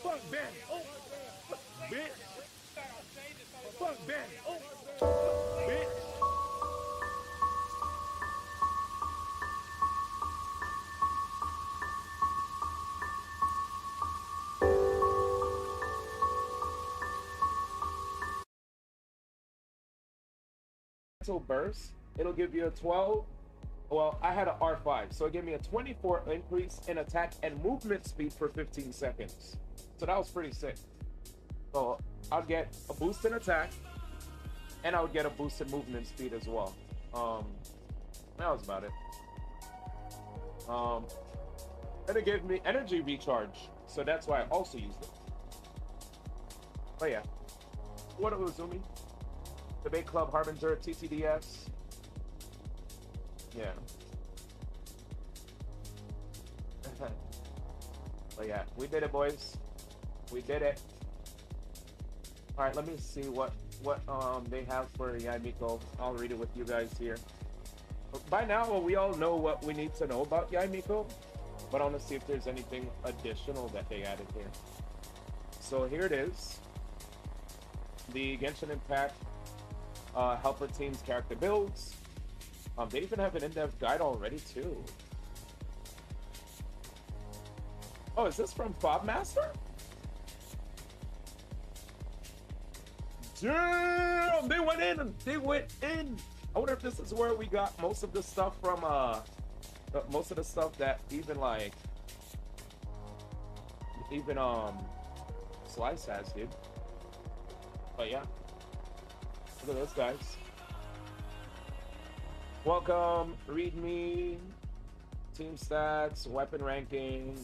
Fuck Ben. Oh, bitch. Fuck Ben. Oh, bitch. Burst, it'll give you a 12. Well, I had an R5, so it gave me a 24 increase in attack and movement speed for 15 seconds. So that was pretty sick. So I'd get a boost in attack, and I would get a boost in movement speed as well. That was about it. And it gave me energy recharge, so that's why I also used it. But yeah, what up, Uzumi? Debate Club Harbinger TTDS. Yeah. But yeah, we did it, boys. We did it. All right, let me see what they have for Yaimiko. I'll read it with you guys here. By now, we all know what we need to know about Yaimiko, but I want to see if there's anything additional that they added here. So here it is. The Genshin Impact helper team's character builds. They even have an in-depth guide already too. Oh, is this from Fob Master? Damn, they went in. They went in. I wonder if this is where we got most of the stuff from. Most of the stuff that even Slice has, dude. But yeah. Look at those guys. Welcome, readme, team stats, weapon ranking.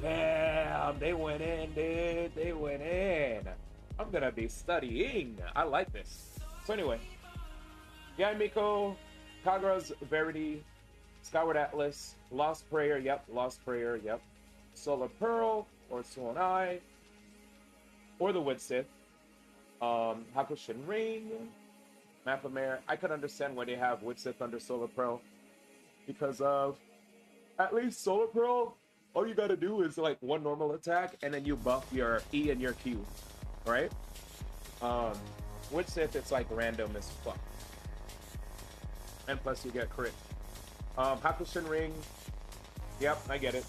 Damn, they went in, dude. They went in. I'm gonna be studying. I like this. So anyway, Yaimiko, Kagura's Verity, Skyward Atlas, Lost Prayer, yep, Lost Prayer, yep. Solar Pearl, or Swan Eye, or the Wood Sith. Hakushin Ring, Mappa Mare. I could understand why they have Wood Sith under Solar Pearl, because of at least Solar Pearl, all you gotta do is like one normal attack and then you buff your E and your Q, right? Wood Sith, it's like random as fuck, and plus you get crit. Hakushin Ring, yep, I get it.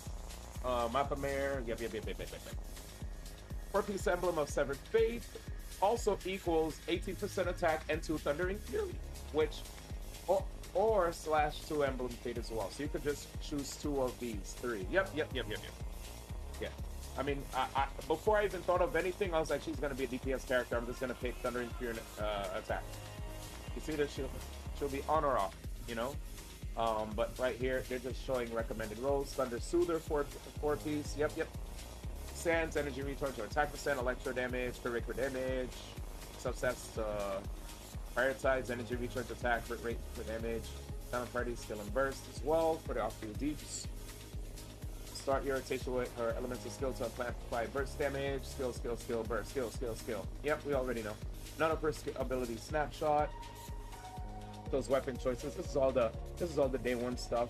Mappa Mare, yep. 4-piece Emblem of Severed Faith also equals 18% attack and 2 Thundering Fury, which or slash 2 Emblem Fate as well. So you could just choose 2 of these 3. Yep. Yeah. I mean, I before I even thought of anything, I was like, she's gonna be a DPS character. I'm just gonna pick Thundering Fury attack. You see that she'll be on or off, you know. But right here, they're just showing recommended rolls. Thunder Soother, 4-piece. Yep. Sands, energy recharge or attack percent, electro damage, crit damage, subsets, prioritize, energy recharge, attack, crit rate for damage, talent party, skill and burst as well for the off-field deeps. Start your rotation with her elemental skill to apply burst damage, skill, burst, skill. Yep, we already know. None of her ability snapshot. Those weapon choices. This is all the day one stuff.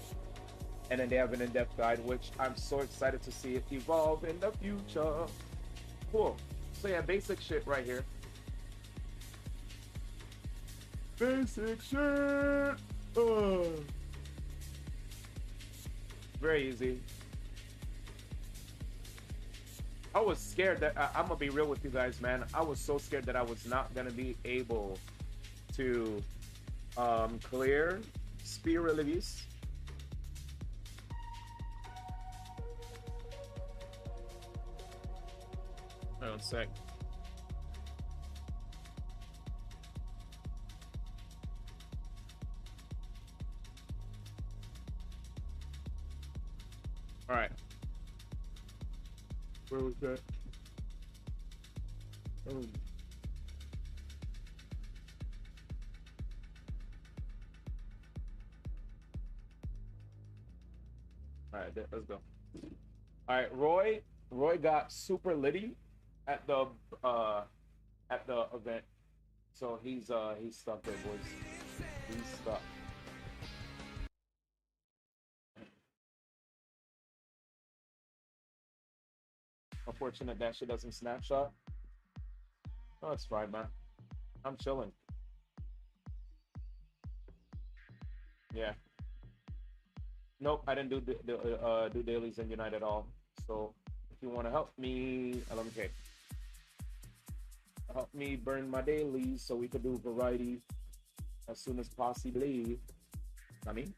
And then they have an in-depth guide, which I'm so excited to see it evolve in the future. Cool. So yeah, basic shit right here. Basic shit. Very easy. I was scared that I'm gonna be real with you guys, man. I was so scared that I was not gonna be able to clear spear release. Hold on a sec. All right. Where was that? Oh. All right, let's go. All right, Roy got super litty at the event, so he's stuck there, boys. He's stuck. Unfortunate that shit doesn't snapshot. Oh, it's fine, man. I'm chilling. Yeah. Nope, I didn't do dailies in Unite at all. So if you want to let me check. Help me burn my dailies so we could do variety as soon as possibly. I mean,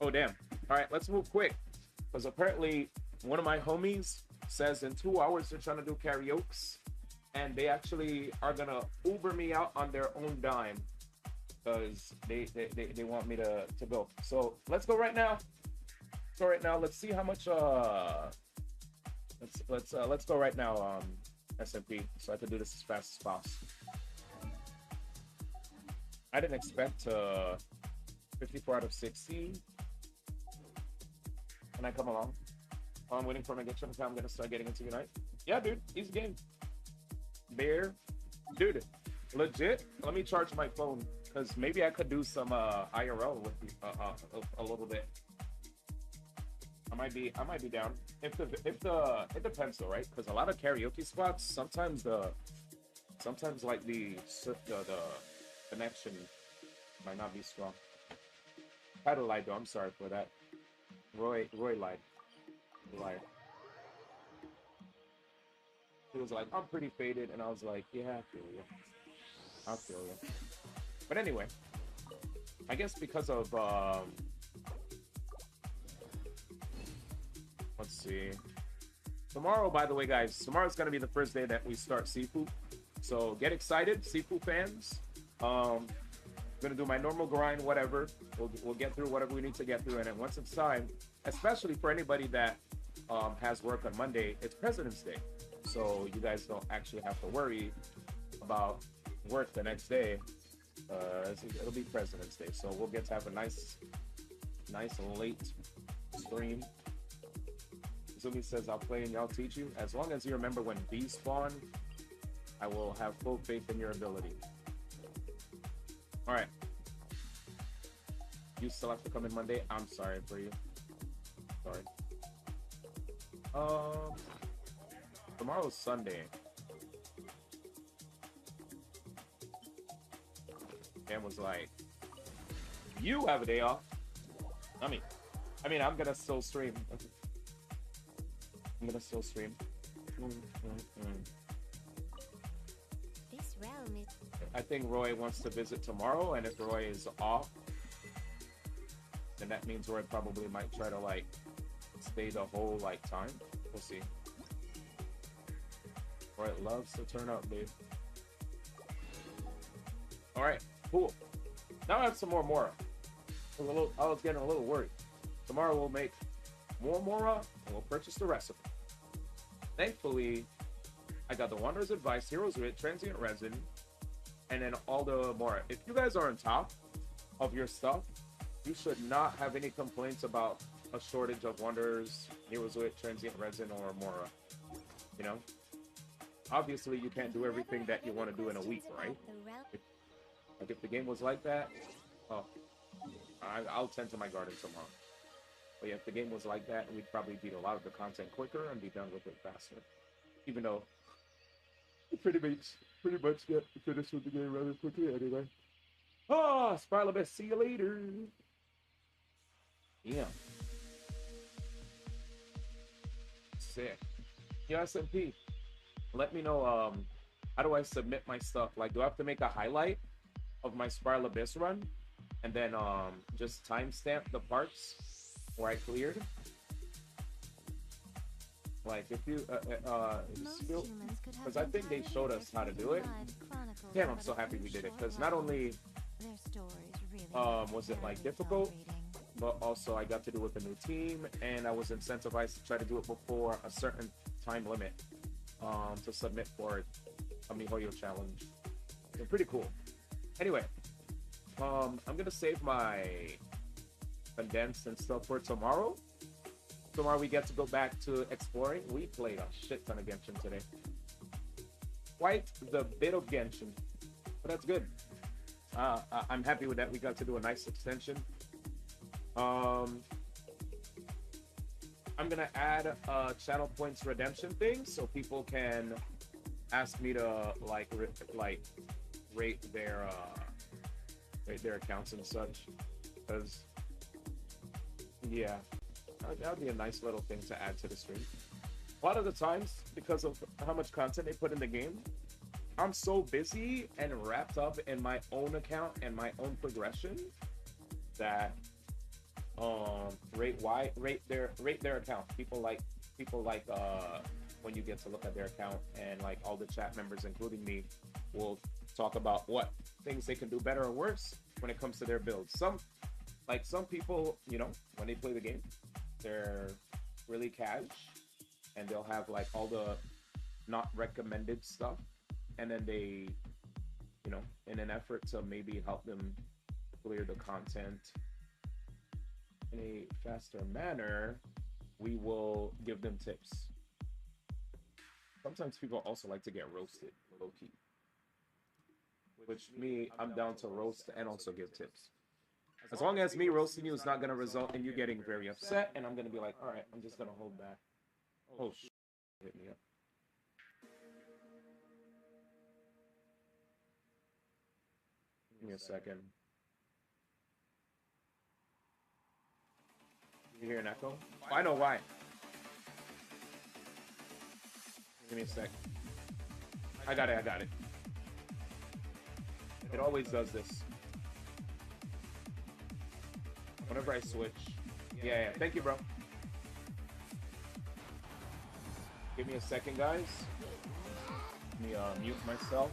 oh damn. All right, let's move quick because apparently one of my homies says in 2 hours they're trying to do karaoke, and they actually are gonna Uber me out on their own dime because they want me to go. So let's go right now. Let's see how much let's go right now, SMP, so I can do this as fast as possible. I didn't expect 54 out of 60. Can I come along? I'm waiting for my get time. I'm gonna start getting into Unite. Yeah, dude, easy game. There, dude, legit. Let me charge my phone because maybe I could do some IRL with you, a little bit. I might be down. It depends though, right? Because a lot of karaoke spots sometimes like the connection might not be strong. I had to lie though. I'm sorry for that. Roy lied. Liar. He was like, I'm pretty faded, and I was like, yeah, I feel you. But anyway, I guess because of let's see. Tomorrow, by the way, guys, tomorrow's gonna be the first day that we start Sifu. So get excited, Sifu fans. I'm gonna do my normal grind, whatever. We'll get through whatever we need to get through, and then once it's time, especially for anybody that has work on Monday, it's President's Day. So you guys don't actually have to worry about work the next day. It'll be President's Day, so we'll get to have a nice late stream. Zumi says, I'll play and y'all teach you. As long as you remember when bees spawn, I will have full faith in your ability. All right. You still have to come in Monday. I'm sorry for you. Sorry. Tomorrow's Sunday. Dan was like, you have a day off. I mean, I'm gonna still stream. This realm is... I think Roy wants to visit tomorrow, and if Roy is off, then that means Roy probably might try to like stay the whole like time. We'll see. Roy loves to turn up, dude. All right, cool. Now I have some more Mora. I was getting a little worried. Tomorrow we'll make more Mora, and we'll purchase the rest of it. Thankfully, I got the Wanderer's Advice, Heroes Writ, Transient Resin, and then all the Mora. If you guys are on top of your stuff, you should not have any complaints about a shortage of Wanderers, Heroes Writ, Transient Resin, or Mora. You know? Obviously, you can't do everything that you want to do in a week, right? If the game was like that, oh, I'll tend to my garden tomorrow. But yeah, if the game was like that, we'd probably beat a lot of the content quicker and be done with it faster. Even though pretty much get finished with the game rather quickly anyway. Oh, Spiralibus, see you later. Yeah. Sick. Yeah, SMP. Let me know how do I submit my stuff? Like, do I have to make a highlight of my Spiralibus run and then just timestamp the parts where I cleared? Like, if you because I think they showed us how to do it. Damn, I'm so happy we did it, because not only was it like difficult, but also I got to do it with a new team, and I was incentivized to try to do it before a certain time limit to submit for a MiHoYo challenge. So pretty cool. Anyway, I'm gonna save my condensed and stuff for tomorrow. tomorrow we get to go back to exploring. We played a shit ton of Genshin today. Quite the bit of Genshin, but that's good. I'm happy with that. We got to do a nice extension. I'm gonna add a channel points redemption thing so people can ask me to rate their accounts and such. Because yeah, that would be a nice little thing to add to the stream. A lot of the times, because of how much content they put in the game, I'm so busy and wrapped up in my own account and my own progression that rate their account. People like when you get to look at their account, and like all the chat members, including me, will talk about what things they can do better or worse when it comes to their builds. Some people, you know, when they play the game, they're really cash, and they'll have like all the not recommended stuff, and then they, you know, in an effort to maybe help them clear the content in a faster manner, we will give them tips. Sometimes people also like to get roasted, low-key. Which me, I'm down to roast and also give tips. As long as me roasting you is not going to result in you getting very upset, and I'm going to be like, all right, I'm just going to hold back. Oh, shit, hit me up. Give me a second. You hear an echo? Oh, I know why. Give me a sec. I got it. It always does this. Whenever I switch. Yeah. Thank you, bro. Give me a second, guys. Let me mute myself.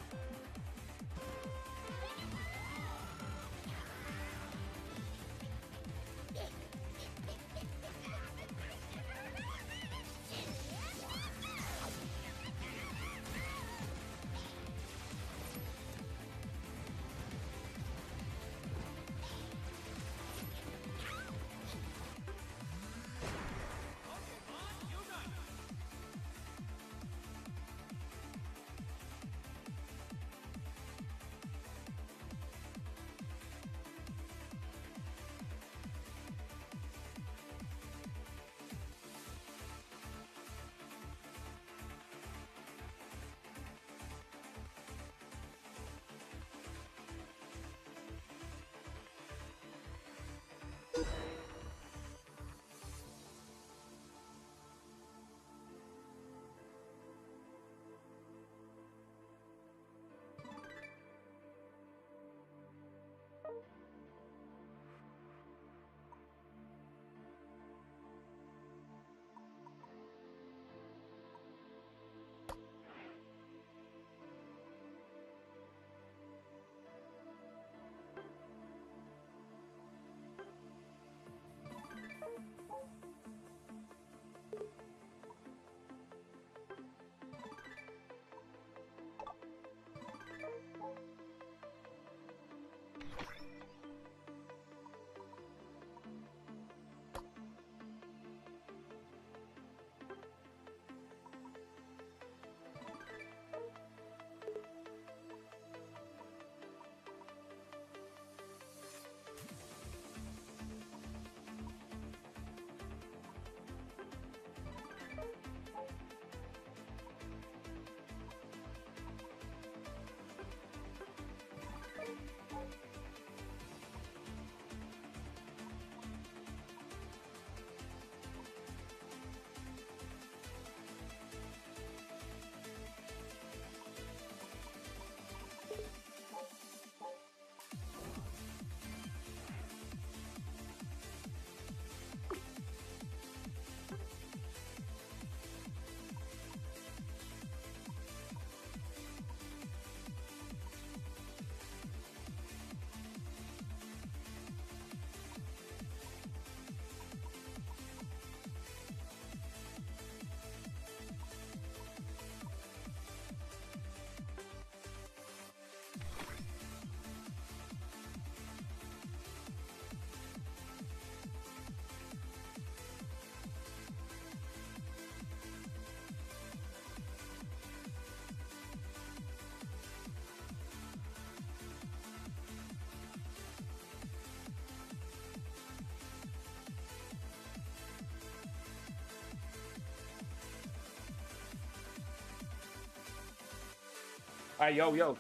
All right, yo.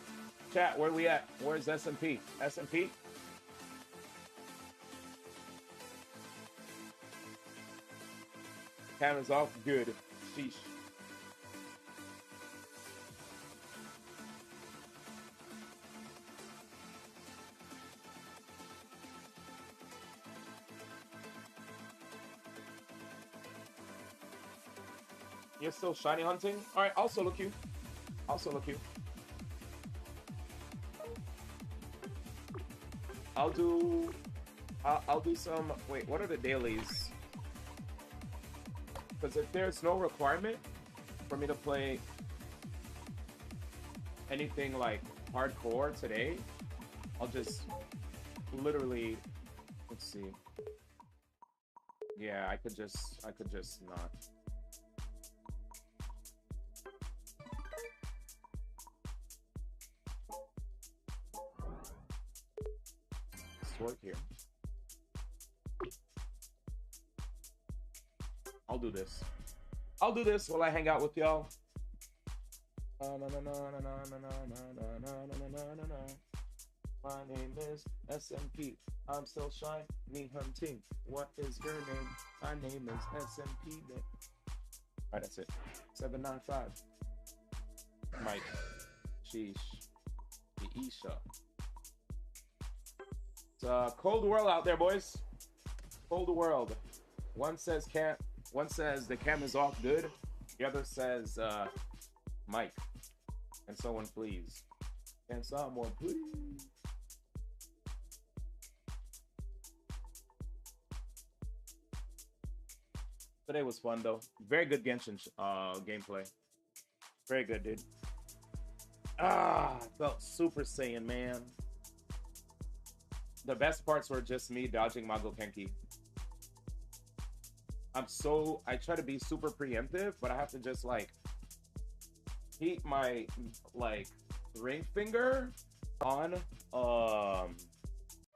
Chat, where we at? Where's SMP? SMP? Camera's off. Good. Sheesh. You're still shiny hunting? All right, also look you. I'll do some. Wait, what are the dailies? Because if there's no requirement for me to play anything like hardcore today, I'll just literally. Let's see. Yeah, I could just not. Work here. I'll do this while I hang out with y'all. My name is SMP. I'm still shiny hunting. What is your name? My name is SMP. Alright, that's it. 795. Mike. Sheesh. The Isha. It's a cold world out there, boys. Cold world. One says the cam is off good. The other says Mike. Can someone please? Can someone please? Today was fun though. Very good Genshin gameplay. Very good, dude. Felt Super Saiyan, man. The best parts were just me dodging Mago Kenki. I try to be super preemptive, but I have to just like keep my like ring finger on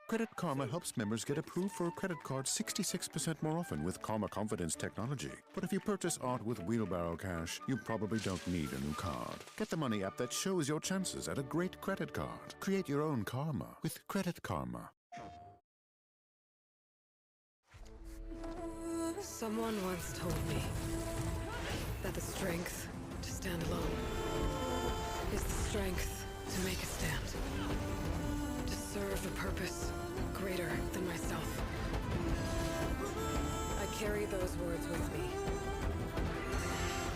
Credit Karma helps members get approved for a credit card 66% more often with Karma Confidence technology. But if you purchase art with Wheelbarrow Cash, you probably don't need a new card. Get the money app that shows your chances at a great credit card. Create your own karma with Credit Karma. Someone once told me that the strength to stand alone is the strength to make a stand, to serve a purpose greater than myself. I carry those words with me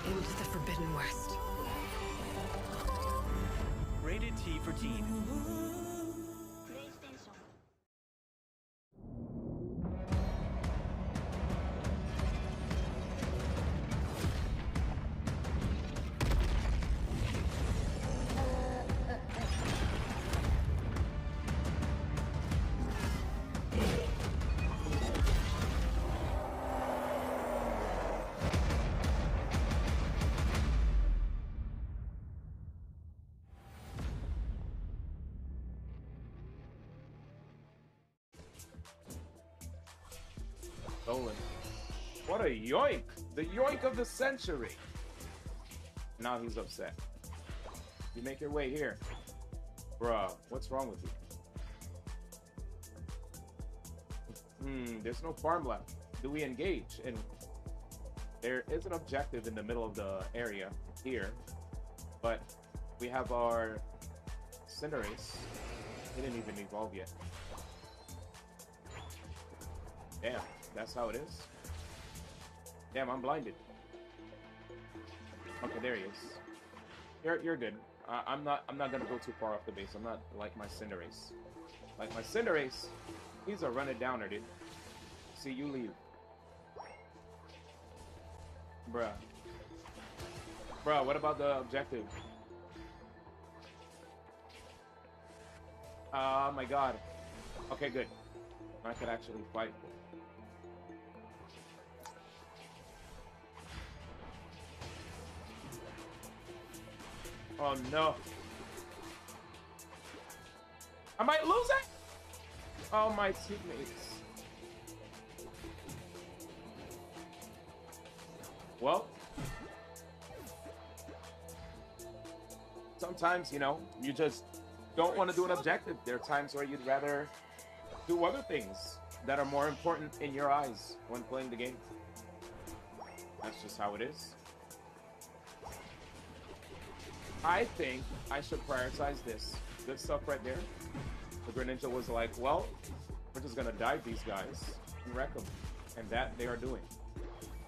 into the Forbidden West. Rated T for Teen. Stolen. What a yoink! The yoink of the century! Now he's upset. You make your way here. Bruh, what's wrong with you? There's no farm left. Do we engage? And there is an objective in the middle of the area here, but we have our Cinderace. It didn't even evolve yet. Damn, that's how it is. Damn, I'm blinded. Okay, there he is. You're good. I'm not gonna go too far off the base. I'm not like my Cinderace. Like my Cinderace, he's a run it downer, dude. See you leave. Bruh. Bruh, what about the objective? Oh my god. Okay, good. I could actually fight. Oh no. I might lose it? Oh, my teammates. Well. sometimes, you know, you just don't want to do an objective. There are times where you'd rather do other things that are more important in your eyes when playing the game. That's just how it is. I think I should prioritize this. Good stuff right there. The Greninja was like, well, we're just gonna dive these guys and wreck them. And that they are doing.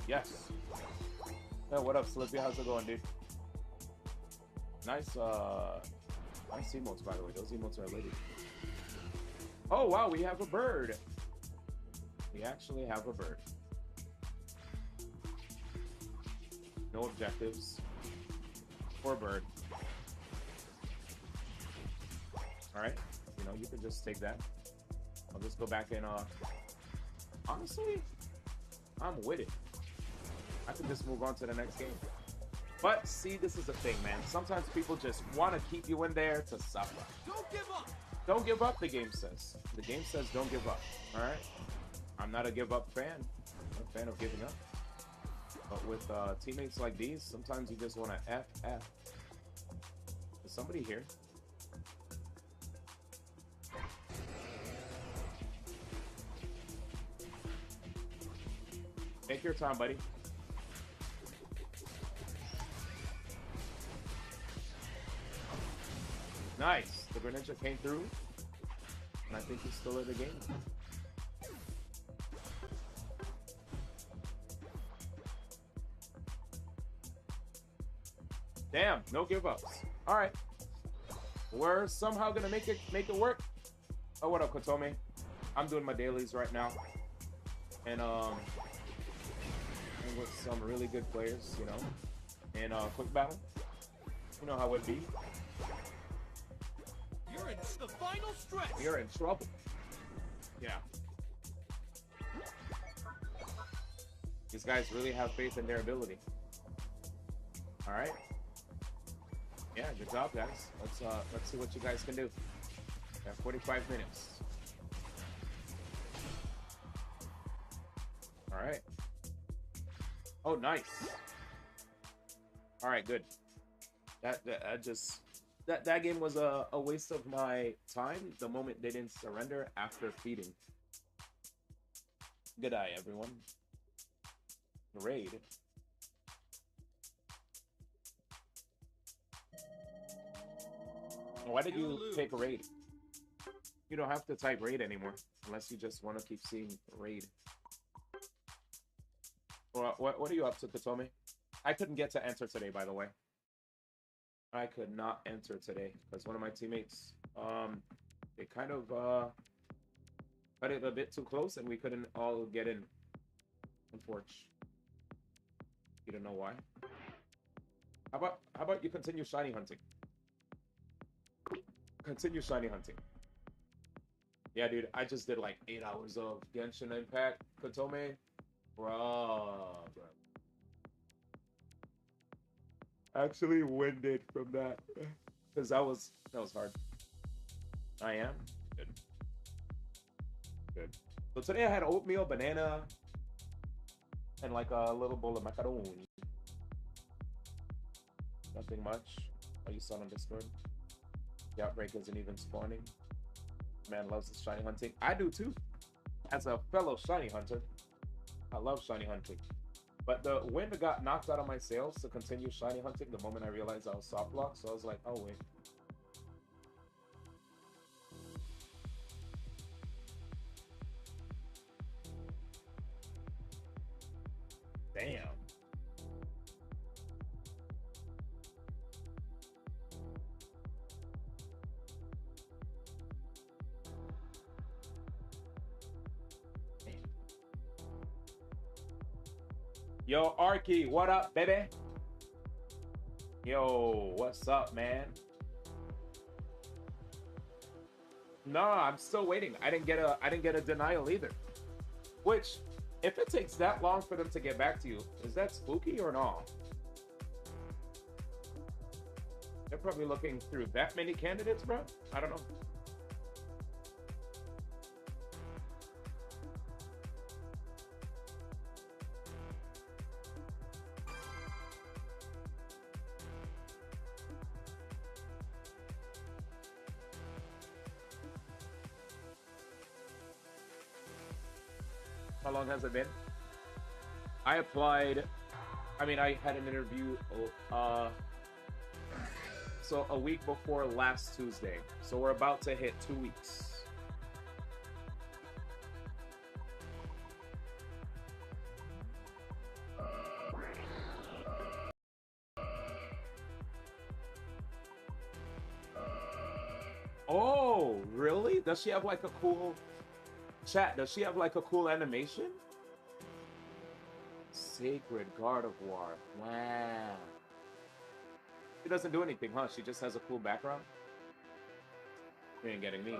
Yes. Hey, what up, Slippy? How's it going, dude? Nice, nice emotes, by the way. Those emotes are lady. Oh, wow, we have a bird. We actually have a bird. No objectives. Poor bird. Alright, you know, you can just take that. I'll just go back and, honestly, I'm with it. I can just move on to the next game. But, see, this is the thing, man. Sometimes people just want to keep you in there to suffer. Don't give up! Don't give up, the game says. The game says don't give up, alright? I'm not a give-up fan. I'm a fan of giving up. But with teammates like these, sometimes you just want to F. Is somebody here? Take your time, buddy. Nice. The Greninja came through. And I think he's still in the game. Damn, no give ups. Alright. We're somehow gonna make it work. Oh, what up, Kotomi? I'm doing my dailies right now. And with some really good players, you know. And quick battle. You know how it be. You're in the final stretch. You're in trouble. Yeah. These guys really have faith in their ability. All right. Yeah, good job, guys. Let's see what you guys can do. We have 45 minutes. All right. Oh, nice. All right, good. That game was a waste of my time the moment they didn't surrender after feeding. Good eye, everyone. Raid. Why did you take a raid? You don't have to type raid anymore unless you just want to keep seeing raid. What are you up to, Katomi? I couldn't get to enter today, by the way. I could not enter today because one of my teammates, they kind of cut it a bit too close and we couldn't all get in. Unfortunately. You don't know why? How about you continue shiny hunting? Continue shiny hunting. Yeah, dude, I just did like 8 hours of Genshin Impact, Kotome. Bro. Actually winded from that. Because that was hard. I am? Good. Good. So today I had oatmeal, banana, and like a little bowl of macaroni. Nothing much. Oh, you saw on Discord? The outbreak isn't even spawning. Man loves the shiny hunting. I do too. As a fellow shiny hunter, I love shiny hunting. But the wind got knocked out of my sails to continue shiny hunting the moment I realized I was soft locked. So I was like, oh wait. Damn. Yo, Arky, what up, baby? Yo, what's up, man? No, I'm still waiting. I didn't get a denial either. Which, if it takes that long for them to get back to you, is that spooky or not? They're probably looking through that many candidates, bro. I don't know. How long has it been? I applied. I mean, I had an interview. So a week before last Tuesday. So we're about to hit 2 weeks. Oh, really? Does she have like a cool chat? Does she have like a cool animation? Sacred Guard of War. Wow. She doesn't do anything, huh? She just has a cool background? You ain't getting me.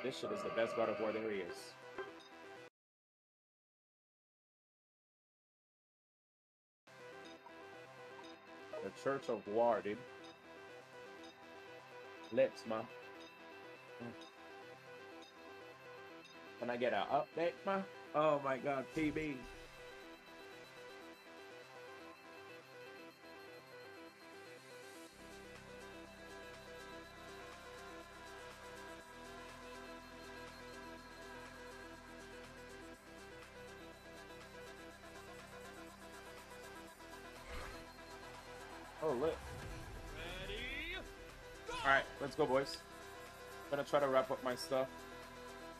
This shit is the best God of War there is. The Church of War, dude. Lips, man. Can I get an update, man? Oh my god, PB. Oh, lit. Alright, let's go, boys. I'm gonna try to wrap up my stuff.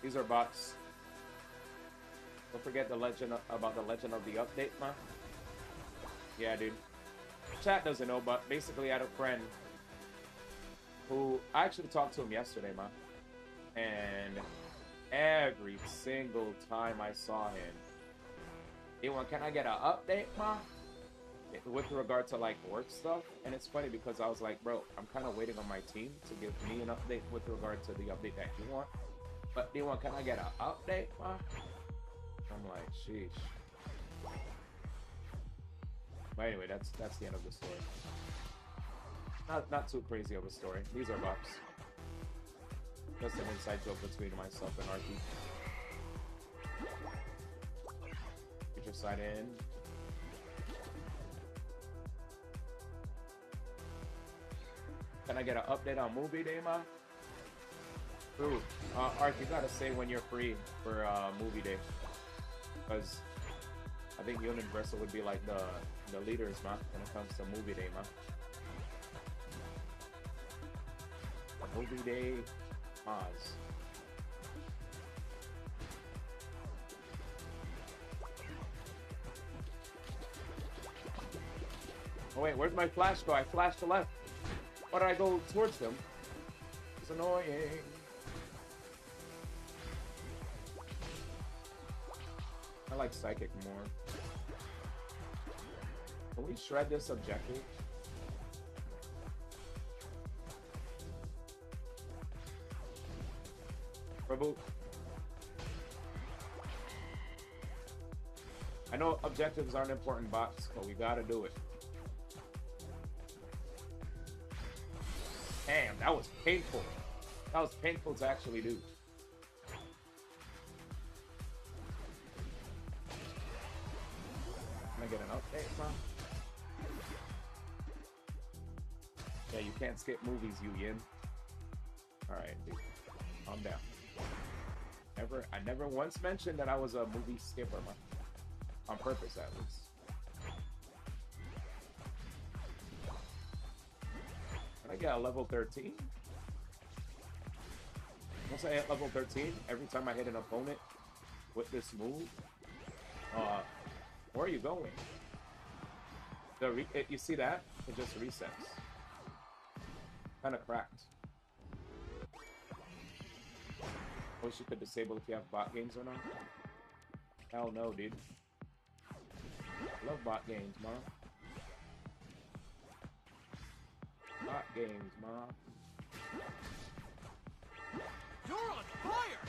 These are bots. Don't forget about the legend of the update, man. Yeah, dude. Chat doesn't know, but basically I had a friend who I actually talked to him yesterday, man. And every single time I saw him, "Hey, can I get an update, man?" With regard to like work stuff. And it's funny because I was like, bro, I'm kind of waiting on my team to give me an update with regard to the update that you want. But D1, can I get an update, man? I'm like, sheesh. But anyway, that's the end of the story. Not too crazy of a story. These are bops. Just an inside joke between myself and Arky. Get your side in. Can I get an update on movie day, man? Ooh, Ark, you gotta say when you're free for movie day, because I think Universal would be like the leaders, man, when it comes to movie day, man. Movie day, pause. Oh wait, where'd my flash go? I flashed to left. Why did I go towards them? It's annoying. I like Psychic more. Can we shred this objective? Reboot. I know objectives aren't important bots, but we gotta do it. Damn, that was painful. That was painful to actually do. Can I get an update, man? Yeah, you can't skip movies, you yin. Alright, dude. Calm down. I never once mentioned that I was a movie skipper, man. On purpose, at least. I got a level 13. Once I hit level 13, every time I hit an opponent with this move, where are you going? You see that? It just resets. Kind of cracked. Wish you could disable if you have bot games or not. Hell no, dude. Love bot games, man. Bot games, mom. You're on fire!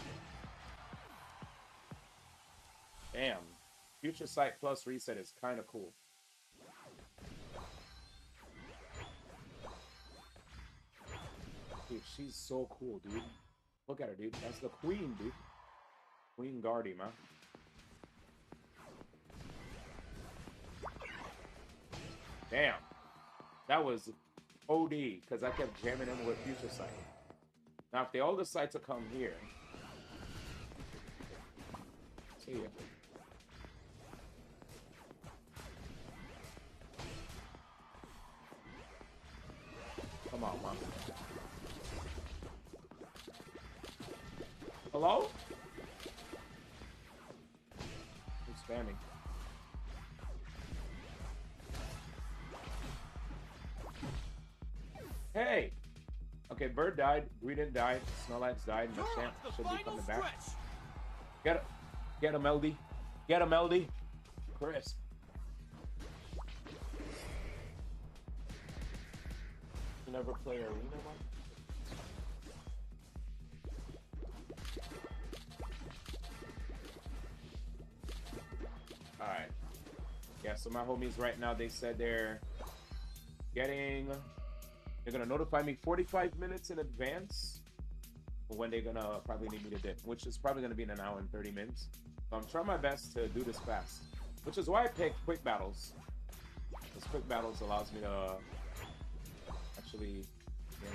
Damn. Future Sight Plus reset is kind of cool. Dude, she's so cool, dude. Look at her, dude. That's the queen, dude. Queen Guardy, man. Damn. That was OD, because I kept jamming in with Future Sight. Now, if they all decide to come here... See ya. Hello? Who's spamming? Hey! Okay, Bird died, Greedent died, Snorlax died, and the champ should be coming back. Get him, LD. Get him, LD. Crisp. You never play Arena one? Alright. Yeah, so my homies right now, they said they're gonna notify me 45 minutes in advance when they're gonna probably need me to dip, which is probably gonna be in an hour and 30 minutes. So I'm trying my best to do this fast, which is why I picked quick battles. Because quick battles allows me to actually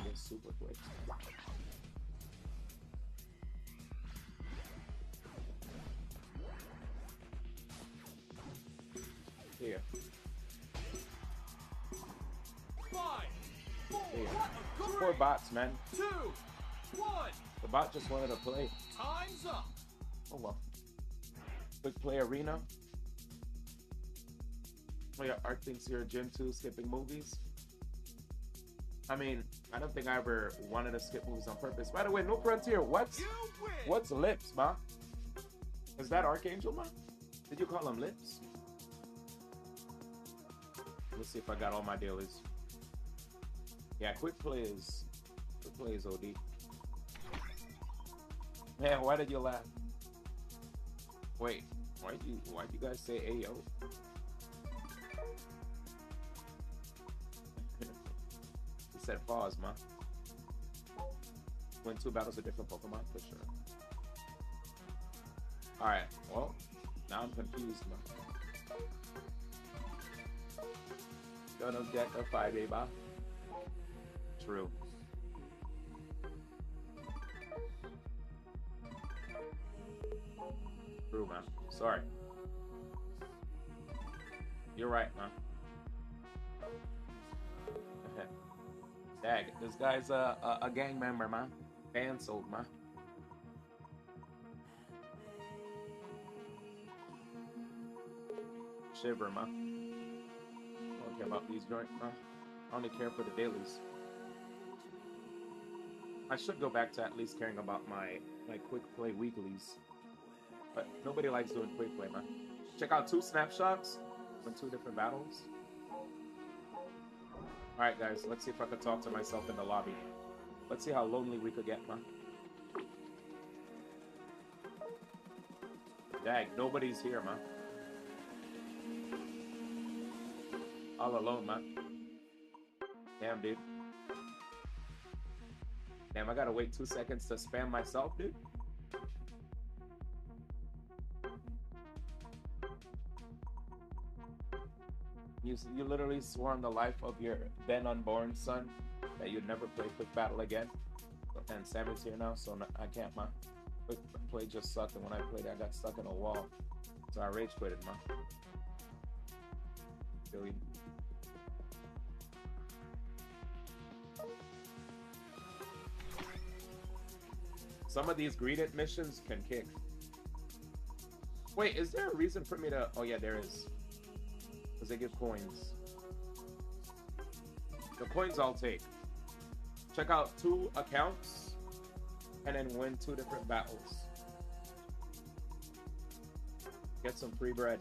get super quick. Here. Here. 4 bots, man. 2, 1. The bot just wanted to play. Time's up. Oh well. Quick play arena. Oh yeah, Art thinks you're a Gen 2 skipping movies. I mean, I don't think I ever wanted to skip movies on purpose. By the way, no Frontier. What's lips, ma? Is that Archangel, ma? Did you call him lips? Let's see if I got all my dailies. Yeah, quick play is OD. Man, why did you laugh? Wait, why'd you guys say Ayo? He said pause, ma. Win 2 battles with different Pokemon for sure. Alright, well, now I'm confused, ma. Gonna get a 5A, ba? True. True, man. Sorry. You're right, man. Dag, this guy's a gang member, man. Cancelled, man. Shiver, man. I don't care about these joints, man. I only care for the dailies. I should go back to at least caring about my quick play weeklies. But nobody likes doing quick play, man. Check out 2 snapshots from 2 different battles. Alright, guys, let's see if I can talk to myself in the lobby. Let's see how lonely we could get, man. Dag, nobody's here, man. All alone, man. Damn, dude. Damn, I gotta wait 2 seconds to spam myself, dude. You literally swore on the life of your then unborn son that you'd never play quick battle again. And Sammy's here now, so I can't, man. Quick play just sucked, and when I played it, I got stuck in a wall. So I rage quitted, man. Feel you. Some of these greeted missions can kick. Wait, is there a reason for me to... Oh yeah, there is. Because they give coins. The coins I'll take. Check out 2 accounts and then win 2 different battles. Get some free bread.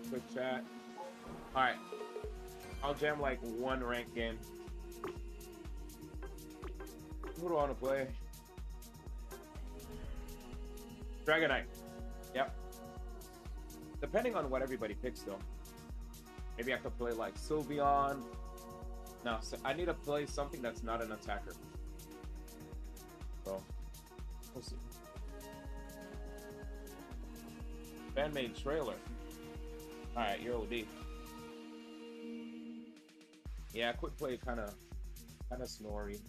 Quick chat. Alright. I'll jam like 1 ranked game. Who do I want to play? Dragonite. Yep. Depending on what everybody picks, though. Maybe I could play like Sylveon. No, so I need to play something that's not an attacker. So, we'll see. Fan-made trailer. Alright, you're OD. Yeah, quick play kind of snory.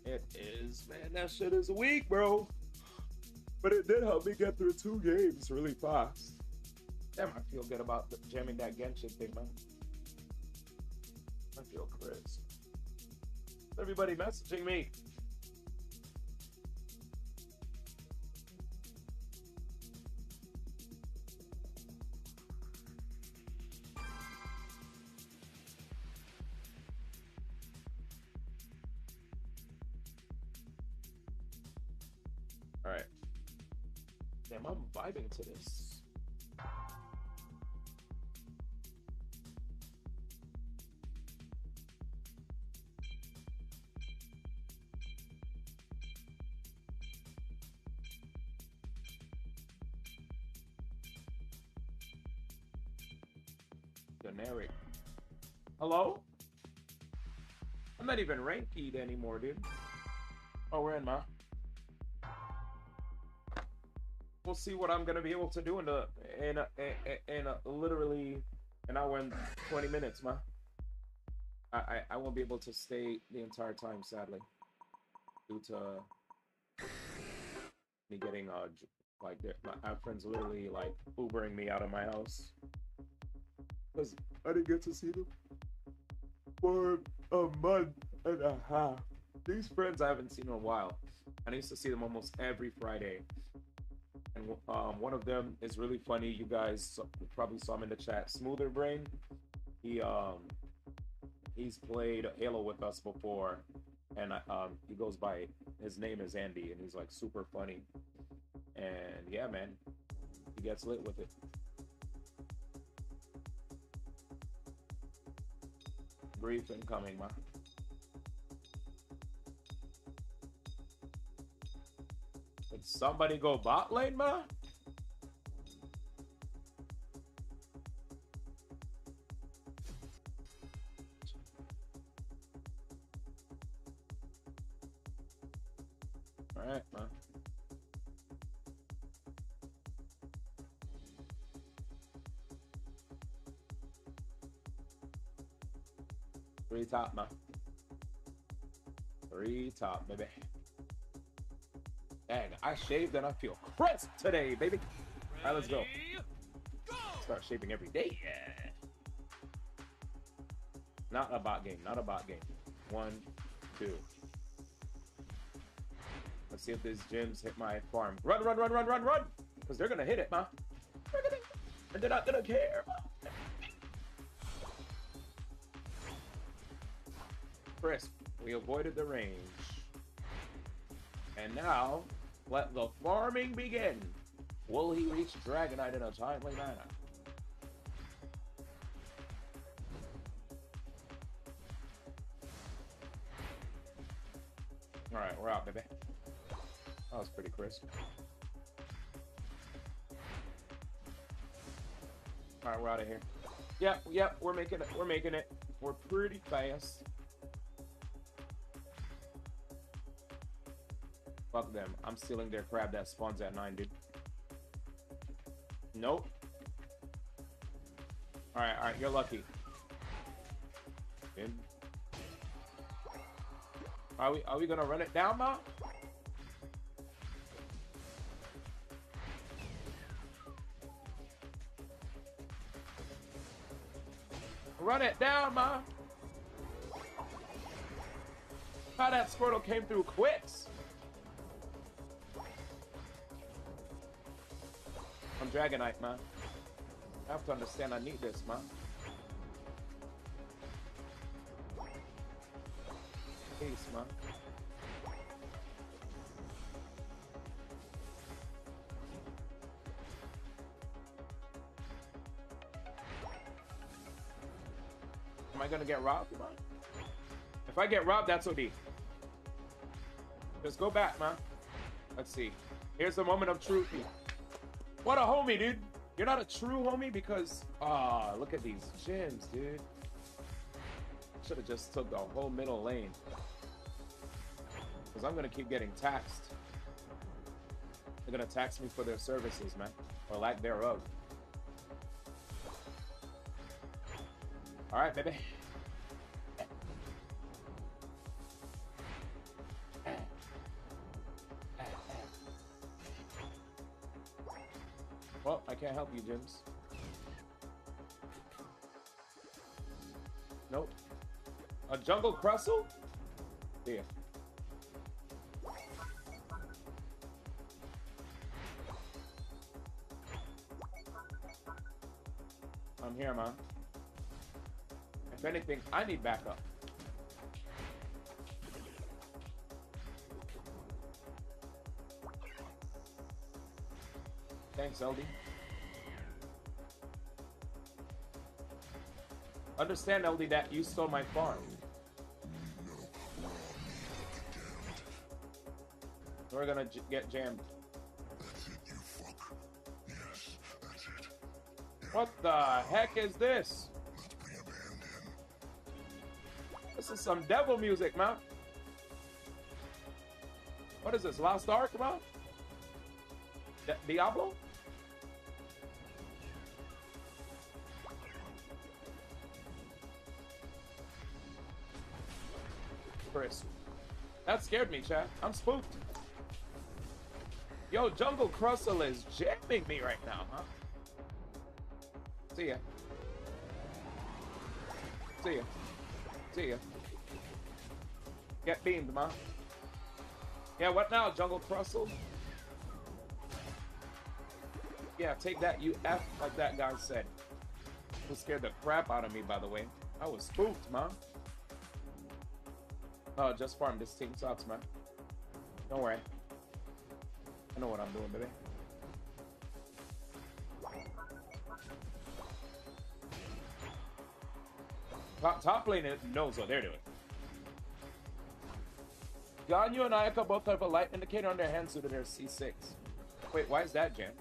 It is, man. That shit is weak, bro. But it did help me get through 2 games really fast. Damn, I feel good about jamming that Genshin thing, man. I feel crisp. Everybody messaging me. All right. Damn, I'm vibing to this. Generic. Hello? I'm not even ranked anymore, dude. Oh, we're in, ma. We'll see what I'm gonna be able to do in literally an hour and 20 minutes, ma. I won't be able to stay the entire time, sadly, due to me getting like my friends literally like Ubering me out of my house because I didn't get to see them for a month and a half. These friends I haven't seen in a while. I used to see them almost every Friday. And one of them is really funny. You guys probably saw him in the chat. Smoother Brain. He's played Halo with us before, and he goes by, his name is Andy, and he's like super funny. And yeah, man, he gets lit with it. Brief incoming, man. Did somebody go bot lane, ma? Alright, ma. Three top, ma. Three top, baby. Dang, I shaved and I feel crisp today, baby. All right, let's go. Start shaving every day. Yeah. Not a bot game. Not a bot game. 1, 2. Let's see if these gyms hit my farm. Run, run, run, run, run, run! Because they're going to hit it, ma. And they're not going to care, ma. Crisp. We avoided the range. And now, let the farming begin. Will he reach Dragonite in a timely manner? Alright, we're out, baby. That was pretty crisp. Alright, we're out of here. Yep, we're making it. We're making it. We're pretty fast. Fuck them. I'm stealing their crab that spawns at 9, dude. Nope. Alright, you're lucky. Dude. Are we gonna run it down, ma? Run it down, ma. How that Squirtle came through quicks. I'm Dragonite, man. I have to understand I need this, man. Peace, man. Am I gonna get robbed, man? If I get robbed, that's OD. Just go back, man. Let's see. Here's the moment of truth. What a homie, dude. You're not a true homie because... Ah, look at these gyms, dude. Should have just took the whole middle lane. Because I'm going to keep getting taxed. They're going to tax me for their services, man. Or lack thereof. Alright, baby. Well, I can't help you, gyms. Nope. A jungle crustle? Yeah. I'm here, man. If anything, I need backup. Thanks, LD. Understand, LD, that you stole my farm. We're gonna get jammed. That's it, you fuck. Yes, that's it. What the heck is this? Let's bring a band in. This is some devil music, man. What is this, Lost Ark, man? Diablo? Chris. That scared me, chat. I'm spooked. Yo, Jungle Crustle is jamming me right now, huh? See ya. See ya. See ya. Get beamed, man. Yeah, what now, Jungle Crustle? Yeah, take that, you F, like that guy said. Who scared the crap out of me, by the way. I was spooked, man. Oh, just farm. This team sucks, man. Don't worry. I know what I'm doing, baby. Top lane knows what they're doing. Ganyu and Ayaka both have a light indicator on their hands due to their C6. Wait, why is that jam?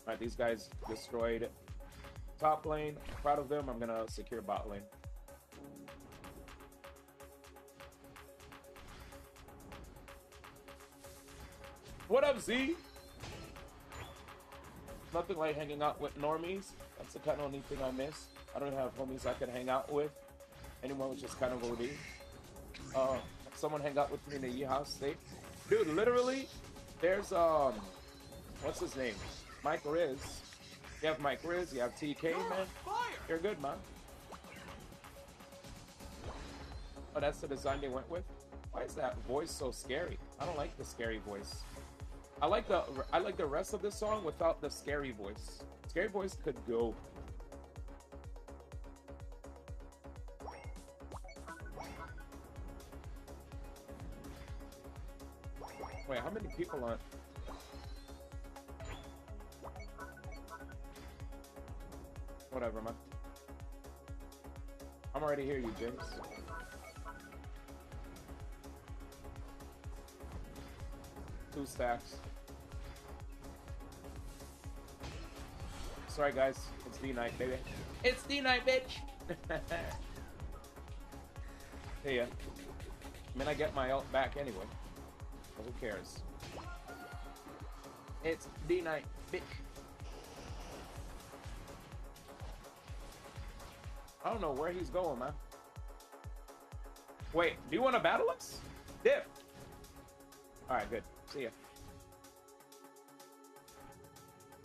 Alright, these guys destroyed top lane. Proud of them. I'm gonna secure bot lane. What up, Z? Nothing like hanging out with normies. That's the kind of only thing I miss. I don't have homies I can hang out with anymore, which is kind of OD. Someone hang out with me in the Yee house state. Dude, literally, there's, what's his name? Mike Riz. You have Mike Riz, you have TK, man. You're good, man. Oh, that's the design they went with? Why is that voice so scary? I don't like the scary voice. I like the rest of the song without the scary voice. Scary voice could go. Wait, how many people on? Whatever, man. I'm already here, you James. Two stacks. Sorry, guys. It's D-night, baby. It's D-night, bitch! Hey, yeah. I mean, I get my ult back anyway. But who cares? It's D-night, bitch. I don't know where he's going, man. Wait, do you want to battle us? Dip! Alright, good. See ya.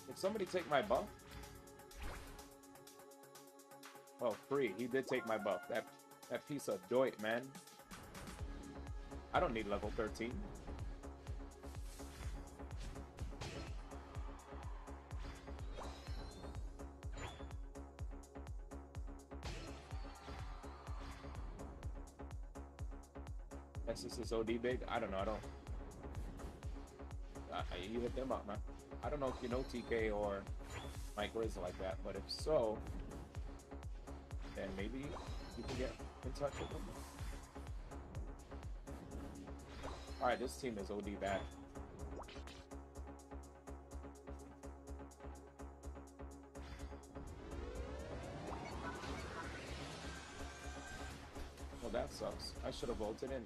Did somebody take my buff? Oh, free. He did take my buff. That piece of doit, man. I don't need level 13. This is OD big? I don't know. I don't. You hit them up, man. I don't know if you know TK or Mike Riz like that, but if so, then maybe you can get in touch with them. Alright, this team is OD bad. Well, that sucks. I should have voted in.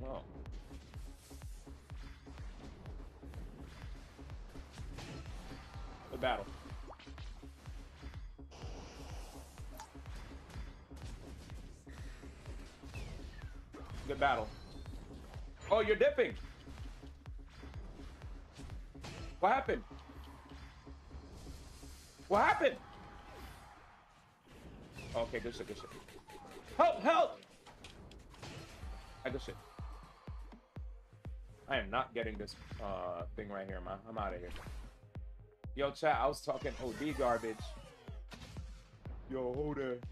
Well. The battle. Good battle. Oh, you're dipping. What happened? What happened? Okay, good shit, good shit. Help, help! Good shit. I am not getting this thing right here, man. I'm out of here. Yo, chat, I was talking OD garbage. Yo, hold it.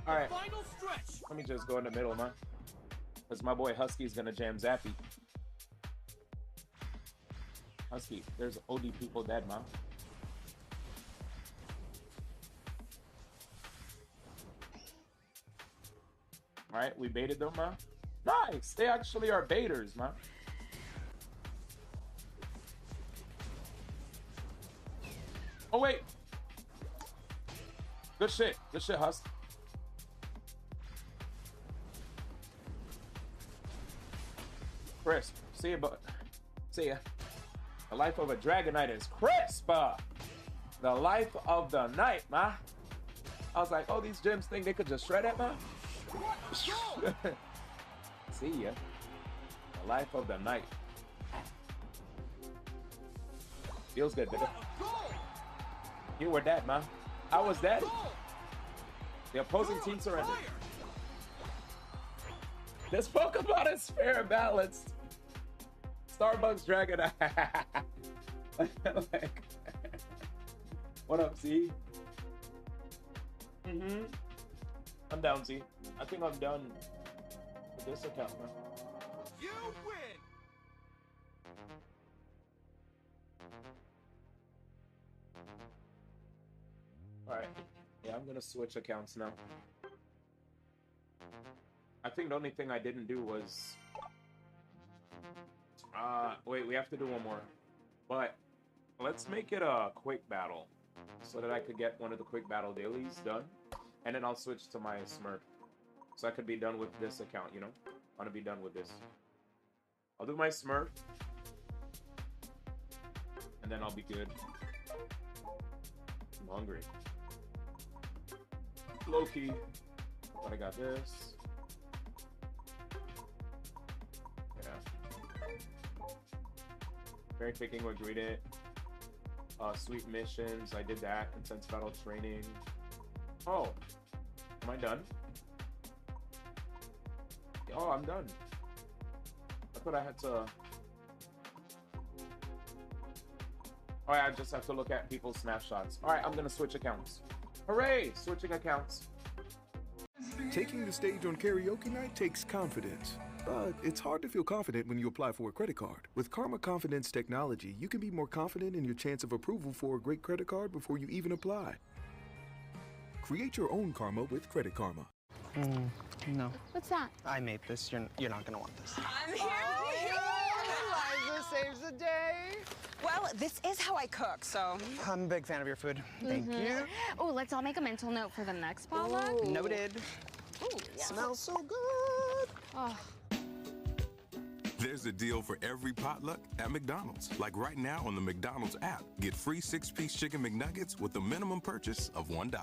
Alright. Final stretch. Let me just go in the middle, man. Because my boy Husky's gonna jam Zappy. Husky, there's OD people dead, man. Alright, we baited them, man. Nice! They actually are baiters, man. Oh, wait! Good shit, Husk. Crisp. See ya, but see ya. The life of a Dragonite is crisp. The life of the night, man. I was like, oh, these gems think they could just shred it, man. See ya. The life of the night. Feels good, baby. You were dead, man. I was dead. The opposing team surrendered. This Pokemon is fair and balanced. Starbucks Dragon. Like, what up, Z? I'm down, Z. I think I'm done with this account, man. You win. Alright. Yeah, I'm gonna switch accounts now. I think the only thing I didn't do was... wait, we have to do one more. But let's make it a quick battle so that I could get one of the quick battle dailies done. And then I'll switch to my Smurf. So I could be done with this account, you know? I want to be done with this. I'll do my Smurf. And then I'll be good. I'm hungry. Low-key. But I got this. Very picking or ingredient. Sweet missions. I did that. Intense battle training. Oh. Am I done? Oh, I'm done. I thought I had to... Oh, yeah, I just have to look at people's snapshots. Alright, I'm gonna switch accounts. Hooray! Switching accounts. Taking the stage on karaoke night takes confidence. But it's hard to feel confident when you apply for a credit card. With Karma Confidence technology, you can be more confident in your chance of approval for a great credit card before you even apply. Create your own karma with Credit Karma. No. What's that? I made this. You're not gonna want this. I'm here. Eliza saves the day. Well, this is how I cook, so. I'm a big fan of your food. Thank you. Oh, let's all make a mental note for the next potluck. Noted. Ooh, yeah. Smells so good. Oh. There's a deal for every potluck at McDonald's. Like right now on the McDonald's app, get free 6-piece chicken McNuggets with a minimum purchase of $1.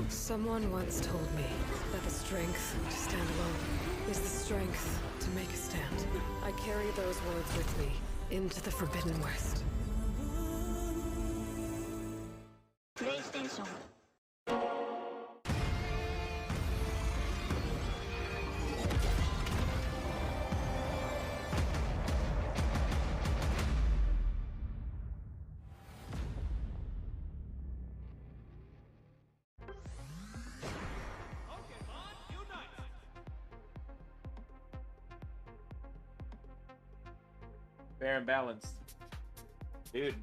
Someone once told me that the strength to stand alone is the strength to make a stand. I carry those words with me into the Forbidden West. PlayStation. Fair and balanced. Dude,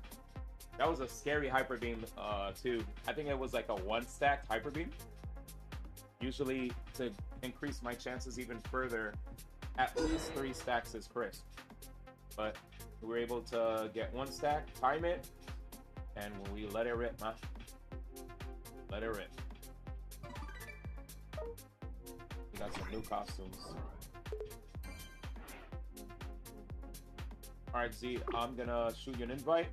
that was a scary Hyper Beam, too. I think it was like a 1-stacked Hyper Beam. Usually, to increase my chances even further, at least 3 stacks is crisp. But we were able to get 1 stack, time it, and we let it rip, man. Let it rip. We got some new costumes. Alright, Z, I'm gonna shoot you an invite.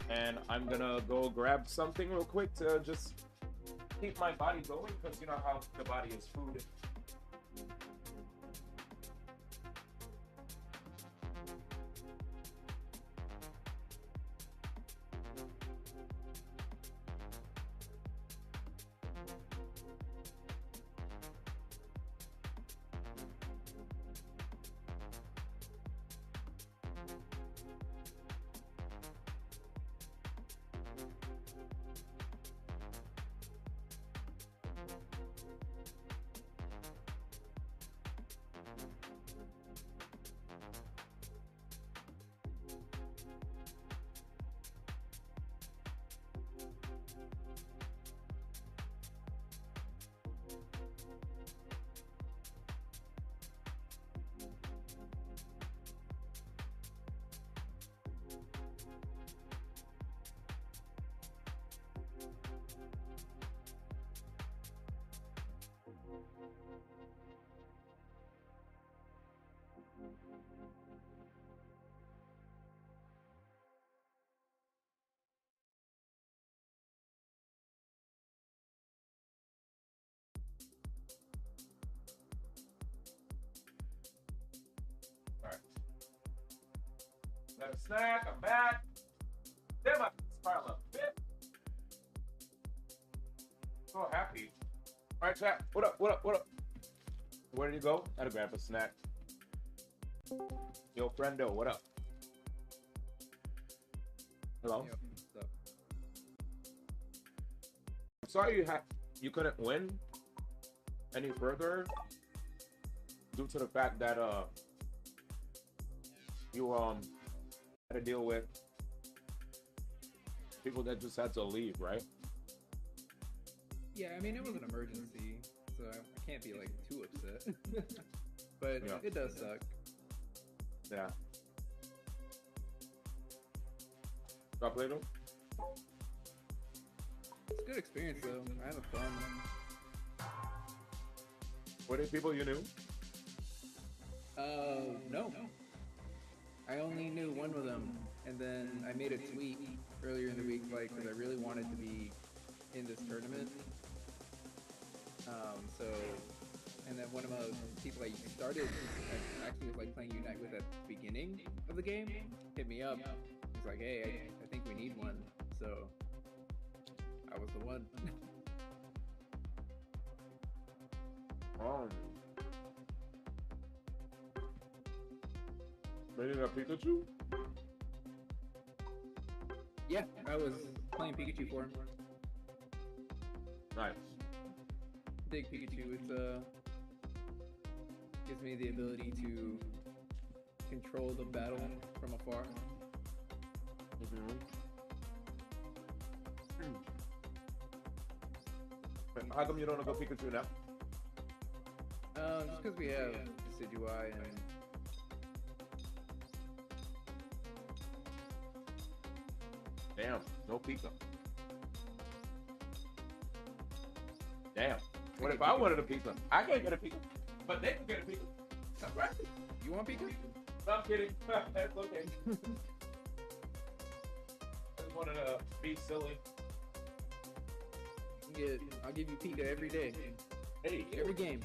And I'm gonna go grab something real quick to just keep my body going, because you know how the body is food. Alright. Got a snack, I'm back. Damn, I smile a bit. So happy. Alright, chat. What up? What up? What up? Where did you go? Gotta grab a snack. Yo, friendo, what up? Hello? Yo, what's up? I'm sorry you couldn't win any further due to the fact that you had to deal with people that just had to leave, right? Yeah, I mean, it was an emergency, so I can't be like too upset. But Yeah. it does suck. Yeah. Stop later. It's a good experience though. I had fun. Were they people you knew? No. I only knew one of them, and then I made a tweet earlier in the week, like, because I really wanted to be in this tournament. And then one of the people I started, I actually was like playing Unite with at the beginning of the game, hit me up. He's like, hey, I think we need one. So I was the one. Maybe a Pikachu? Yeah, I was playing Pikachu for him. Nice. Dig Pikachu. It's gives me the ability to control the battle from afar. How come you don't go Pikachu now? Just because we have Decidui and Damn, no Pika. Damn. What if I wanted a Pika? I can't get a Pika, but they can get a Pika. That's right. You want Pika? No, I'm kidding. That's okay. I just wanted to be silly. I'll give you Pika every day. Hey, Every game.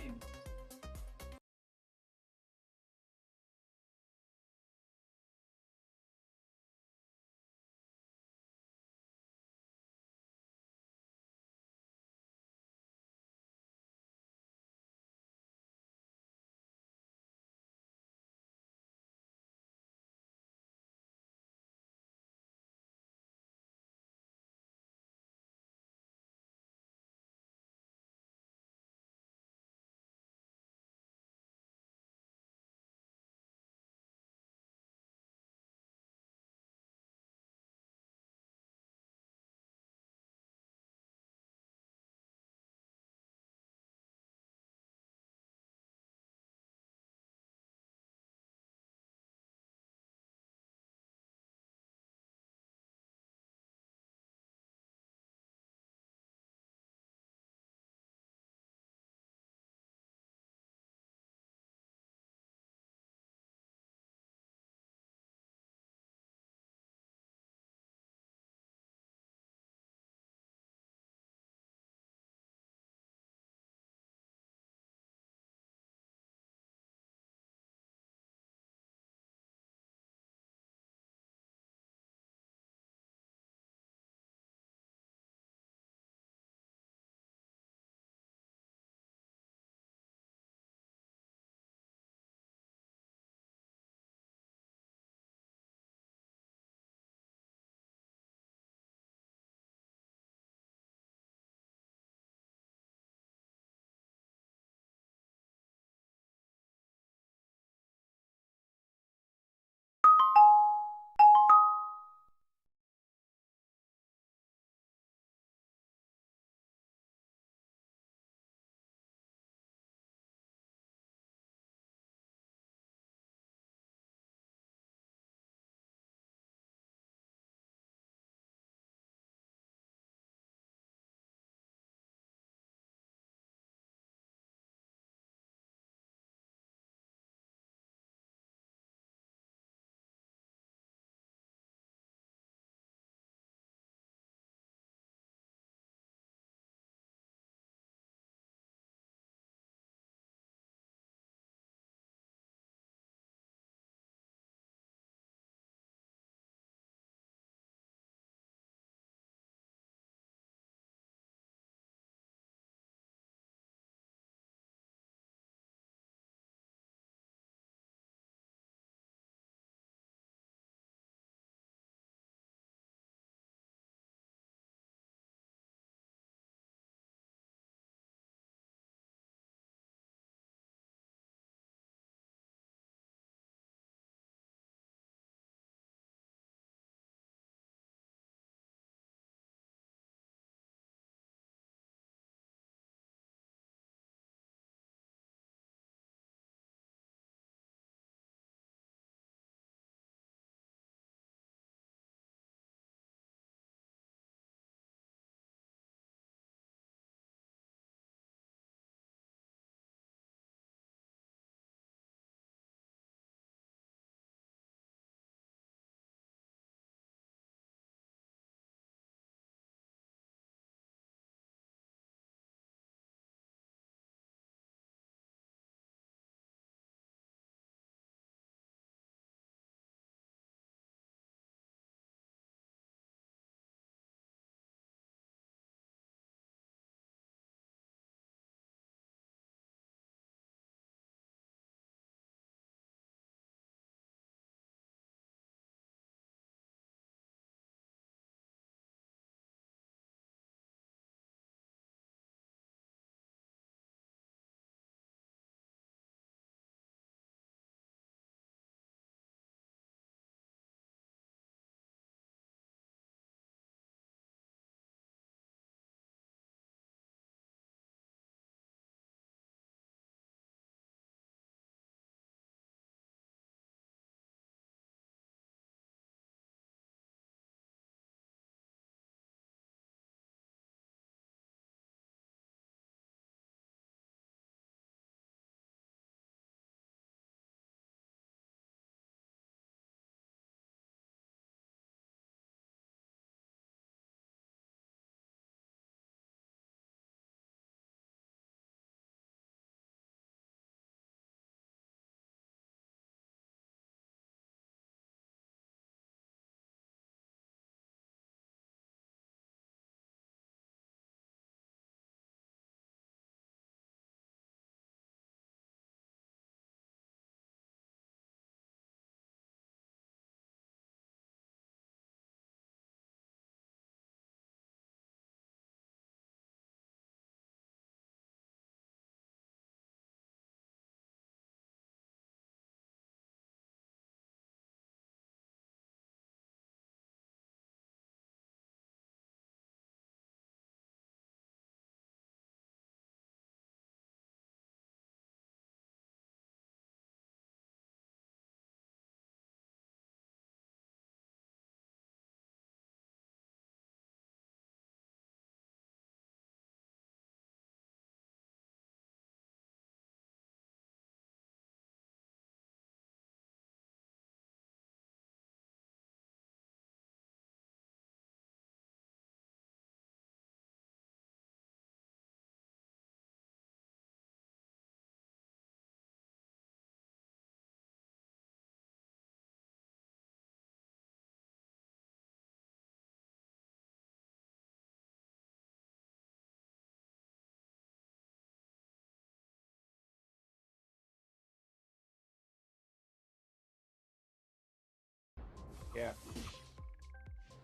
Yeah.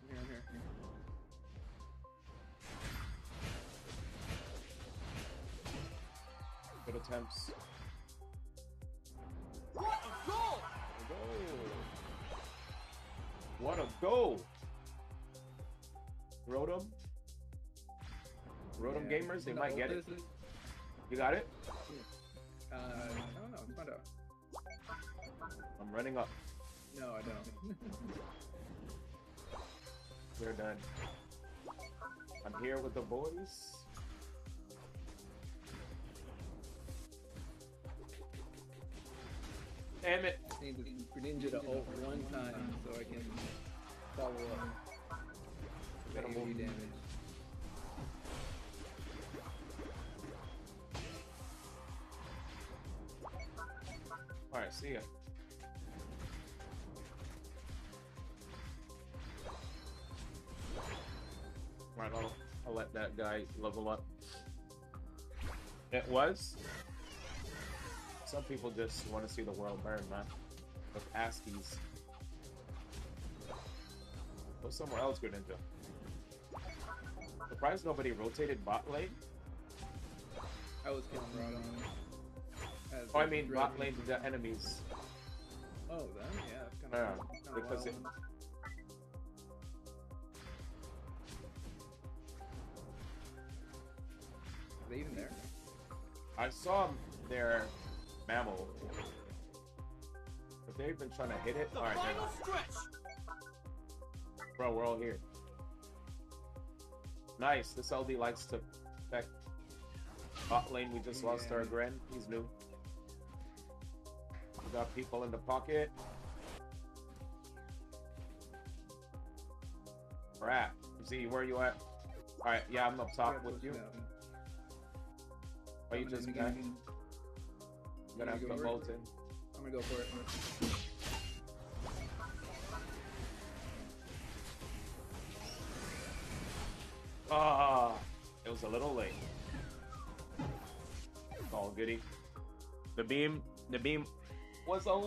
Here, here. Good attempts. What a goal! What a goal! Rotom. Rotom Yeah. gamers, they The might get it. oldest is- You got it? I don't know. Let's find out. I'm running up. No, I don't. We're done. I'm here with the boys. Damn it. Need the Greninja to ult one time so I can follow up. Gotta AoE move. damage. Alright, see ya. Right, I'll let that guy level up. It was. Some people just want to see the world burn, man. With ASCIIs. Go somewhere else, Greninja. Surprised nobody rotated bot lane. I was killing Rotom. as Oh, I the mean red bot lane Ranger. to the enemies. Oh, then yeah, it's kind Yeah, of because it, Are they even there? I saw their mammal. But they've been trying to hit it. The Alright, final stretch! bro, we're all here. Nice. This LD likes to affect bot lane. We just lost our Gren. He's new. We got people in the pocket. Crap. Z, where you at? Alright, yeah, I'm up top with you. Are you Coming just in, back? coming in. I'm gonna have You to gonna go bolt for it? in. I'm gonna go for it. Ah, it was a little late. All goody. The beam was a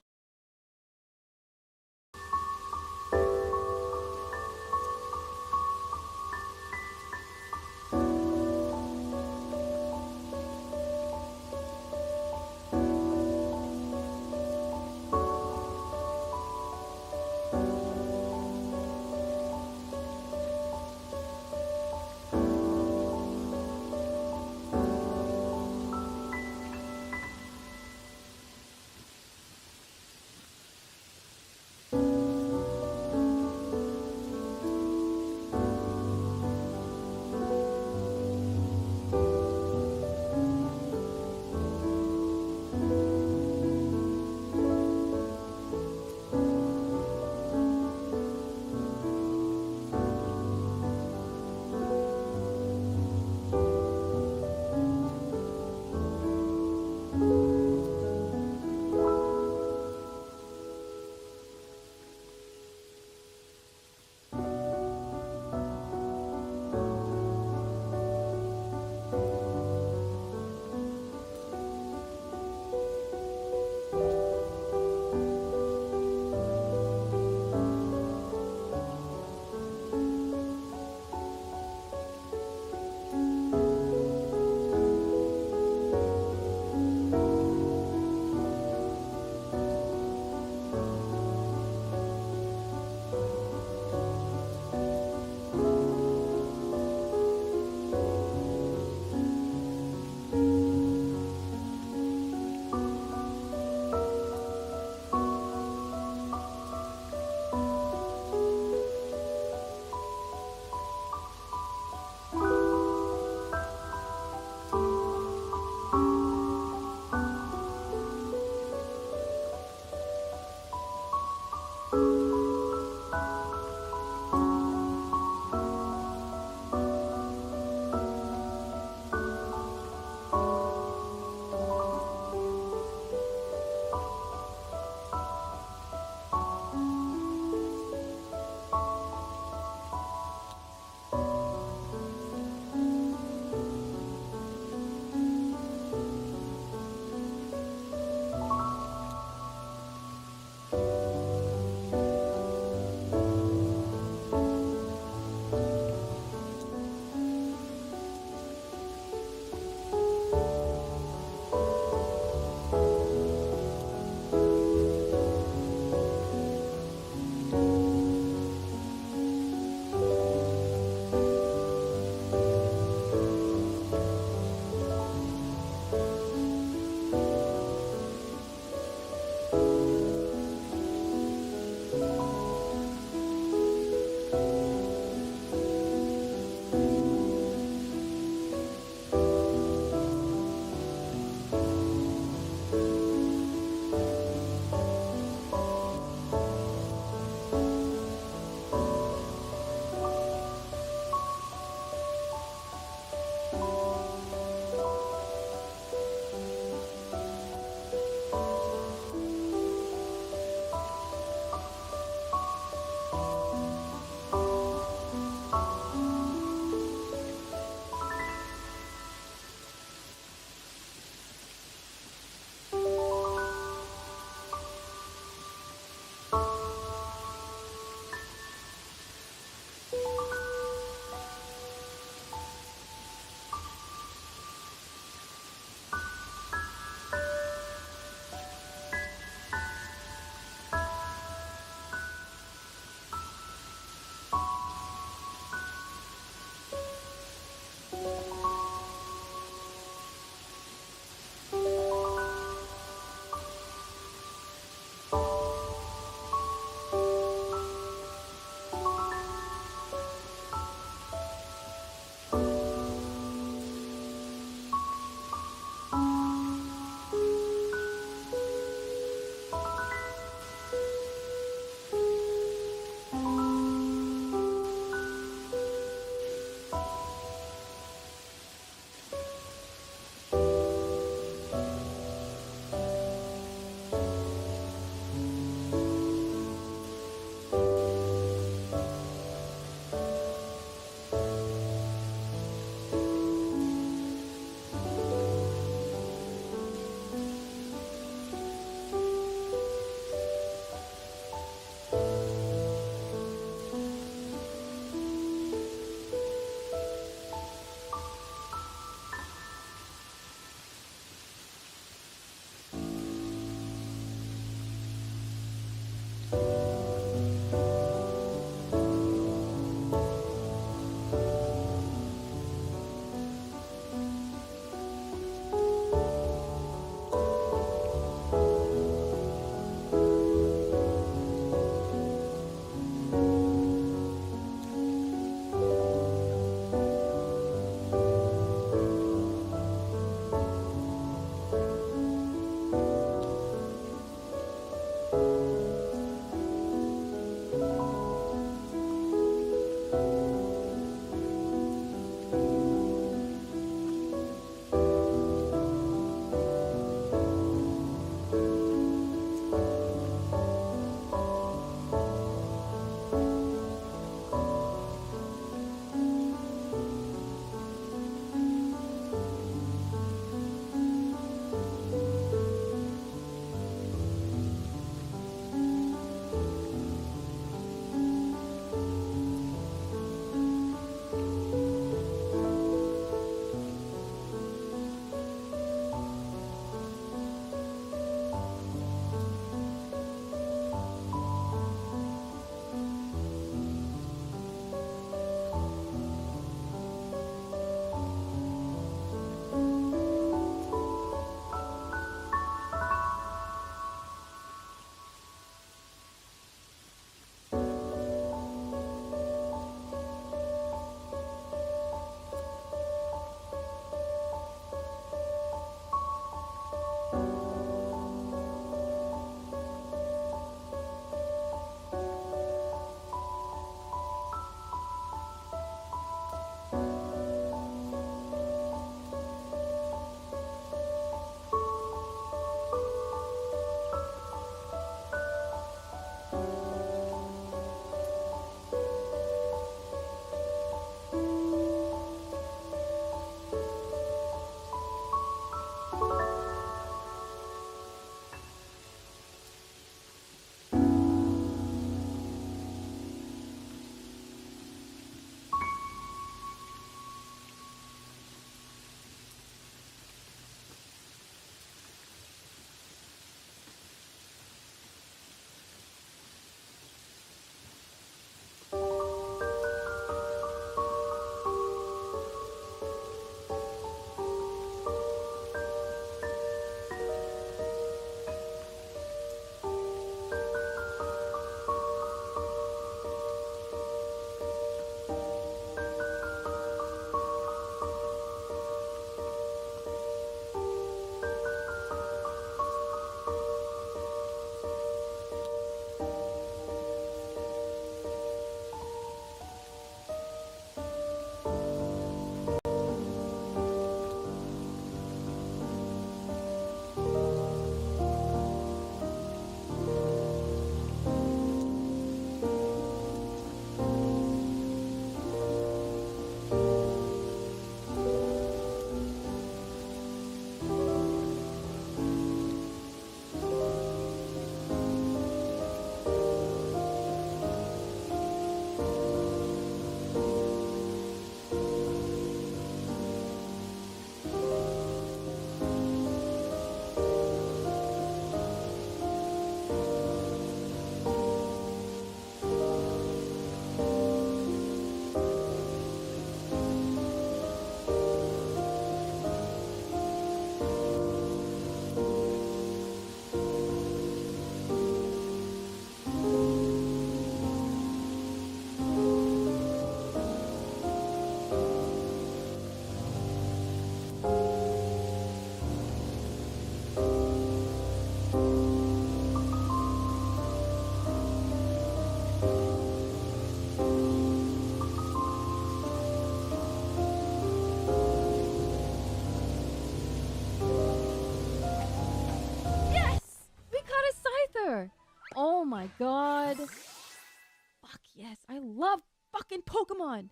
Oh my god. Fuck yes. I love fucking Pokemon.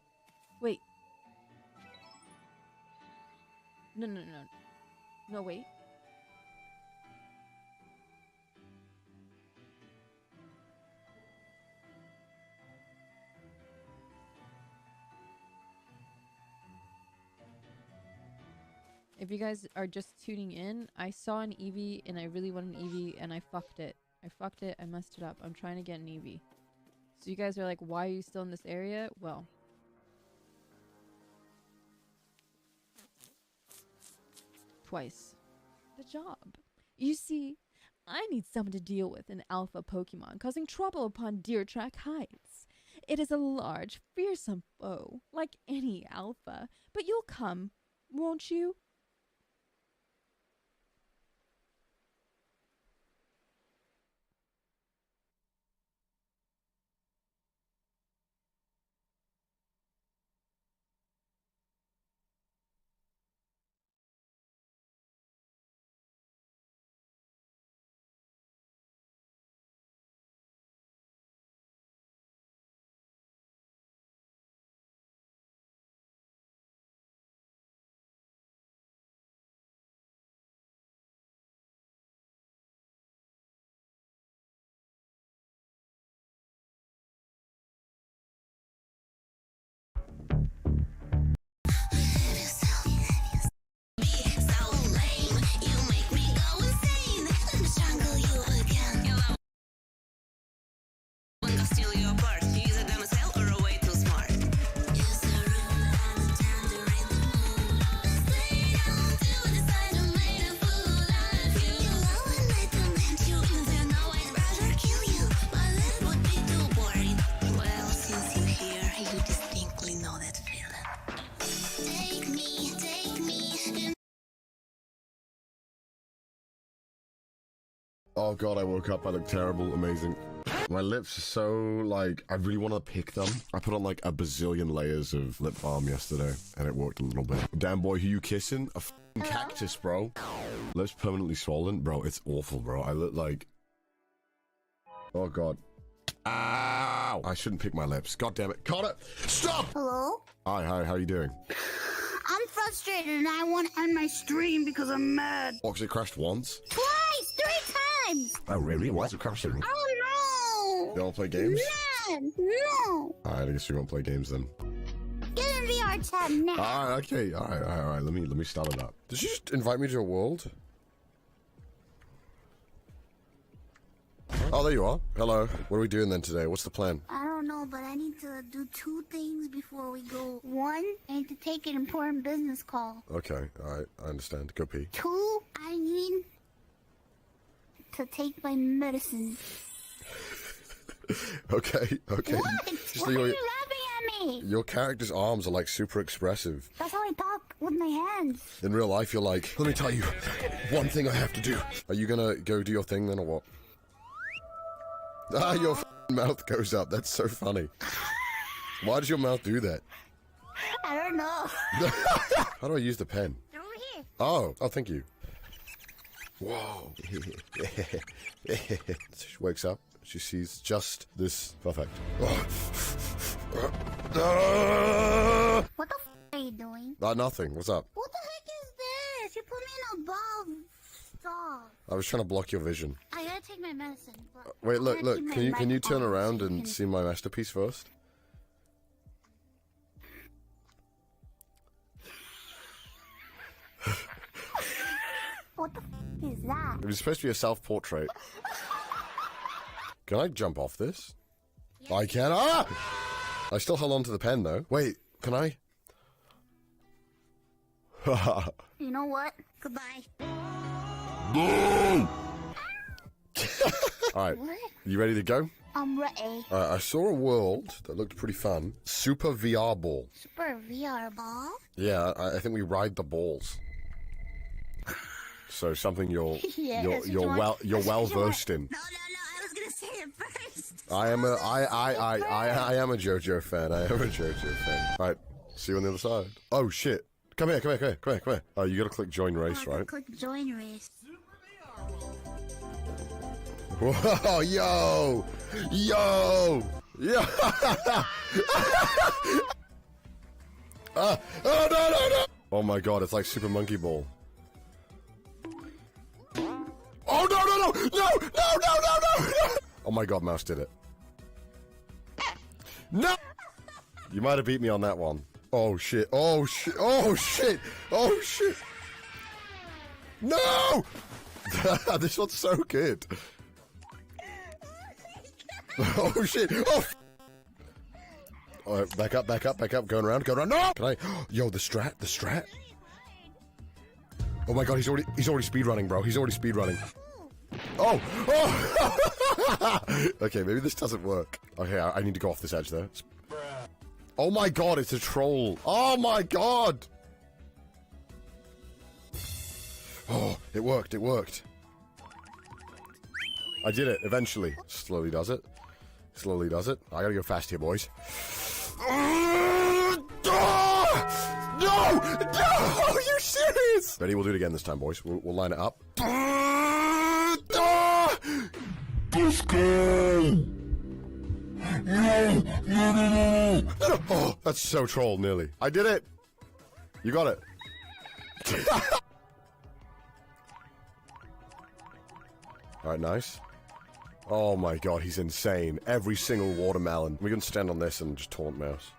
Wait. No, no, no. No, wait. If you guys are just tuning in, I saw an Eevee and I really want an Eevee and I fucked it. I fucked it. I messed it up. I'm trying to get an Eevee. So you guys are like, why are you still in this area? Well. Twice. The job. You see, I need someone to deal with an alpha Pokemon causing trouble upon Deer Track Heights. It is a large, fearsome foe, like any alpha. But you'll come, won't you? Oh god, I woke up, I look terrible, amazing. My lips are so, like, I really want to pick them. I put on, like, a bazillion layers of lip balm yesterday, and it worked a little bit. Damn boy, who you kissing? A f***ing cactus, bro. Lips permanently swollen? Bro, it's awful, bro. I look like... Oh god. Ow! I shouldn't pick my lips. God damn it. Connor! Stop! Hello? Hi, how you doing? I'm frustrated and I want to end my stream because I'm mad. Oh, 'cause it crashed once? Twice! 3 times! Oh, really? Why's it crashing? Oh no! You wanna play games? No! Alright, I guess we won't play games then. Get in VR chat now. Alright, okay. Alright. Let me start it up. Did you just invite me to a world? Oh, there you are. Hello. What are we doing then today? What's the plan? I don't know, but I need to do 2 things before we go. 1, I need to take an important business call. Okay, alright. I understand. Go pee. 2, I need to take my medicine. Okay. What? Just Why are you laughing at me? Your character's arms are like super expressive. That's how I talk with my hands. In real life, you're like, let me tell you one thing I have to do. Are you gonna go do your thing then or what? Ah, your mouth goes up. That's so funny. Why does your mouth do that? I don't know. How do I use the pen? Over here. Oh, thank you. Whoa. She wakes up. She sees just this. Perfect. What the f are you doing? Nothing. What's up? What the heck is this? You put me in a ball. Stop. I was trying to block your vision. I gotta take my medicine. But Wait, look. I gotta keep my Can you right turn arm around so you and can- see my masterpiece first? What the f is that? It was supposed to be a self-portrait. Can I jump off this? Yes. I can. Ah! I still held on to the pen though. Wait, can I? You know what? Goodbye. Boom! Alright, What? you ready to go? I'm ready. I saw a world that looked pretty fun. Super VR ball. Super VR ball? Yeah, I think we ride the balls. So something you're Yes, you're well versed in. No, I was gonna say it first. I am a JoJo fan. I am a JoJo fan. All right, see you on the other side. Oh shit! Come here. Oh, you gotta click join race, right? Click join race. Whoa, yo! Oh no! Oh my god, it's like Super Monkey Ball. Oh no! Oh my god, Mouse did it. No! You might have beat me on that one. Oh shit. No! This one's so good. Oh shit! Oh! Alright, back up, back up, back up. Going around, going around. No! Can I? Yo, the strat. Oh my god, he's already speedrunning, bro. He's already speedrunning. Oh! Oh! Okay, maybe this doesn't work. Okay, I need to go off this edge there. Oh my god, it's a troll. Oh my god! Oh, it worked, it worked. I did it, eventually. Slowly does it. Slowly does it. I gotta go fast here, boys. No! No! Are you serious? Ready? We'll do it again this time, boys. We'll line it up. This game! No! Oh, that's so troll, nearly. I did it! You got it. Alright, nice. Oh my god, he's insane. Every single watermelon. We can stand on this and just taunt mouse.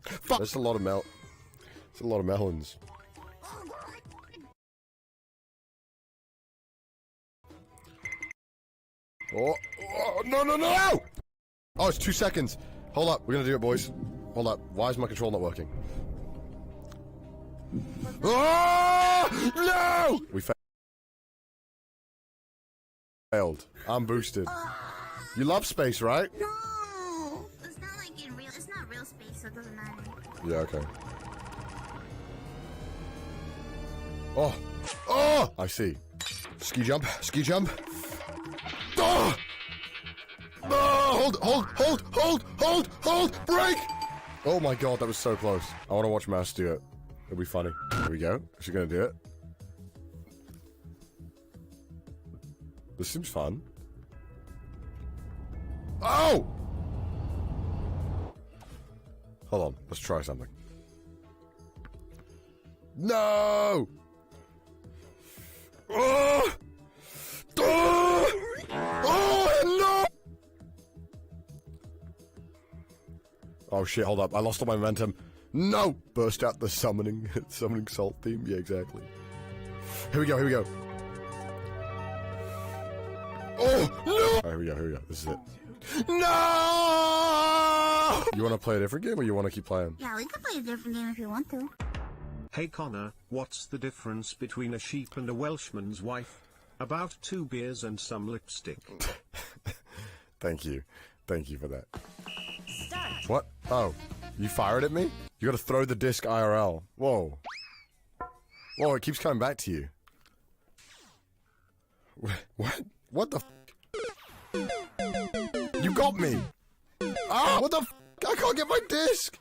Fuck! There's a lot of melons. Oh, no, no, no! Oh, it's 2 seconds. Hold up, we're gonna do it, boys. Hold up. Why is my control not working? Oh! No! We failed. I'm boosted. You love space, right? No! It's not like in real. It's not real space, so it doesn't matter. Yeah, okay. Oh! Oh! I see. Ski jump. Ski jump. Oh! Oh! Hold! Break! Oh my god, that was so close. I want to watch Mouse do it. It'll be funny. Here we go. Is she gonna do it? This seems fun. Oh! Hold on. Let's try something. No! Oh! Oh! Oh, no! Oh shit, hold up. I lost all my momentum. No! Burst out the summoning salt theme. Yeah, exactly. Here we go, here we go. Oh, no! Right, here we go. This is it. No! You want to play a different game or you want to keep playing? Yeah, we can play a different game if you want to. Hey Connor, what's the difference between a sheep and a Welshman's wife? About 2 beers and some lipstick. Thank you. Thank you for that. Start. What? Oh, you fired at me? You gotta throw the disc IRL. Whoa. Whoa, it keeps coming back to you. What? What the f? You got me! Ah! What the f? I can't get my disc!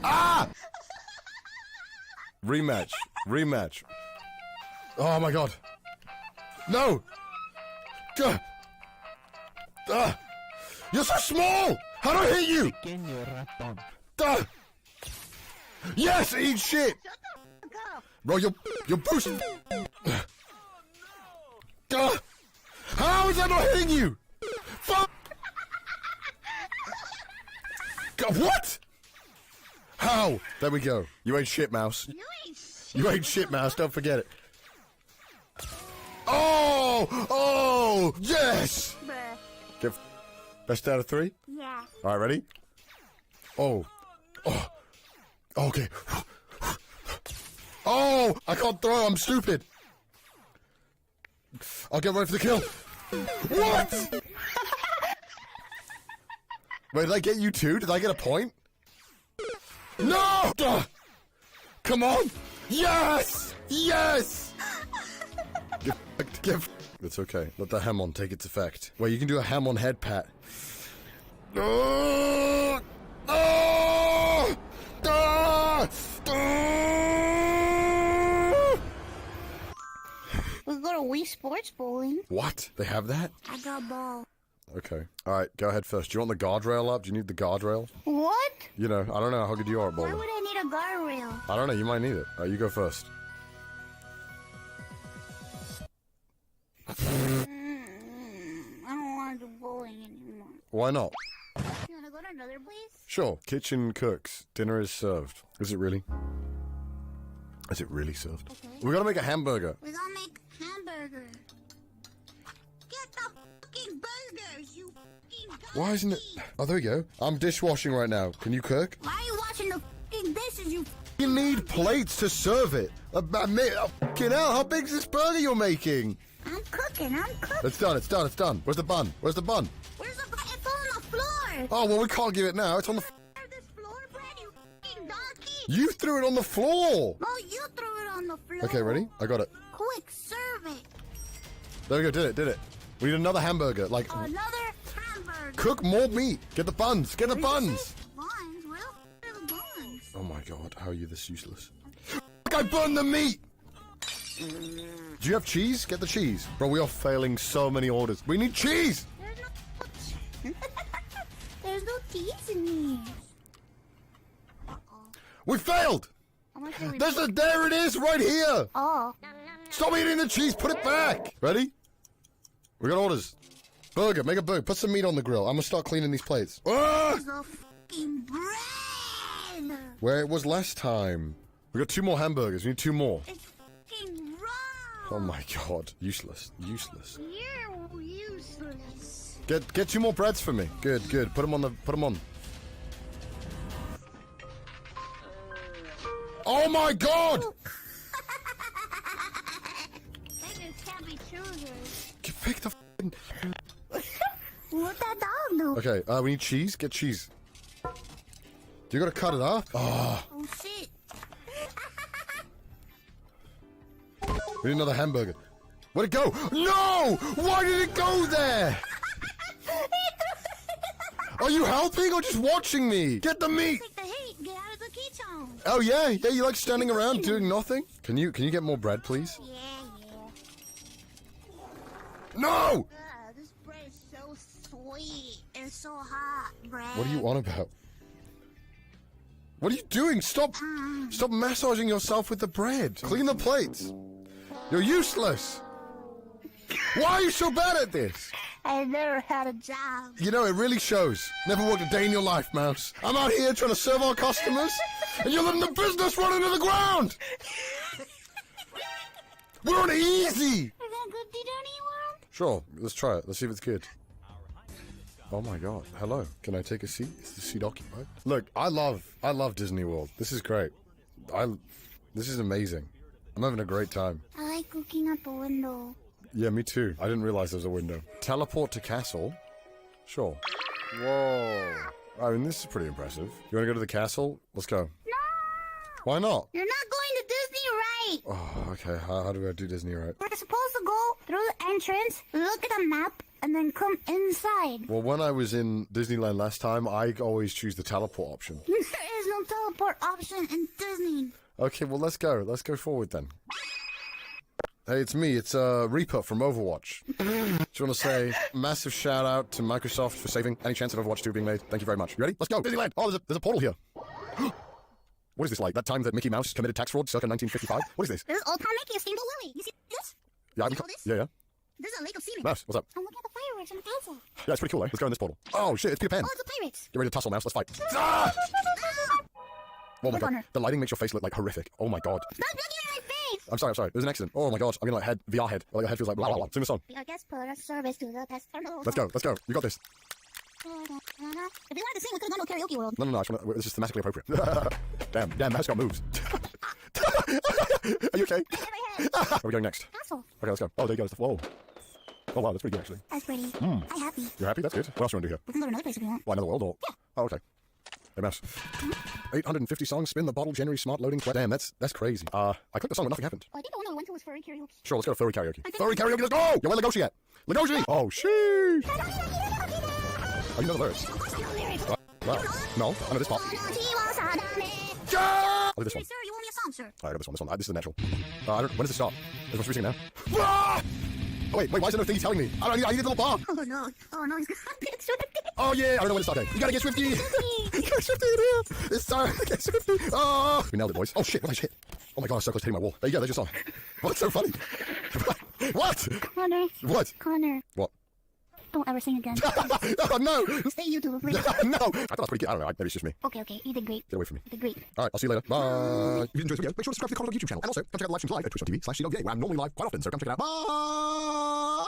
Ah! Rematch. Rematch. Oh my god. No! Gah! Ah! You're so small! How do I hit you? Ah! Yes! Eat shit! Bro, you're boosting. How is that not hitting you? Fuck! God, what? How? There we go. You ain't shit, Mouse. You ain't shit, Mouse. Don't forget it. Oh! Oh! Yes! Give best out of 3? Yeah. All right, ready? Oh. Oh. Okay. Oh! I can't throw. I'm stupid. I'll get ready for the kill. What? Wait, did I get you too? Did I get a point? No! Come on! Yes! Yes! Give. It's okay. Let the Hamon take its effect. Wait, you can do a Hamon head pat. Oh! Oh! Oh! We go to Wii Sports Bowling. What? They have that? I got a ball. Okay. Alright, go ahead first. Do you want the guardrail up? Do you need the guardrail? What? You know, I don't know how good you are at Why bowling. would I need a guardrail? I don't know, you might need it. Alright, you go first. I don't want to do bowling anymore. Why not? You want to go to another place? Sure. Kitchen cooks. Dinner is served. Is it really? Is it really served? Okay. We gotta make a hamburger. We gotta make hamburger. burgers, you fucking Why isn't it? Oh, there we go. I'm dishwashing right now. Can you cook? Why are you washing the fucking dishes, you You need plates to serve it. Fucking hell, how big's this burger you're making? I'm cooking. It's done, it's done, it's done. Where's the bun? Where's the bun? Where's the bun? It's on the floor. Oh, well, we can't give it now. It's on the... This floor bread, you fucking donkey. You threw it on the floor. No, you threw it on the floor. Okay, ready? I got it. Quick, serve it. There we go, did it. We need another hamburger. Like, Another hamburger. cook more meat. Get the buns, get the buns. Buns? Where are the buns? Oh my god, how are you this useless? I burned the meat! Do you have cheese? Get the cheese. Bro, we are failing so many orders. We need cheese! There's no cheese in here. We failed! There it is, right here! Oh. Stop eating the cheese, put it back! Ready? We got orders. Burger, make a burger. Put some meat on the grill. I'm gonna start cleaning these plates. Ah! There's no fucking bread. Where it was last time. We got 2 more hamburgers. We need 2 more. It's fucking raw. Oh my god. Useless. Useless. You're useless. Get 2 more breads for me. Good. Put them on. Oh my god! Beggars can't be choosers. Pick the f***ing... What that dog do? Okay, we need cheese. Get cheese. You gotta cut it off? Oh. Oh shit. We need another hamburger. Where'd it go? No! Why did it go there? Are you helping or just watching me? Get the meat! Take the heat. Get out of the kitchen. Oh yeah? Yeah, you like standing around doing nothing? Can you get more bread, please? Yeah. No! This bread is so sweet. It's so hot, bread. What are you on about? What are you doing? Stop massaging yourself with the bread. Clean the plates. You're useless. Why are you so bad at this? I never had a job. You know, it really shows. Never worked a day in your life, Mouse. I'm out here trying to serve our customers, and you're letting the business run into the ground! We're on easy! Is that good, Disney World? Sure, let's try it. Let's see if it's good. Oh my god. Hello. Can I take a seat? Is the seat occupied? Look, I love Disney World. This is great. This is amazing. I'm having a great time. I like looking out the window. Yeah, me too. I didn't realize there was a window. Teleport to castle? Sure. Whoa. I mean, this is pretty impressive. You want to go to the castle? Let's go. No! Why not? You're not going to Disney right! Oh, okay. How do I do Disney right? We're supposed to go through the entrance, look at a map, and then come inside. Well, when I was in Disneyland last time, I always choose the teleport option. There is no teleport option in Disney. Okay, well, let's go. Let's go forward then. Hey, it's me. It's Reaper from Overwatch. Just want to say massive shout out to Microsoft for saving any chance of Overwatch 2 being made. Thank you very much. You ready? Let's go. Disneyland. Oh, there's a portal here. What is this like? That time that Mickey Mouse committed tax fraud circa 1955? What is this? This is Old Town Mickey, a steamboat Willie. You see this? Yeah, yeah. This is a lake of cement. Mouse, what's up? I'm looking at the fireworks in the castle. Yeah, it's pretty cool, eh? Let's go in this portal. Oh, shit, it's Peter Pan. Oh, it's the pirates. Get ready to tussle, Mouse. Let's fight. Ah! Oh my Look god, on her. the lighting makes your face look like horrific. Oh my god. Stop looking at my face! I'm sorry. There's an accident. Oh my god, I'm gonna like VR head. Like, your head feels like blah blah blah. Sing the song. I guess put a service to the pest. Let's go. You got this. If we wanted to sing, we could have gone to Karaoke World. No, I just wanna, this is thematically appropriate. damn, Mouse got moves. Are you okay? Where are we going next? Castle. Okay, let's go. Oh, there you go. Whoa. Oh wow, that's pretty good actually. That's pretty. Mm. I'm happy. You're happy? That's good. What else do you want to do here? We can go to another place if we want. What, another world or? Yeah. Oh, okay. Hey, Mouse. 850 songs, spin the bottle, January smart loading. Damn, that's crazy. I clicked the song, but nothing happened. Oh, I think the one we went to was furry karaoke. Sure, let's go to furry karaoke. Furry karaoke, let's go! Yo, where Legoshi at? Legoshi! Oh, sheesh! Oh, you know the lyrics? Wow. No, I know this part. Yeah! I'll do this one. Sir, you owe me a song, sir. I got this one. This is the natural. When does it stop? Is it supposed to be singing now? Ah! Oh, wait, why is there no thing he's telling me? I need a little bar. Oh no, he's gonna get Swifty. Oh yeah, I don't know when to start. Okay. You gotta get Swifty. You gotta get Swifty in here. It's time. Get Swifty. Oh, we nailed it, boys. Oh shit, what did I hit? Oh my god, I was so close to hitting my wall. There you go, there's your song. What's so funny? What? Connor. What? Connor. What? Don't ever sing again. Oh no! Stay YouTube, please. No! I thought that was pretty good. I don't know, maybe it's just me. Okay, you did great. Get away from me. You did great. Alright, I'll see you later. Bye! If you enjoyed this video, make sure to subscribe to the Conrad YouTube channel. And also, come check out the live streams live at twitch.tv/CWA, where I'm normally live quite often, so come check it out. Bye!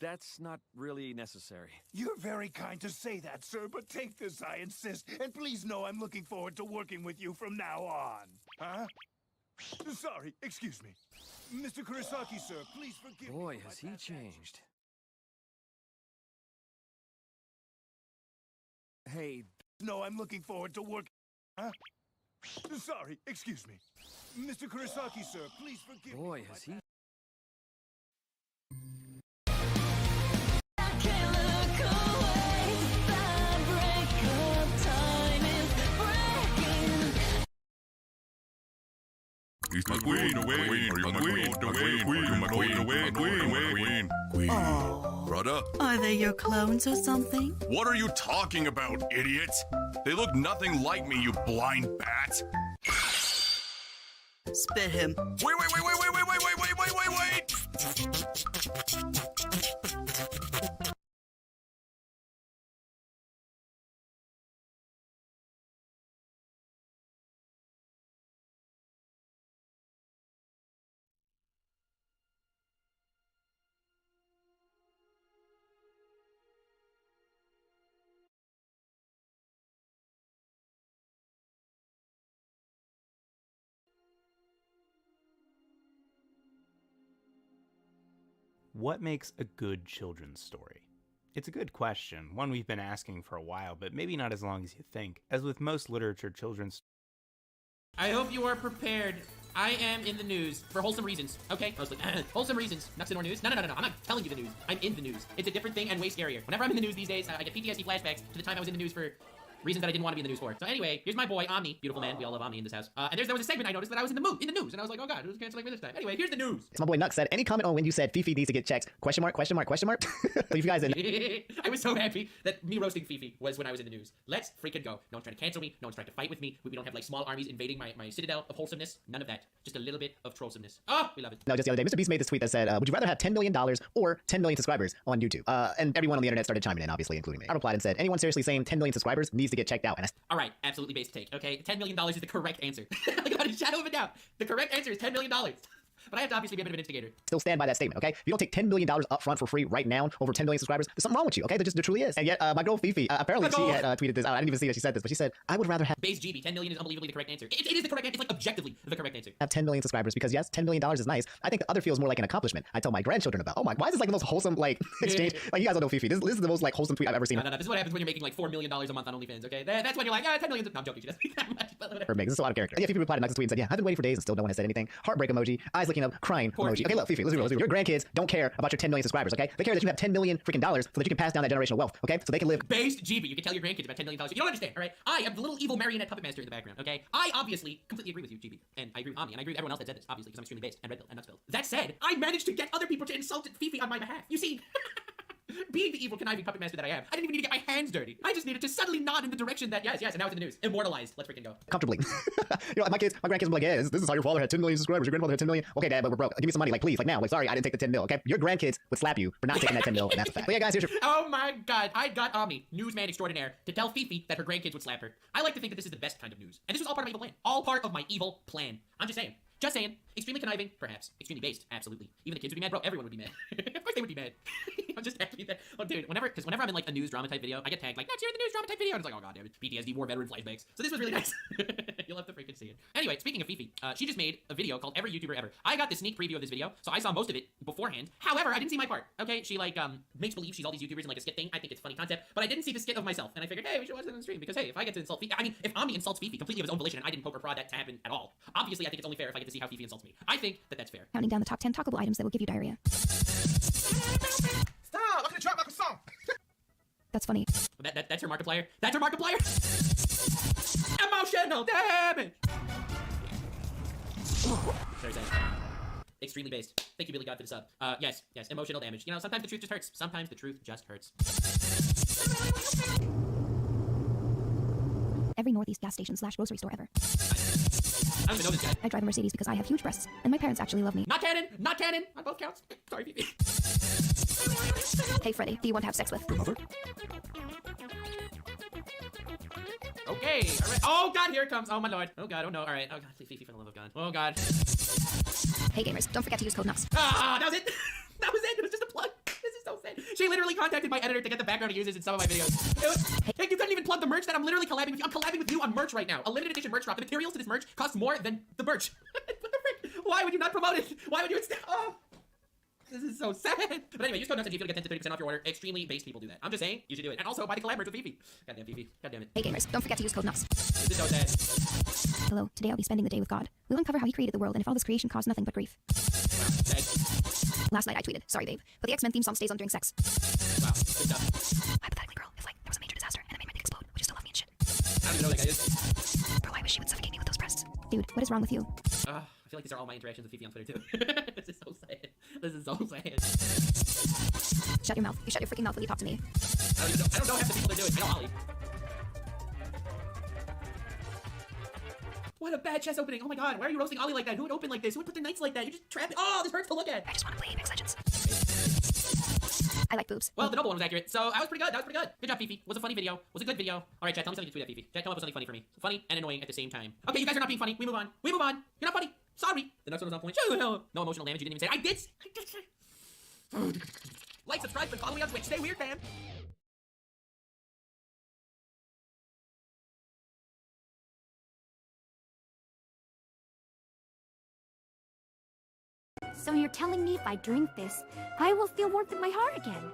that's not really necessary. You're very kind to say that, sir, but take this, I insist. And please know I'm looking forward to working with you from now on. Huh? Sorry, excuse me. Mr. Kurosaki, sir, please forgive me. Boy, has he changed. Hey. No, I'm looking forward to work. Huh? Sorry, excuse me. Mr. Kurosaki, sir, please forgive me. Boy, has he... He's my queen, queen. Brother? Are they your clones or something? What are you talking about, idiot? They look nothing like me, you blind bat. Spit him. Wait. What makes a good children's story? It's a good question, one we've been asking for a while, but maybe not as long as you think. As with most literature, children's... I hope you are prepared. I am in the news for wholesome reasons, okay? Mostly. Wholesome reasons. Nuts and more news? No. I'm not telling you the news. I'm in the news. It's a different thing and way scarier. Whenever I'm in the news these days, I get PTSD flashbacks to the time I was in the news for reasons that I didn't want to be in the news for. So anyway, here's my boy, Omni. Beautiful man. We all love Omni in this house. And there was a segment I noticed that I was in the news. And I was like, oh god, who's canceling me this time? Anyway, here's the news. My boy Nux said, any comment on when you said Fifi needs to get checked? Question mark? Leave you guys in. I was so happy that me roasting Fifi was when I was in the news. Let's freaking go. No one's trying to cancel me. No one's trying to fight with me. We don't have like small armies invading my citadel of wholesomeness. None of that. Just a little bit of trollsomeness. Oh, we love it. No, just the other day, Mr. Beast made this tweet that said, would you rather have $10 million or 10 million subscribers on YouTube? And everyone on the internet started chiming in, obviously, including me. I replied and said, anyone seriously saying 10 million subscribers needs to get checked out? And all right, absolutely based take, okay? $10 million is the correct answer. Like, without a shadow of a doubt, the correct answer is $10 million. But I have to obviously be a bit of an instigator. Still stand by that statement, okay? If you don't take $10 million up front for free right now, over 10 million subscribers, there's something wrong with you, okay? There truly is. And yet, my girl Fifi, apparently she had tweeted this out. I didn't even see that she said this, but she said, I would rather have... Base GB, 10 million is unbelievably the correct answer. It is the correct answer. It's like objectively the correct answer. Have 10 million subscribers because yes, $10 million is nice. I think the other feels more like an accomplishment. I tell my grandchildren about. Oh my, why is this like the most wholesome like exchange? Like you guys don't know Fifi. This is the most like wholesome tweet I've ever seen. No. This is what happens when you're making like $4 million a month on OnlyFans, okay? That's when you're like, 10 million. No, I'm joking. She doesn't make that much, but whatever. This is a lot of character. And yeah, Fifi replied to Nux's tweet and said, yeah, I've been waiting for days and still no one has said anything. Heartbreak emoji, eyes looking up, crying emoji. Okay, look, Fifi, let's be real. Your grandkids don't care about your 10 million subscribers, okay? They care that you have 10 million freaking dollars so that you can pass down that generational wealth, okay? So they can live. Based GB, you can tell your grandkids about $10 million. You don't understand, all right? I am the little evil marionette puppet master in the background, okay? I obviously completely agree with you, GB, and I agree with Omni, and I agree with everyone else that said this, obviously, because I'm extremely based and red pill and nuts pill. That said, I managed to get other people to insult Fifi on my behalf. You see. Being the evil, conniving puppet master that I am, I didn't even need to get my hands dirty. I just needed to subtly nod in the direction that, yes, and now it's in the news. Immortalized. Let's freaking go. Comfortably. You know, my grandkids will be like, yeah, this is how your father had 10 million subscribers. Your grandfather had 10 million. Okay, Dad, but we're broke. Give me some money, like, please, like now. Like, sorry, I didn't take the 10 mil, okay? Your grandkids would slap you for not taking that 10 mil, and that's the fact. But yeah, guys, here's your... Oh my god, I got Omni, newsman extraordinaire, to tell Fifi that her grandkids would slap her. I like to think that this is the best kind of news. And this was all part of my evil plan. All part of my evil plan. I'm just saying. Just saying. Extremely conniving, perhaps. Extremely based, absolutely. Even the kids would be mad, bro. Everyone would be mad. Of course they would be mad. I'm just happy that. Oh, dude, whenever I'm in like a news drama type video, I get tagged like, "That's you're in the news drama type video." And it's like, oh god damn it, PTSD, war veteran flashbacks. So this was really nice. You'll have to freaking see it. Anyway, speaking of Fifi, she just made a video called "Every YouTuber Ever." I got the sneak preview of this video, so I saw most of it beforehand. However, I didn't see my part. Okay, she like makes believe she's all these YouTubers in like a skit thing. I think it's a funny concept, but I didn't see the skit of myself, and I figured, hey, we should watch it on the stream because hey, if I get to insult Fifi, I mean, if Omni insults Fifi completely of his own volition, and I didn't poke or prod that to happen at all. Obviously, I think it's only fair if I get to see how Fifi insults me. I think that that's fair. Counting down the top 10 talkable items that will give you diarrhea. Stop! I'm gonna drop my croissant. That's funny. That's her Markiplier. That's her Markiplier. Emotional damage. Sorry, extremely based. Thank you, Billy God, for the sub. Yes, emotional damage. You know, sometimes the truth just hurts. Sometimes the truth just hurts. Every Northeast gas station / grocery store ever. I don't even know this guy. I drive a Mercedes because I have huge breasts, and my parents actually love me. Not canon! Not canon! On both counts. Sorry, Fifi. Hey, Freddy, do you want to have sex with? Your mother? Okay, alright. Oh god, here it comes. Oh my lord. Oh god, oh no. Alright. Oh god, Fifi, for the love of God. Oh god. Hey gamers, don't forget to use code NUX. Ah, that was it! That was it! It was just a plug! This is so sad. She literally contacted my editor to get the background he uses in some of my videos. It was, like, you couldn't even plug the merch that I'm literally collabing with you. I'm collabing with you on merch right now. A limited edition merch drop. The materials to this merch cost more than the merch. What the frick? Why would you not promote it? Why would you oh. This is so sad. But anyway, use code NUTS to get 10 to 30% off your order. Extremely based people do that. I'm just saying, you should do it. And also buy the collab merch with Fifi. Goddamn Fifi. Goddamn it. Hey gamers, don't forget to use code NUTS. This is so sad. Hello, today I'll be spending the day with God. We'll uncover how he created the world and if all this creation caused nothing but grief. Last night I tweeted, sorry babe, but the X-Men theme song stays on during sex. Wow, good stuff. Hypothetically, girl, if like there was a major disaster and it made my dick explode, would you still love me and shit? I don't even know that guy is. Bro, I wish she would suffocate me with those breasts. Dude, what is wrong with you? I feel like these are all my interactions with Fifi on Twitter too. This is so sad. This is so sad. Shut your mouth. You shut your freaking mouth when you talk to me. I don't know half the people that do it. I know Ollie. What a bad chest opening. Oh my god, why are you roasting Ollie like that? Who would open like this? Who would put their nights like that? You just trap it. Oh, this hurts to look at. I just want to play Apex Legends. I like boobs. Well, the noble one was accurate, so that was pretty good. That was pretty good. Good job, Fifi. Was a funny video. Was a good video. Alright, chat, tell me something to tweet at Fifi. Chat, come up with something funny for me. Funny and annoying at the same time. Okay, you guys are not being funny. We move on. We move on. You're not funny. Sorry. The next one was on point. No emotional damage. You didn't even say. I did. Like, subscribe, and follow me on Twitch. Stay weird, fam. So you're telling me if I drink this, I will feel warmth in my heart again?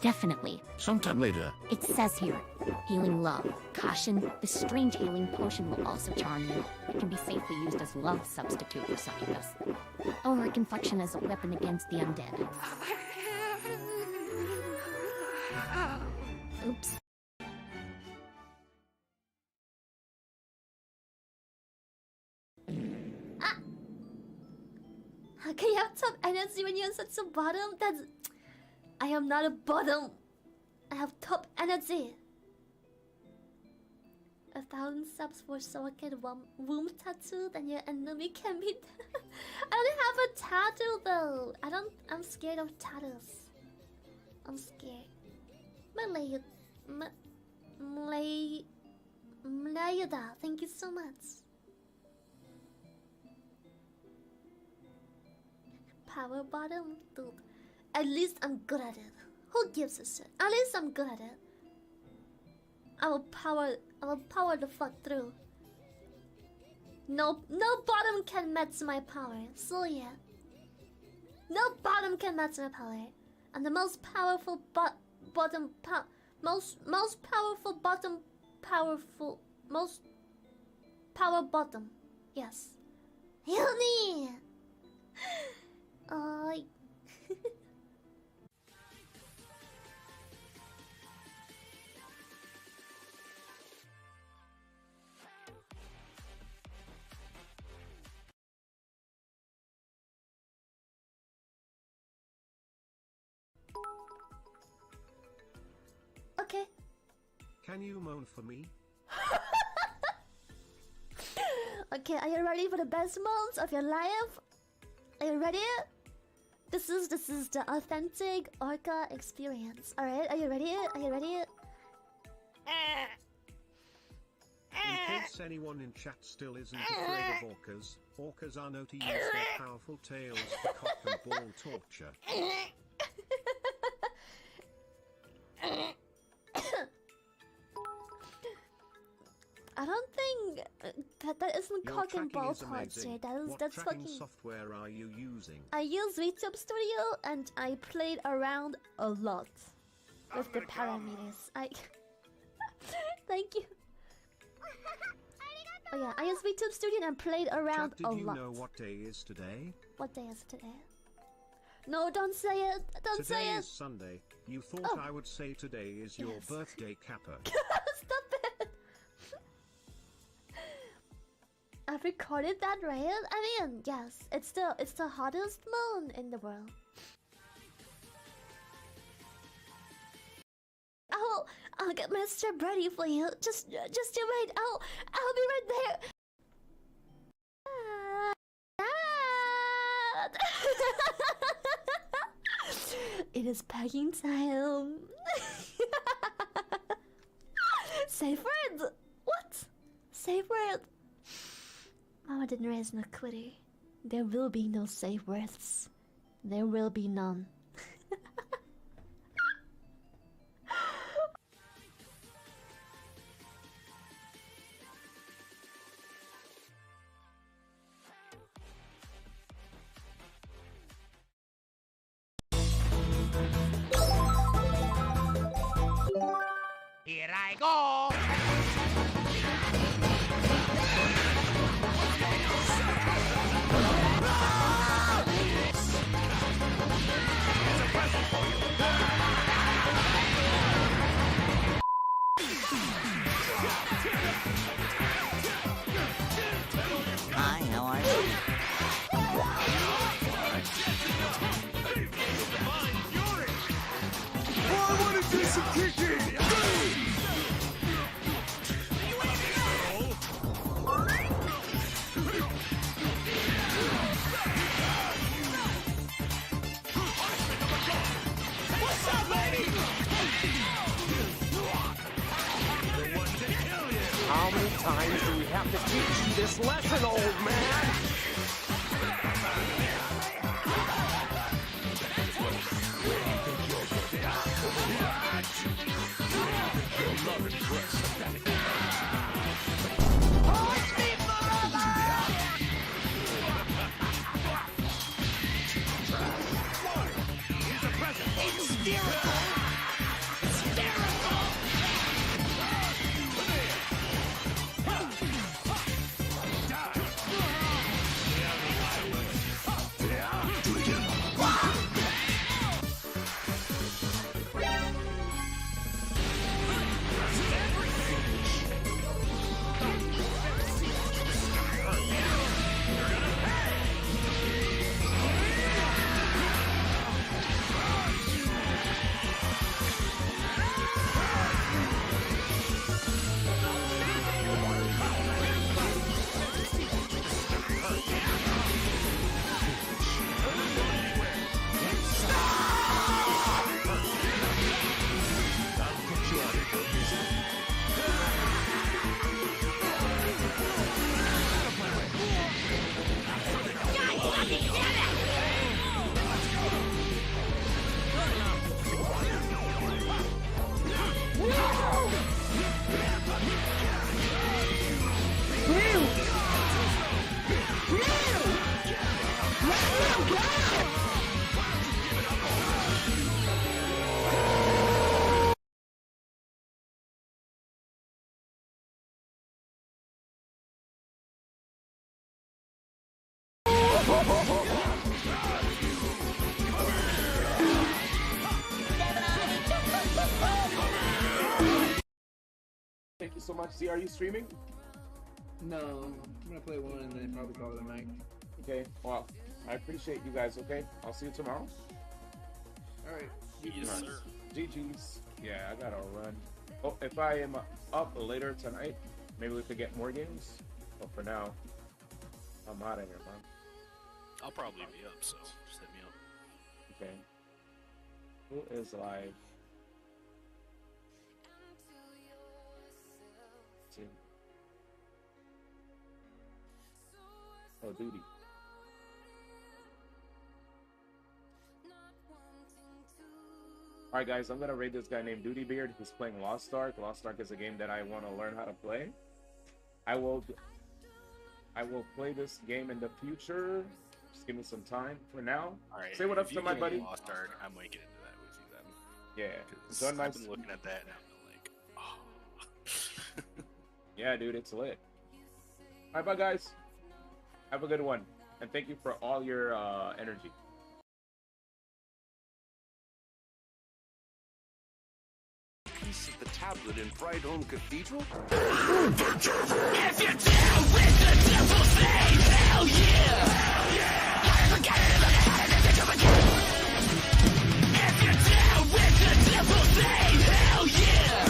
Definitely. Sometime later. It says here, healing love. Caution, this strange healing potion will also charm you. It can be safely used as love substitute for succubus. Or it can function as a weapon against the undead. Oops. How can you have top energy when you're such a bottom? That's... I am not a bottom. I have top energy. 1,000 subs for socket womb tattoo, then your enemy can be... I don't have a tattoo though. I'm scared of tattoos. I'm scared. Mlayuda, thank you so much. Power bottom, dude. At least I'm good at it. Who gives a shit? At least I'm good at it. I will power the fuck through. No bottom can match my power. So yeah. No bottom can match my power. I'm the most powerful most power bottom. Yes. Yoni. Okay. Can you moan for me? Okay, are you ready for the best moments of your life? Are you ready? This is the authentic Orca experience. Alright, are you ready? Are you ready? In case anyone in chat still isn't afraid of orcas, orcas are known to use their powerful tails for cock and ball torture. I don't think that isn't Your cock and tracking ball is torture. amazing. What That's tracking fucking. software are you using? I use VTube Studio and I played around a lot with the parameters. Thank you. Oh yeah, I use VTube Studio and played around Chat, a did you lot. know what day is today? What day is today? No, don't say it. Don't say Today it. is Sunday. You thought Oh. I would say today is your Yes. birthday, Kappa. Stop it. I've recorded that, right? I mean, yes, it's the hottest moon in the world. I'll get my strip ready for you. Just you wait. I'll be right there. It is packing time. Safe word. What? Safe word. Mama didn't raise no quitter. There will be no safe words. There will be none. Here I go. Hi, how are you? I want to do some kicking! What's up, lady? How many times do we have to teach you this lesson, old man? Thank you so much. Z, are you streaming? No, I'm gonna play one and then probably call it a night. Okay, well, I appreciate you guys, okay? I'll see you tomorrow. Alright. Yes, sir. GG's. Yeah, I gotta run. Oh, if I am up later tonight, maybe we could get more games. But for now, I'm out of here, man. I'll probably be up, so just hit me up. Okay. Who is live? See. Oh, Duty. Alright guys, I'm gonna raid this guy named Duty Beard. He's playing Lost Ark. Lost Ark is a game that I want to learn how to play. I will play this game in the future. Just give me some time for now. All right, say what up to my buddy. Lost Ark, I might get into that with you then. Yeah. Join my... I've been looking at that and I'm like, oh. Yeah, dude, it's lit. Alright, bye guys. Have a good one. And thank you for all your energy. Piece of the tablet in Brightholm Cathedral? If you're down with the devil, say hell yeah! If you're down with the devil, say hell yeah!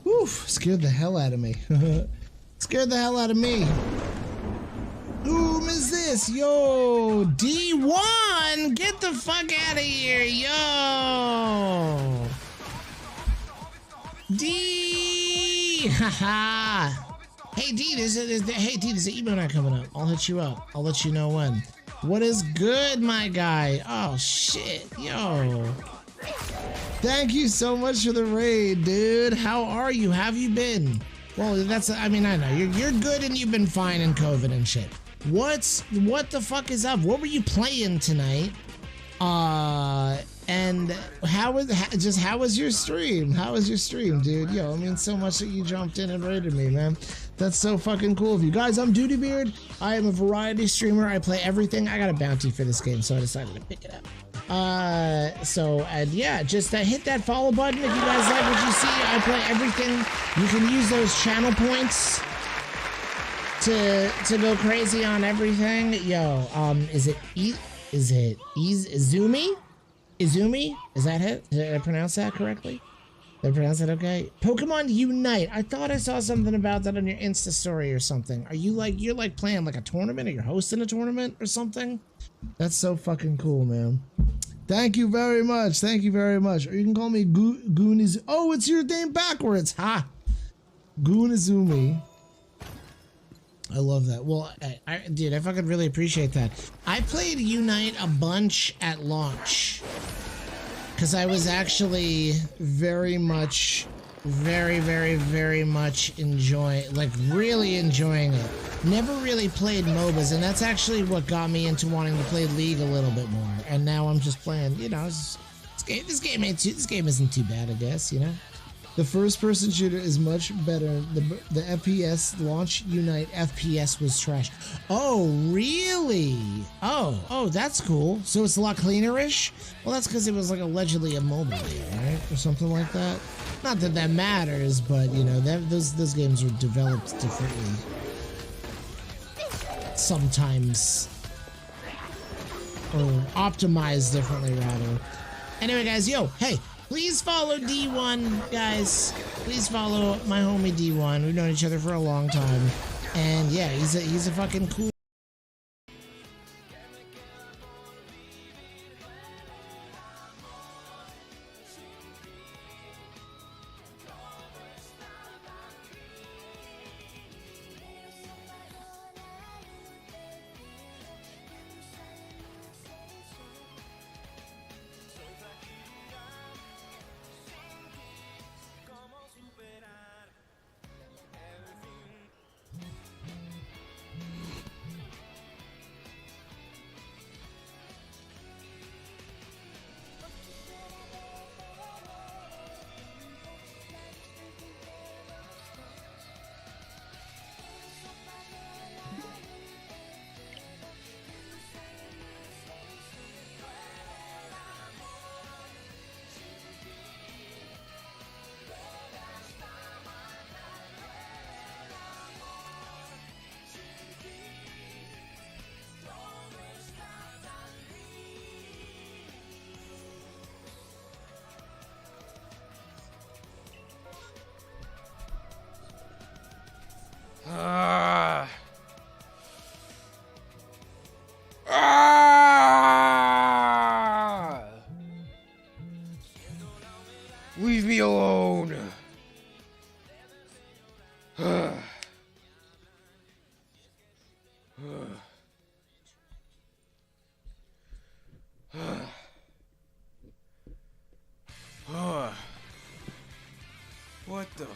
Oof, scared the hell out of me. Scared the hell out of me. Who is this? Yo, D1, get the fuck out of here, yo. D, haha. Hey D, there's an email not coming up. I'll hit you up. I'll let you know when. What is good, my guy? Oh shit, yo. Thank you so much for the raid, dude. How are you? How have you been? Well, I know you're good and you've been fine in COVID and shit. what the fuck is up? What were you playing tonight? And how was your stream? How was your stream, dude? Yo, it means so much that you jumped in and raided me, man. That's so fucking cool of you. Guys, I'm Duty Beard. I am a variety streamer. I play everything. I got a bounty for this game, so I decided to pick it up. And yeah, just hit that follow button if you guys like what you see. I play everything. You can use those channel points to go crazy on everything. Yo, is it Izumi? Izumi? Is that it? Did I pronounce that correctly? Did I pronounce that okay? Pokemon Unite. I thought I saw something about that on your Insta story or something. Are you you're playing like a tournament, or you're hosting a tournament or something? That's so fucking cool, man. Thank you very much. Thank you very much. Or you can call me Gooniz. Oh, it's your name backwards. Ha! Goonizumi. I love that. Well, dude, I fucking really appreciate that. I played Unite a bunch at launch because I was actually very much really enjoying it. Never really played MOBAs, and that's actually what got me into wanting to play League a little bit more. And now I'm just playing, this game isn't too bad, I guess, The first-person shooter is much better. The FPS launch Unite FPS was trash. Oh, really? Oh, that's cool. So it's a lot cleaner-ish? Well, that's because it was allegedly a mobile game, right? Or something like that. Not that that matters, but those games were developed differently. Sometimes, or optimized differently, rather. Anyway, guys, hey. Please follow D1, guys. Please follow my homie D1. We've known each other for a long time. And yeah, he's a fucking cool. Leave me alone. What the fuck?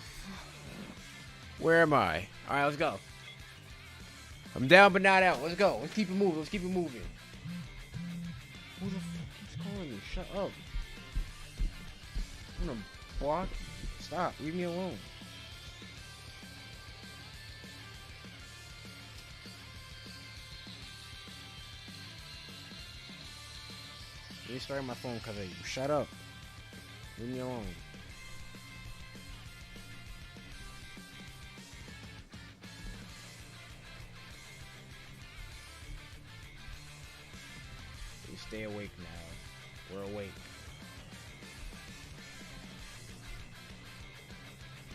Where am I? Alright, let's go. I'm down but not out. Let's go. Let's keep it moving. Let's keep it moving. Who the fuck keeps calling me? Shut up. I'm gonna block. Stop. Leave me alone. Restarting my phone because of you. Shut up. Leave me alone. You stay awake now. We're awake.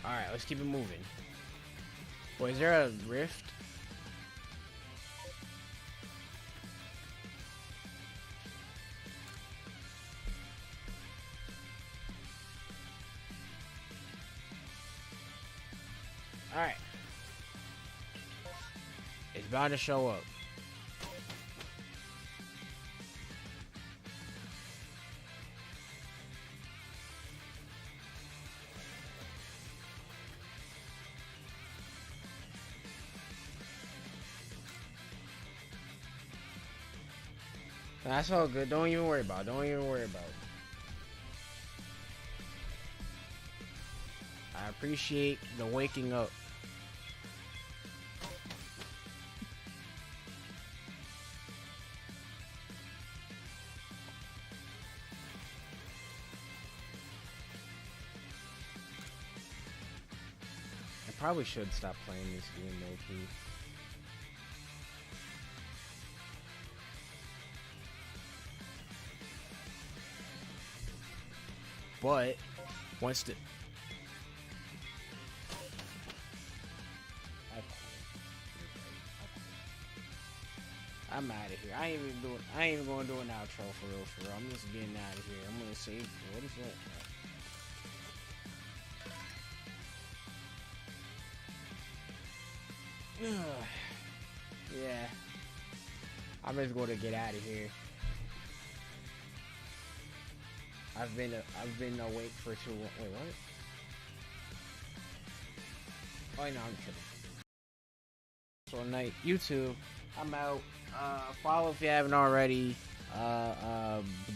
Alright, let's keep it moving. Boy, is there a rift? Alright. It's bound to show up. That's all good. Don't even worry about it. Don't even worry about it. I appreciate the waking up. I probably should stop playing this game, low-key. But once the I'm out of here. I ain't even gonna do an outro for real. I'm just getting out of here. I'm gonna save. What is that? Yeah. I'm just gonna get out of here. I've been awake for too long. Wait, what? Oh no, I'm kidding. So night, YouTube. I'm out. Follow if you haven't already.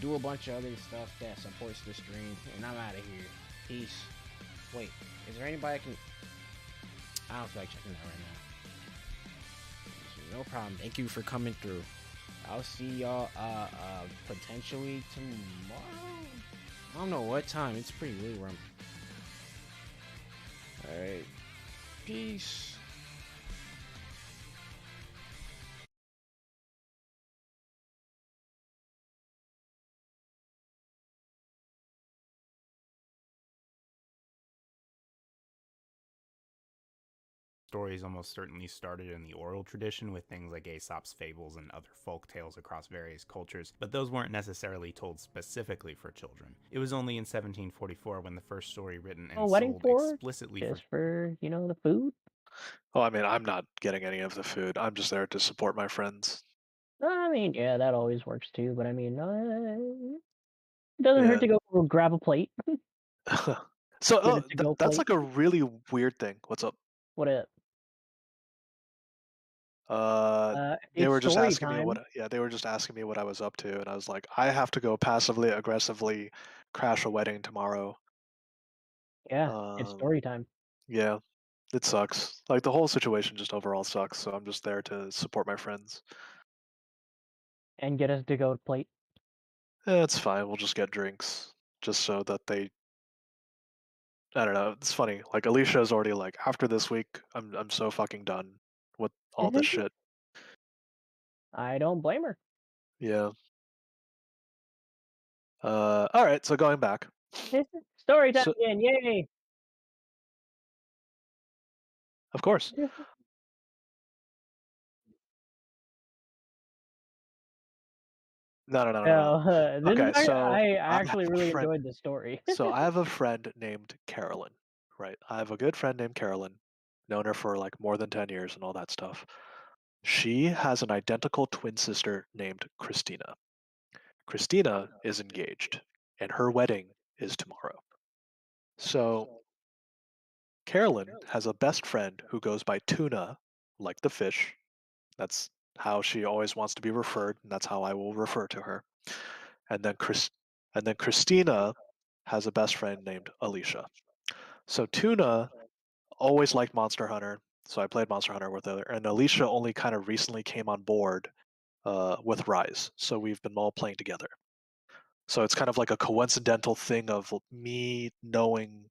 Do a bunch of other stuff that supports the stream, and I'm out of here. Peace. Wait, is there anybody I can? I don't feel like checking that right now. No problem. Thank you for coming through. I'll see y'all potentially tomorrow. I don't know what time. It's pretty late where I'm. Alright. Peace. Stories almost certainly started in the oral tradition with things like Aesop's fables and other folk tales across various cultures, but those weren't necessarily told specifically for children. It was only in 1744 when the first story written and wedding sold explicitly just for the food. Oh, I mean, I'm not getting any of the food. I'm just there to support my friends. I mean, yeah, that always works too. But I mean, it doesn't hurt Yeah. to go grab a plate. So Get a to-go that's plate. like a really weird thing. What's up? What it? They were It's just story asking me time. they were just asking me what I was up to, and I was like, I have to go passively aggressively crash a wedding tomorrow. Yeah, it's story time. Yeah, it sucks. Like the whole situation just overall sucks. So I'm just there to support my friends. And get a to-go plate. Yeah, it's fine. We'll just get drinks, just so that they. I don't know. It's funny. Like Alicia's already like, after this week, I'm so fucking done with all this shit. I don't blame her. Yeah. All right. So going back. Story time So- again! Yay! Of course. No. This Okay, is so I have actually a really friend- enjoyed this story. So I have a friend named Carolyn, right? I have a good friend named Carolyn, known her for like more than 10 years and all that stuff. She has an identical twin sister named Christina. Christina is engaged, and her wedding is tomorrow. So Carolyn has a best friend who goes by Tuna, like the fish. That's how she always wants to be referred, and that's how I will refer to her. And then Christina has a best friend named Alicia. So Tuna always liked Monster Hunter, so I played Monster Hunter with her, and Alicia only kind of recently came on board with Rise, so we've been all playing together. So it's kind of like a coincidental thing of me knowing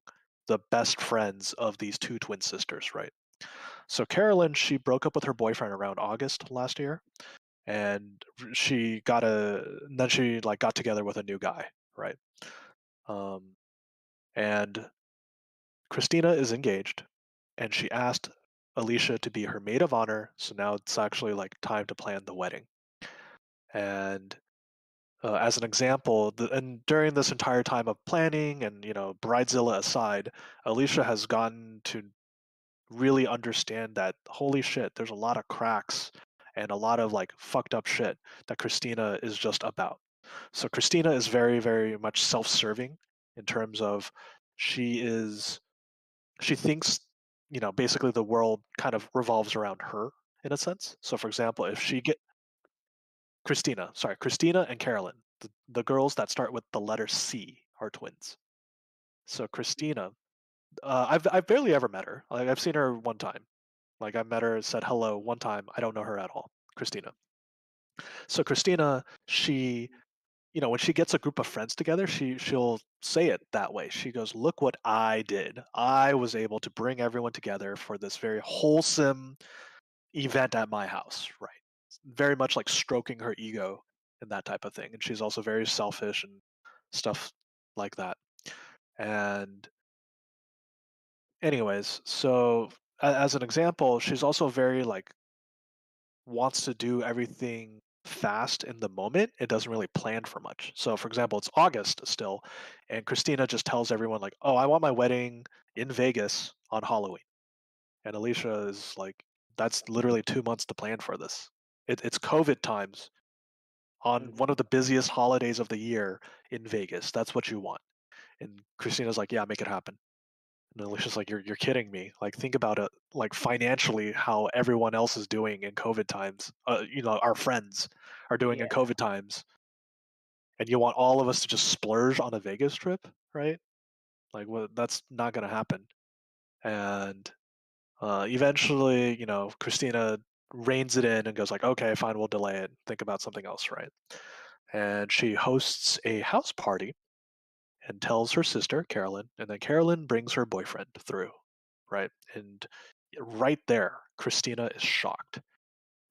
the best friends of these two twin sisters, right? So Carolyn, she broke up with her boyfriend around August last year, and then she got together with a new guy, right? And Christina is engaged, and she asked Alicia to be her maid of honor. So now it's actually like time to plan the wedding. And as an example, and during this entire time of planning and Bridezilla aside, Alicia has gotten to really understand that holy shit, there's a lot of cracks and a lot of like fucked up shit that Christina is just about. So Christina is very, very much self-serving in terms of she thinks basically the world kind of revolves around her in a sense. So for example, if she Christina. Sorry, Christina and Carolyn. The girls that start with the letter C are twins. So Christina, I've barely ever met her. Like I've seen her one time. Like I met her, said hello one time. I don't know her at all. Christina. So Christina, she, when she gets a group of friends together, she'll say it that way. She goes, "Look what I did. I was able to bring everyone together for this very wholesome event at my house." Right. Very much like stroking her ego and that type of thing. And she's also very selfish and stuff like that. And anyways, so as an example, she's also very like wants to do everything fast in the moment. It doesn't really plan for much. So for example, it's August still, and Christina just tells everyone like, "Oh, I want my wedding in Vegas on Halloween." And Alicia is like, "That's literally 2 months to plan for this. It's COVID times on one of the busiest holidays of the year in Vegas. That's what you want." And Christina's like, "Yeah, make it happen." And Alicia's like, "You're kidding me. Like, think about it. Like financially, how everyone else is doing in COVID times. Our friends are doing in COVID times, and you want all of us to just splurge on a Vegas trip, right? Like, well, that's not gonna happen." And eventually, Christina reins it in and goes like, "Okay, fine, we'll delay it. Think about something else, right?" And she hosts a house party and tells her sister, Carolyn, and then Carolyn brings her boyfriend through, right? And right there, Christina is shocked.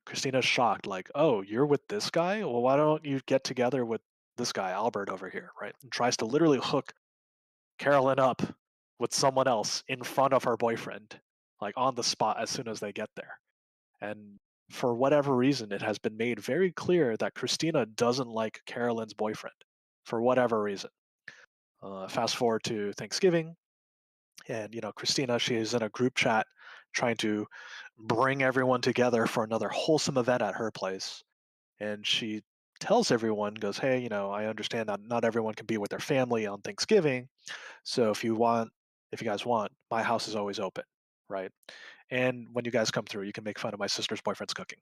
Christina's shocked, like, "Oh, you're with this guy? Well, why don't you get together with this guy, Albert, over here," right? And tries to literally hook Carolyn up with someone else in front of her boyfriend, like on the spot as soon as they get there. And for whatever reason, it has been made very clear that Christina doesn't like Carolyn's boyfriend for whatever reason. Fast forward to Thanksgiving, and Christina, she is in a group chat trying to bring everyone together for another wholesome event at her place. And she tells everyone, goes, "Hey, I understand that not everyone can be with their family on Thanksgiving. So if you guys want, my house is always open, right? And when you guys come through, you can make fun of my sister's boyfriend's cooking."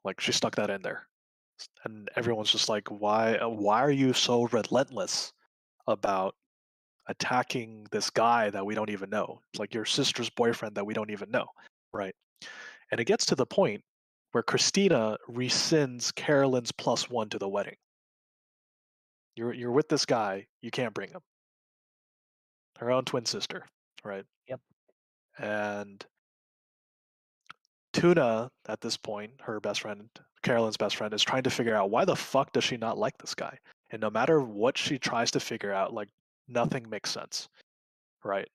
Like she stuck that in there. And everyone's just like, why are you so relentless about attacking this guy that we don't even know? Like your sister's boyfriend that we don't even know, right? And it gets to the point where Christina rescinds Carolyn's +1 to the wedding. You're with this guy, you can't bring him. Her own twin sister, right? Yep. And Tuna, at this point, her best friend, Carolyn's best friend, is trying to figure out why the fuck does she not like this guy? And no matter what she tries to figure out, like nothing makes sense, right?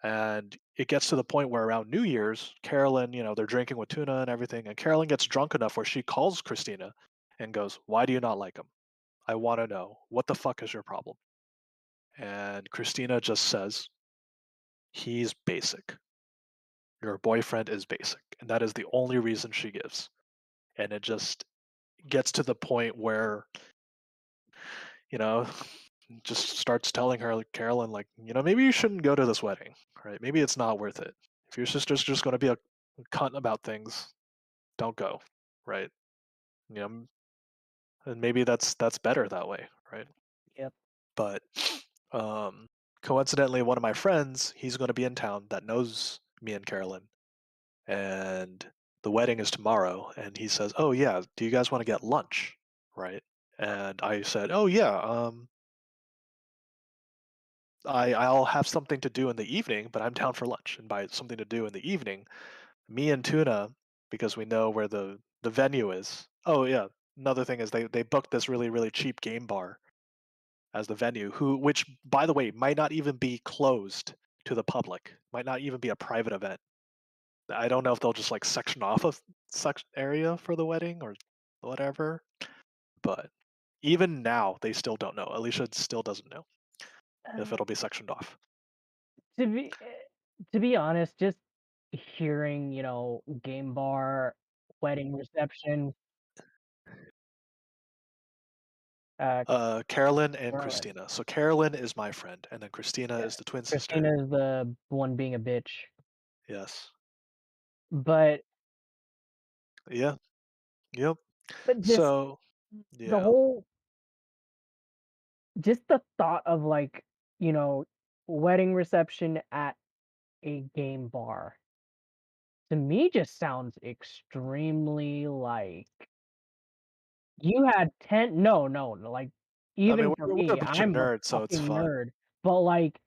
And it gets to the point where around New Year's, Carolyn, they're drinking with Tuna and everything, and Carolyn gets drunk enough where she calls Christina and goes, "Why do you not like him? I want to know. What the fuck is your problem?" And Christina just says, "He's basic. Your boyfriend is basic." And that is the only reason she gives. And it just gets to the point where, just starts telling her, like, Carolyn, like, maybe you shouldn't go to this wedding, right? Maybe it's not worth it. If your sister's just going to be a cunt about things, don't go, right? And maybe that's better that way, right? Yep. But coincidentally, one of my friends, he's going to be in town that knows me and Carolyn, and the wedding is tomorrow, and he says, "Oh yeah, do you guys want to get lunch?" Right? And I said, "Oh yeah, I'll have something to do in the evening, but I'm down for lunch." And by something to do in the evening, me and Tuna, because we know where the venue is. Oh yeah, another thing is they booked this really really cheap game bar as the venue, which by the way might not even be closed to the public, might not even be a private event. I don't know if they'll just like section off a section area for the wedding or whatever. But even now, they still don't know. Alicia still doesn't know if it'll be sectioned off. To be honest, just hearing, game bar, wedding reception. Carolyn and Right. Christina. So Carolyn is my friend, and then Christina is the twin sister. Christina is the one being a bitch. Yes. But Yeah. Yep. But So, the yeah. whole, just the thought of like, you know, wedding reception at a game bar, to me just sounds extremely like you had 10, no, like I mean, even for we're a me, bunch of I'm a nerds, so it's fucking fun. nerd, but like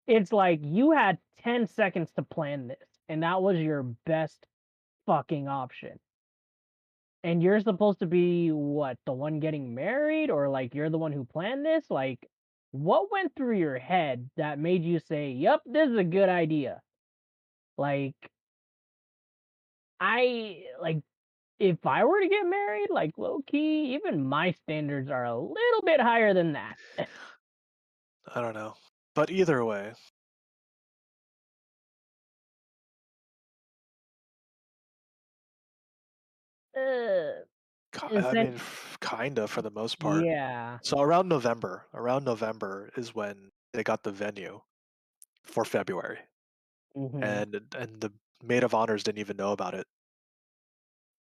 it's like you had 10 seconds to plan this, and that was your best fucking option. And you're supposed to be what, the one getting married, or like you're the one who planned this? Like, what went through your head that made you say, "Yep, this is a good idea"? Like, like if I were to get married, like low key, even my standards are a little bit higher than that. I don't know. But either way, Uh, I essen- mean, kinda for the most part. yeah. So around November is when they got the venue for February, Hmm. and the maid of honors didn't even know about it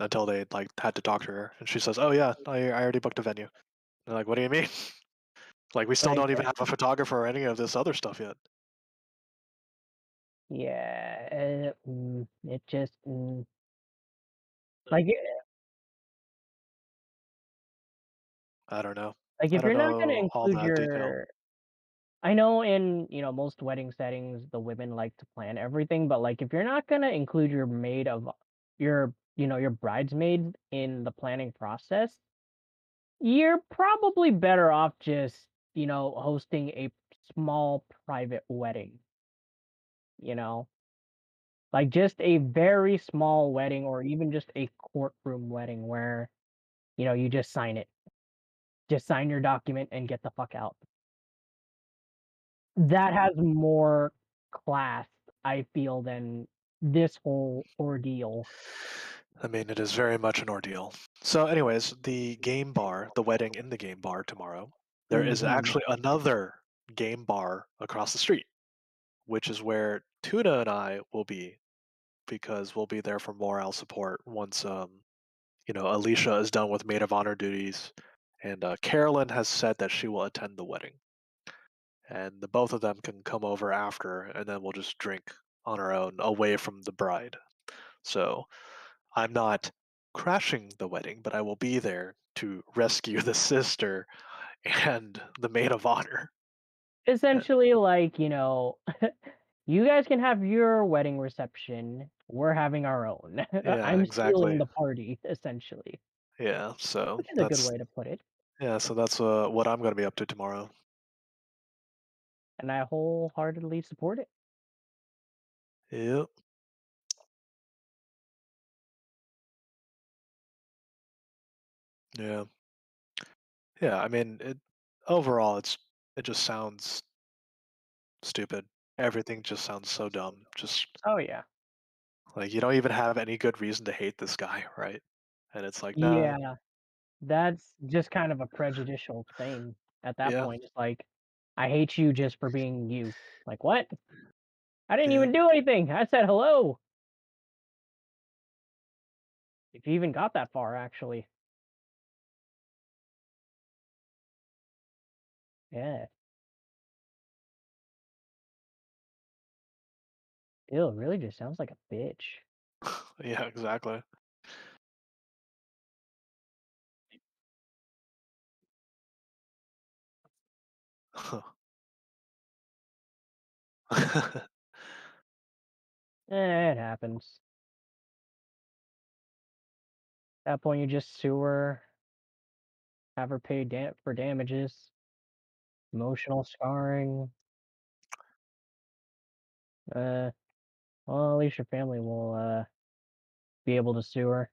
until they like had to talk to her, and she says, "Oh yeah, I already booked a venue." And they're like, "What do you mean?" Like we still Like, don't even have a photographer or any of this other stuff yet. yeah, it just like I don't know. like I if don't you're not gonna know all include that detail. your, I know in, most wedding settings, the women like to plan everything, but like if you're not gonna include your maid of your bridesmaids in the planning process, you're probably better off just, hosting a small private wedding, you know? Like just a very small wedding or even just a courtroom wedding where, you just sign it. Just sign your document and get the fuck out. That has more class, I feel, than this whole ordeal. I mean, it is very much an ordeal. So, anyways, the game bar, the wedding in the game bar tomorrow, there is Mhm. actually another game bar across the street, which is where Tuna and I will be because we'll be there for morale support once, Alicia is done with maid of honor duties, and Carolyn has said that she will attend the wedding, and the both of them can come over after, and then we'll just drink on our own away from the bride. So I'm not crashing the wedding, but I will be there to rescue the sister and the maid of honor. Essentially, like, you guys can have your wedding reception. We're having our own. Yeah, I'm stealing exactly. the party, essentially, Yeah, so which is a good that's way to put it. what I'm going to be up to tomorrow. And I wholeheartedly support it. Yep. Yeah. Yeah, I mean, overall it just sounds stupid. Everything just sounds so dumb. Just Oh, yeah. like you don't even have any good reason to hate this guy, right? And it's like, nah, Yeah, that's just kind of a prejudicial thing at that yeah, point. It's like, I hate you just for being you. Like, what? I didn't yeah. even do anything. I said hello. If you even got that far, actually. Yeah. Ew, it really just sounds like a bitch. Yeah, exactly. Eh, it happens. At that point, you just sue her, have her pay for damages, emotional scarring. Uh, well, at least your family will be able to sue her,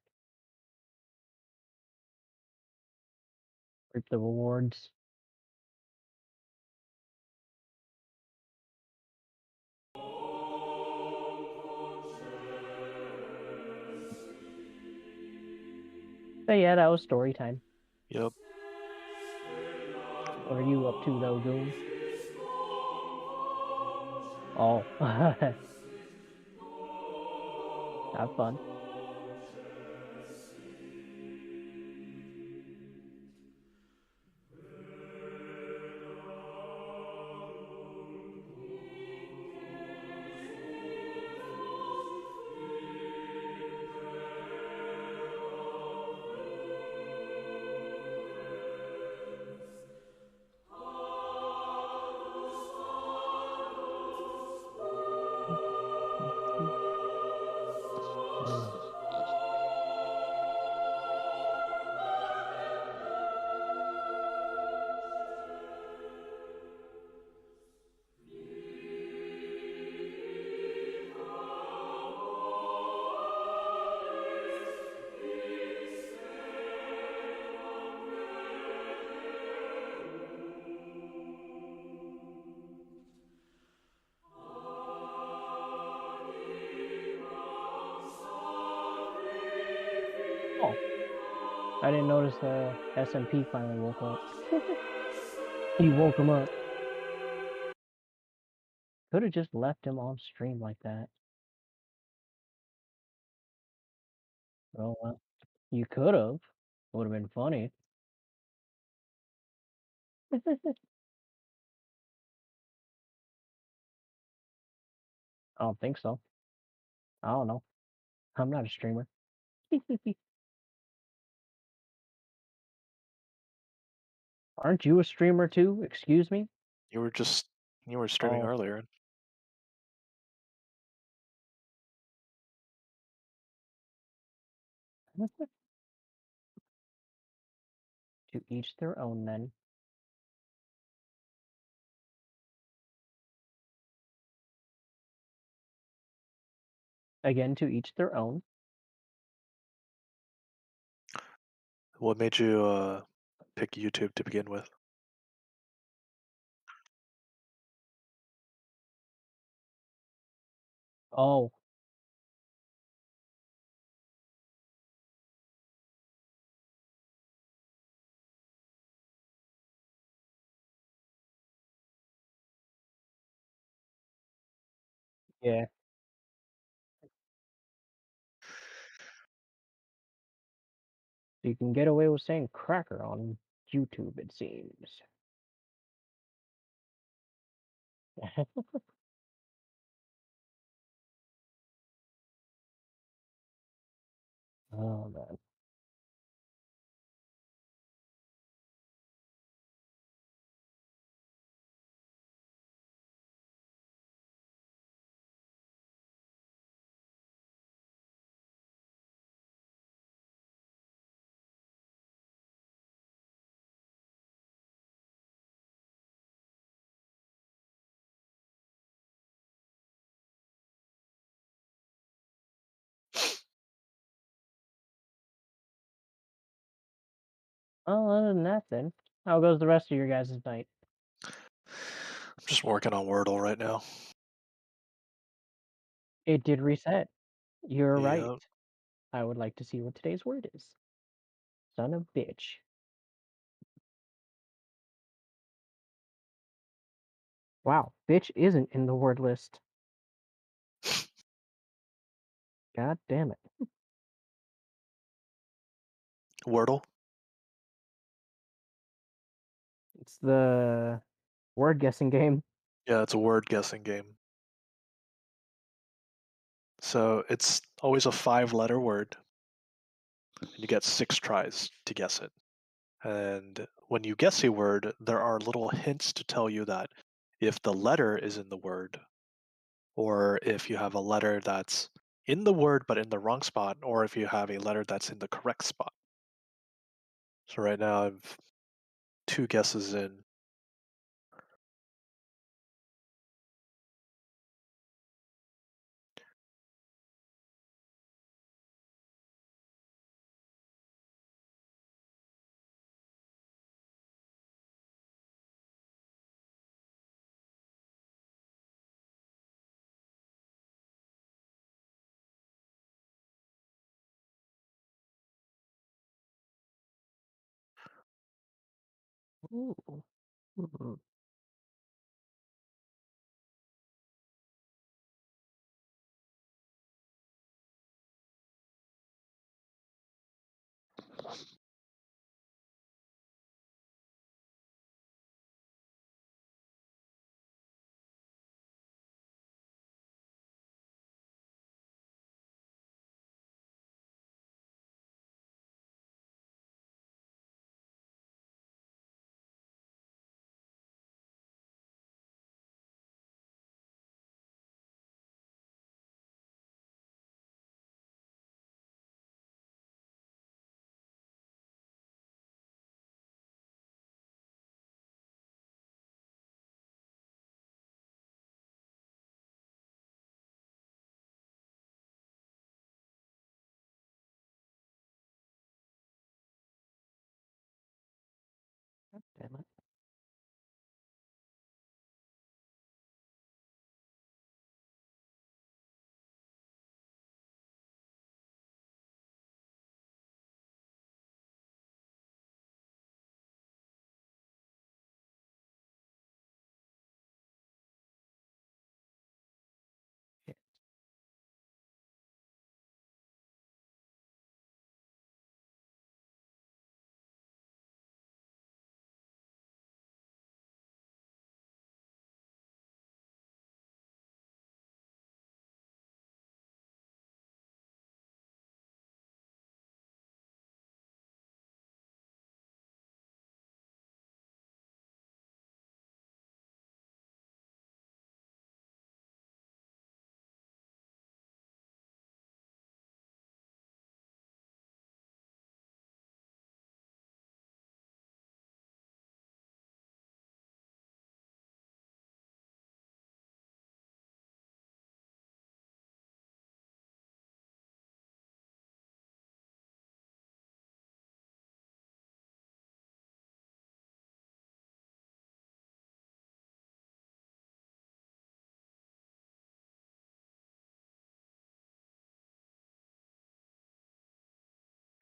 reap the rewards. But yeah, that was story time. Yep. What are you up to, though, Goon? Oh, have fun. I didn't notice SMP finally woke up. He woke him up. Could have just left him on stream like that. Oh well, you could have. Would have been funny. I don't think so. I don't know. I'm not a streamer. Aren't you a streamer too? Excuse me? You were streaming Oh. earlier. To each their own then. Again, to each their own. What made you pick YouTube to begin with? Oh. Yeah. You can get away with saying cracker on YouTube, it seems. Oh man. Well, other than that then, how goes the rest of your guys' night? I'm just working on Wordle right now. It did reset. You're right. Yep. I would like to see what today's word is. Son of bitch. Wow, bitch isn't in the word list. God damn it. Wordle? It's the word guessing game. Yeah, it's a word guessing game. So it's always a 5-letter word, and you get 6 tries to guess it. And when you guess a word, there are little hints to tell you that if the letter is in the word, or if you have a letter that's in the word but in the wrong spot, or if you have a letter that's in the correct spot. So right now I've 2 guesses in. Ooh. Mhm.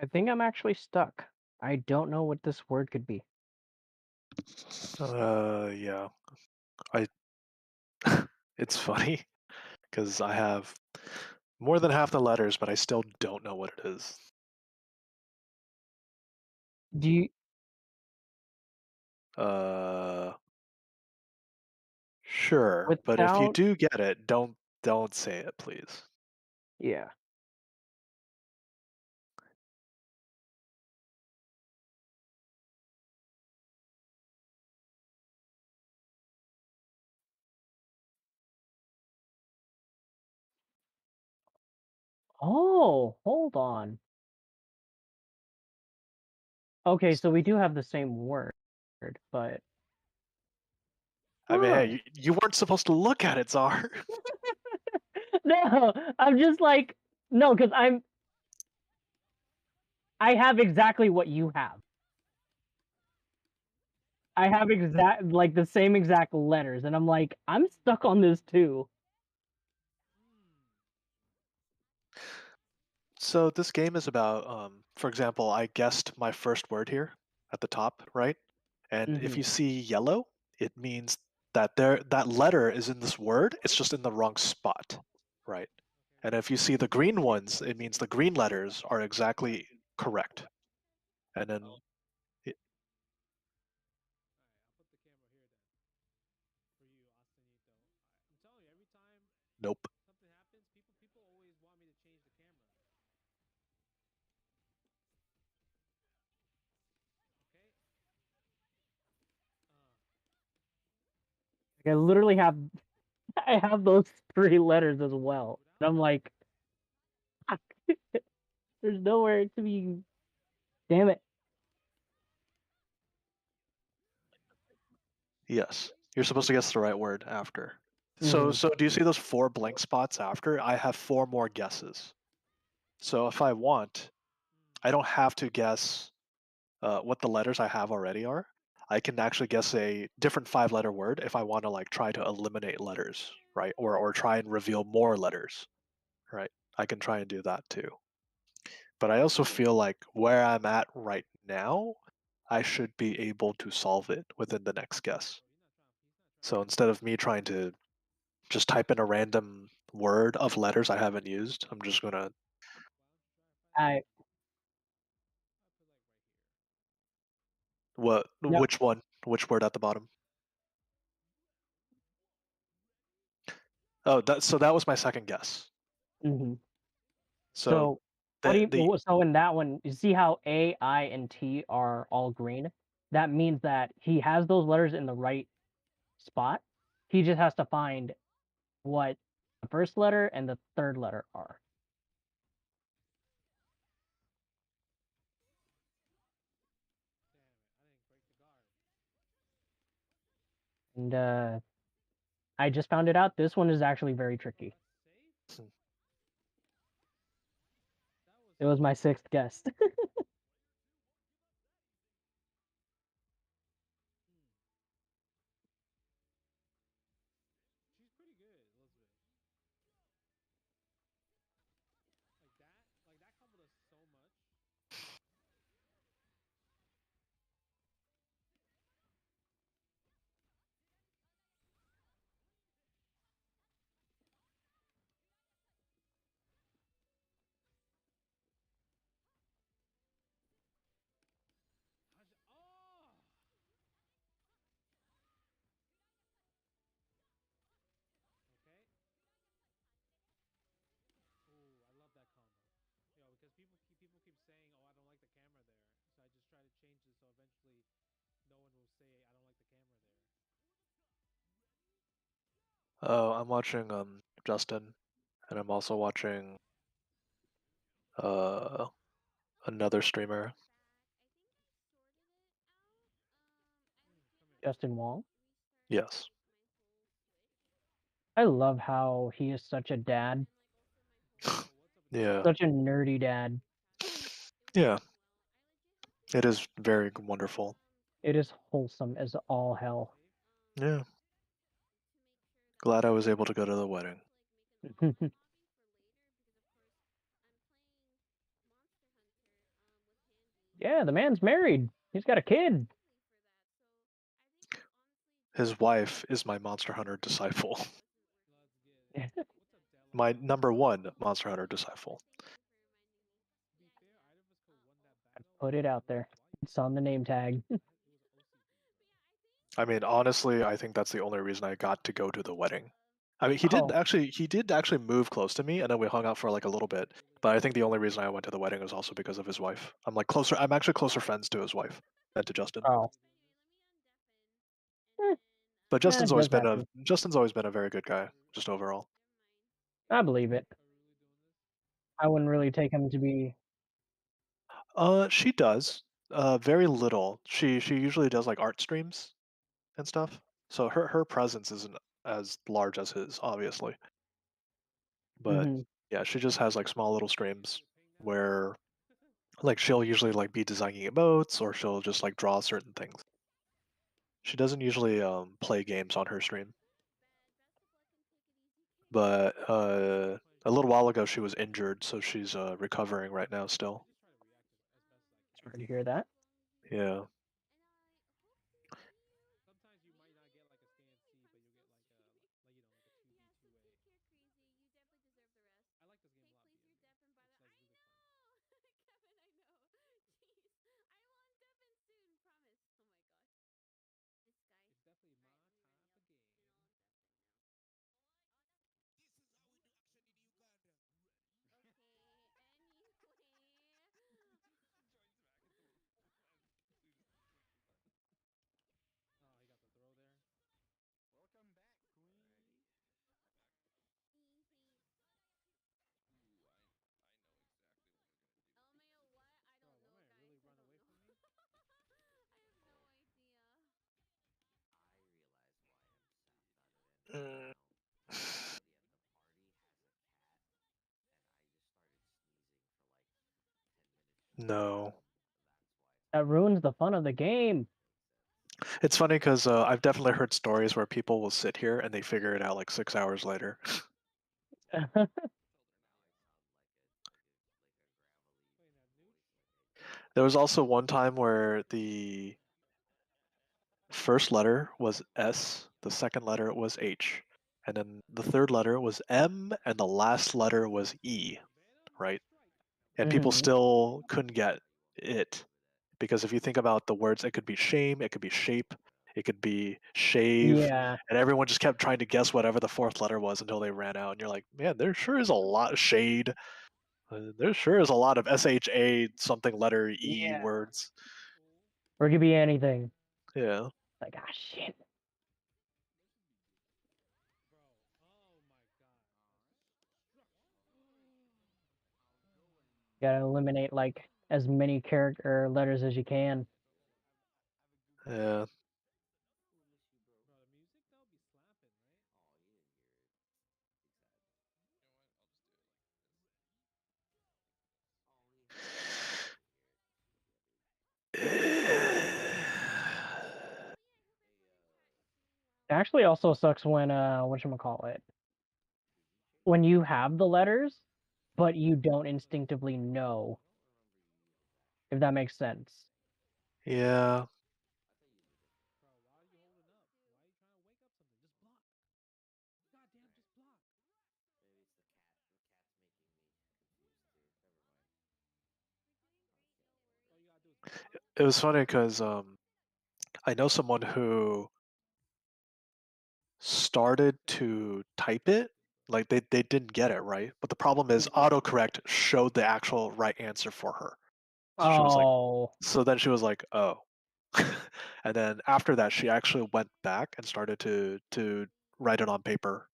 I think I'm actually stuck. I don't know what this word could be. Yeah. I. It's funny because I have more than half the letters, but I still don't know what it is. Do you? Sure, but if you Without. do get it, don't say it, please. Yeah. Oh, hold on. Okay, so we do have the same word, but I mean, huh. hey, you weren't supposed to look at it, Czar. No, I'm just like no, because I have exactly what you have. I have like the same exact letters, and I'm like, I'm stuck on this too. So this game is about, for example, I guessed my first word here at the top, right? And if Mhm. you see yellow, it means that that letter is in this word. It's just in the wrong spot, right? And if you see the green ones, it means the green letters are exactly correct. And then, it, nope. Like, I literally have I have those 3 letters as well. And I'm like, "Fuck." There's nowhere to be. Damn it. Yes, you're supposed to guess the right word after. So, Mhm. so do you see those 4 blank spots after? I have 4 more guesses. So if I want, I don't have to guess what the letters I have already are. I can actually guess a different 5-letter word if I want to like try to eliminate letters, right? Or try and reveal more letters, right? I can try and do that too. But I also feel like where I'm at right now, I should be able to solve it within the next guess. So instead of me trying to just type in a random word of letters I haven't used, I'm just gonna I what? no. Which one? Which word at the bottom? Oh, that was my second guess. Mhm. So So, what do the you so in that one, you see how A, I, and T are all green? That means that he has those letters in the right spot. He just has to find what the first letter and the third letter are. And I just found it out. This one is actually very tricky. It was my 6th guess. Oh, I'm watching Justin, and I'm also watching uh another streamer. Justin Wong. Yes. I love how he is such a dad. Yeah. Such a nerdy dad. Yeah. It is very wonderful. It is wholesome as all hell. Yeah. Glad I was able to go to the wedding. Yeah, the man's married. He's got a kid. His wife is my Monster Hunter disciple. My #1 Monster Hunter disciple. Put it out there. It's on the name tag. I mean, honestly, I think that's the only reason I got to go to the wedding. I mean, he Oh. did actually move close to me, and then we hung out for like a little bit. But I think the only reason I went to the wedding was also because of his wife. I'm actually closer friends to his wife than to Justin. Oh. But Yeah, Justin's it always does been happen. a very good guy, just overall. I believe it. I wouldn't really take him to be. She does. Very little. She usually does like art streams and stuff. So her presence isn't as large as his, obviously. But Mhm. yeah, she just has like small little streams where like she'll usually like be designing emotes or she'll just like draw certain things. She doesn't usually play games on her stream. But a little while ago she was injured, so she's recovering right now still. Sorry to hear that. Yeah. No. That ruins the fun of the game. It's funny because I've definitely heard stories where people will sit here and they figure it out like 6 hours later. There was also one time where the first letter was S, the second letter was H, and then the third letter was M, and the last letter was E, right? And people Mhm. still couldn't get it. Because if you think about the words, it could be shame, it could be shape, it could be shave, Yeah. and everyone just kept trying to guess whatever the fourth letter was until they ran out. And you're like, man, there sure is a lot of shade. There sure is a lot of SHA something letter E Yeah. words. Or it could be anything. Yeah. Like, ah, shit. Gotta eliminate like as many character letters as you can. Yeah. It actually also sucks when whatchamacallit, when you have the letters, but you don't instinctively know. If that makes sense. Yeah. It was funny because I know someone who started to type it, like they didn't get it right, but the problem is autocorrect showed the actual right answer for her. So she was like, Oh. so then she was like, oh. And then after that, she actually went back and started to write it on paper.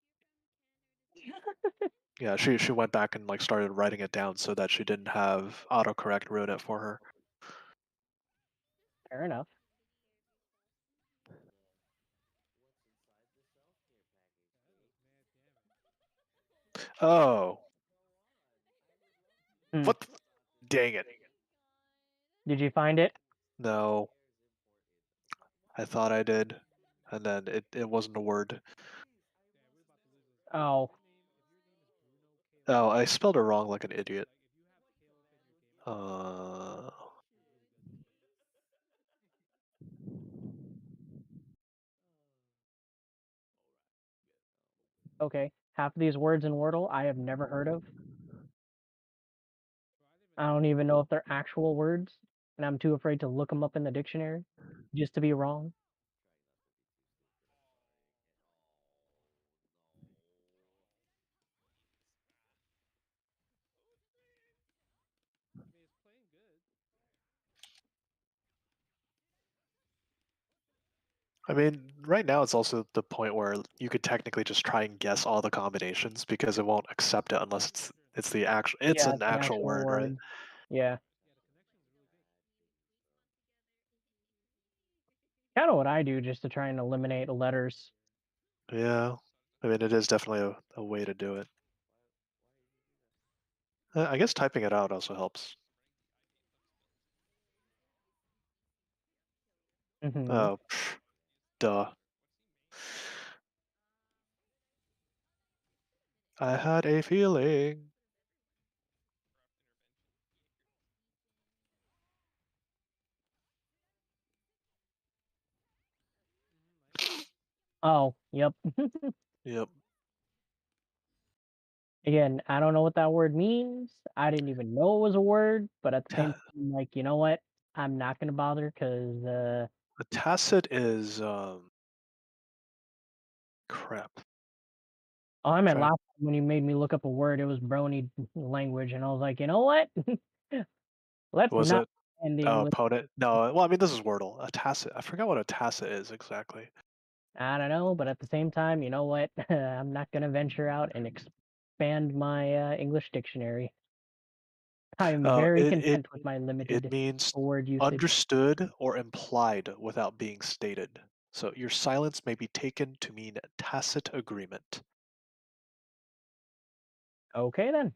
Yeah, she went back and like started writing it down so that she didn't have autocorrect ruin it for her. Fair enough. Oh, Hmm. what? Dang it! Did you find it? No, I thought I did, and then it wasn't a word. Oh. Oh, I spelled it wrong like an idiot. Uh, Okay, half of these words in Wordle I have never heard of. I don't even know if they're actual words, and I'm too afraid to look them up in the dictionary just to be wrong. I mean, right now it's also the point where you could technically just try and guess all the combinations because it won't accept it unless it's the actual Yeah, an it's an actual actual word, right? word. Yeah. Kind of what I do just to try and eliminate letters. Yeah. I mean, it is definitely a way to do it. I guess typing it out also helps. Mm-hmm. Oh, duh. I had a feeling. Oh, yep. Yep. Again, I don't know what that word means. I didn't even know it was a word, but at the same time, like, you know what? I'm not gonna bother because A tacit is crap. oh, I meant Try. last time when you made me look up a word, it was brony language, and I was like, you know what? Let's Was not it? end the Oh, English. opponent? No. Well, I mean, this is Wordle. A tacit. I forgot what a tacit is exactly. I don't know, but at the same time, you know what? I'm not gonna venture out and expand my English dictionary. I am Oh, very it content with my it limited means word usage. understood or implied without being stated. So your silence may be taken to mean tacit agreement. Okay then.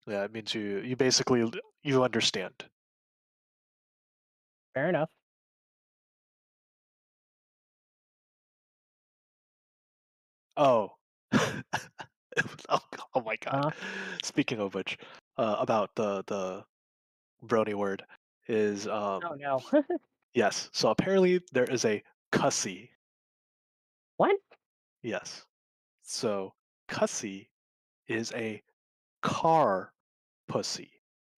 Yeah, it means you basically you understand. Fair enough. Oh. oh, oh my god. Uh, Speaking of which, about the brony word is oh no. yes. So apparently there is a cussy. What? Yes. So cussy is a car pussy.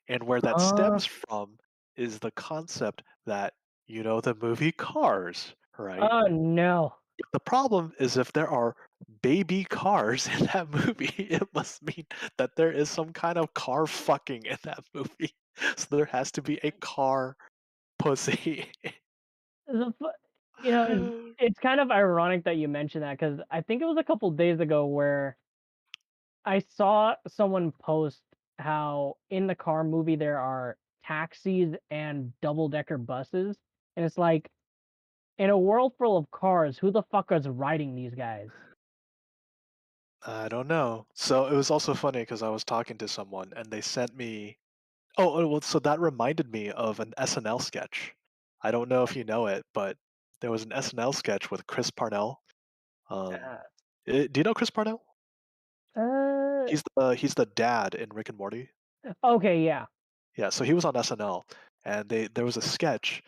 And where that stems from is the concept that you know the movie Cars, right? Oh no. The problem is if there are baby cars in that movie, it must mean that there is some kind of car fucking in that movie. So there has to be a car pussy. The you know, it's kind of ironic that you mentioned that because I think it was a couple days ago where I saw someone post how in the car movie there are taxis and double-decker buses, and it's like, in a world full of cars, who the fuck is riding these guys? I don't know. So it was also funny because I was talking to someone and they sent me. Oh, well, so that reminded me of an SNL sketch. I don't know if you know it, but there was an SNL sketch with Chris Parnell. Do you know Chris Parnell? Uh, He's the dad in Rick and Morty. okay, yeah. Yeah, so he was on SNL, and there was a sketch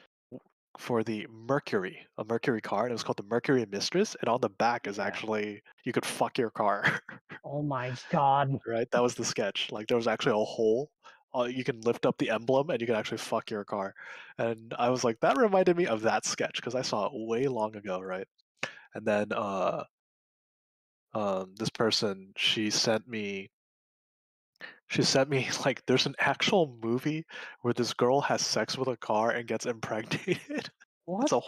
for the Mercury, a Mercury car, and it was called the Mercury Mistress, and on the back is actually you could fuck your car. Oh my god. Right? That was the sketch. Like there was actually a hole. You can lift up the emblem and you can actually fuck your car. And I was like, that reminded me of that sketch because I saw it way long ago, right? And then this person she sent me like there's an actual movie where this girl has sex with a car and gets impregnated. What the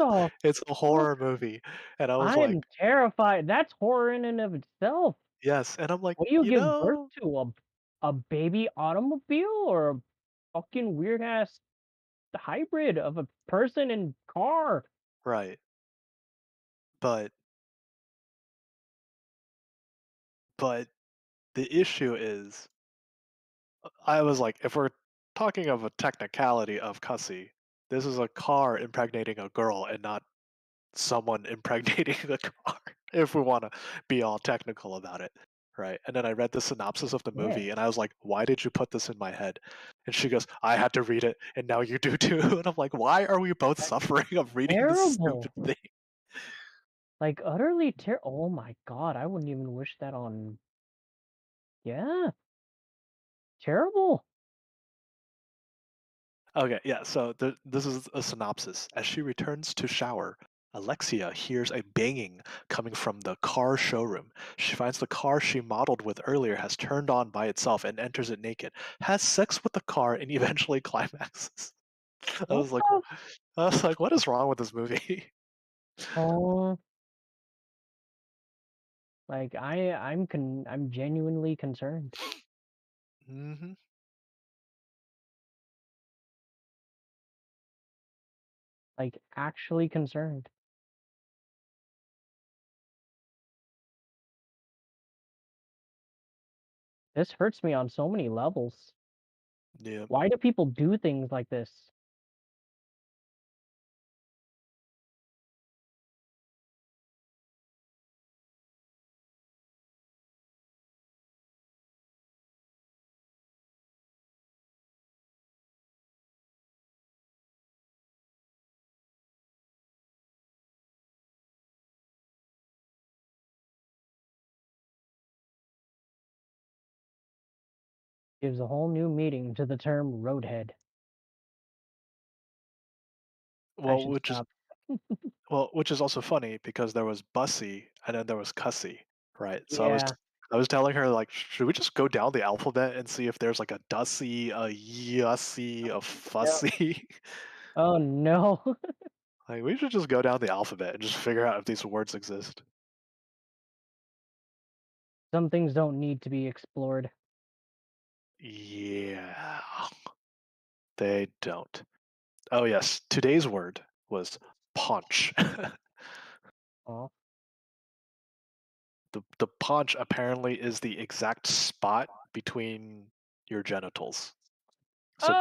It's a fuck? horror movie, and I was I like, am terrified. That's horror in and of itself. yes, and I'm like, What do you you give birth know, to? A baby automobile or a fucking weird ass hybrid of a person and car? right? But but the issue is I was like, if we're talking of a technicality of cussy, this is a car impregnating a girl and not someone impregnating the car, if we want to be all technical about it. Right. And then I read the synopsis of the Yeah. movie and I was like, why did you put this in my head? And she goes, I had to read it and now you do too. And I'm like, why are we both suffering of reading this Terrible. stupid thing? Like utterly oh my god, I wouldn't even wish that on. Yeah. Terrible. Okay, yeah, so this is a synopsis. As she returns to shower, Alexia hears a banging coming from the car showroom. She finds the car she modeled with earlier has turned on by itself and enters it naked, has sex with the car, and eventually climaxes. I What was like, the? what is wrong with this movie? Oh. Like I'm genuinely concerned. Mm-hmm. Like actually concerned. This hurts me on so many levels. Yeah. Why do people do things like this? Gives a whole new meaning to the term roadhead. I Well, should stop. which is also funny because there was Bussy and then there was Cussy, right? So Yeah. I was telling her like, should we just go down the alphabet and see if there's like a Dussy, a Yussy, a Fussy? Oh no. Like we should just go down the alphabet and just figure out if these words exist. Some things don't need to be explored. Yeah, they don't. Oh yes, today's word was paunch. Oh. The paunch apparently is the exact spot between your genitals. So Oh.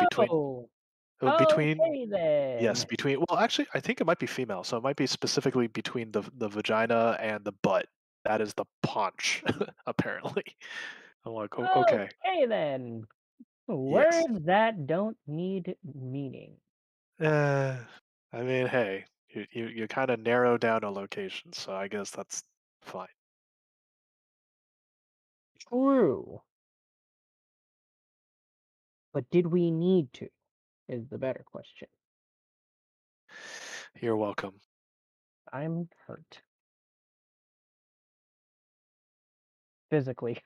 between Okay yes, then. between well actually I think it might be female, so it might be specifically between the vagina and the butt. That is the paunch, apparently. I'm like, okay. Okay then. Yes. Words that don't need meaning. Uh, I mean, hey, you kind of narrow down a location, so I guess that's fine. True. But did we need to? Is the better question. You're welcome. I'm hurt. Physically.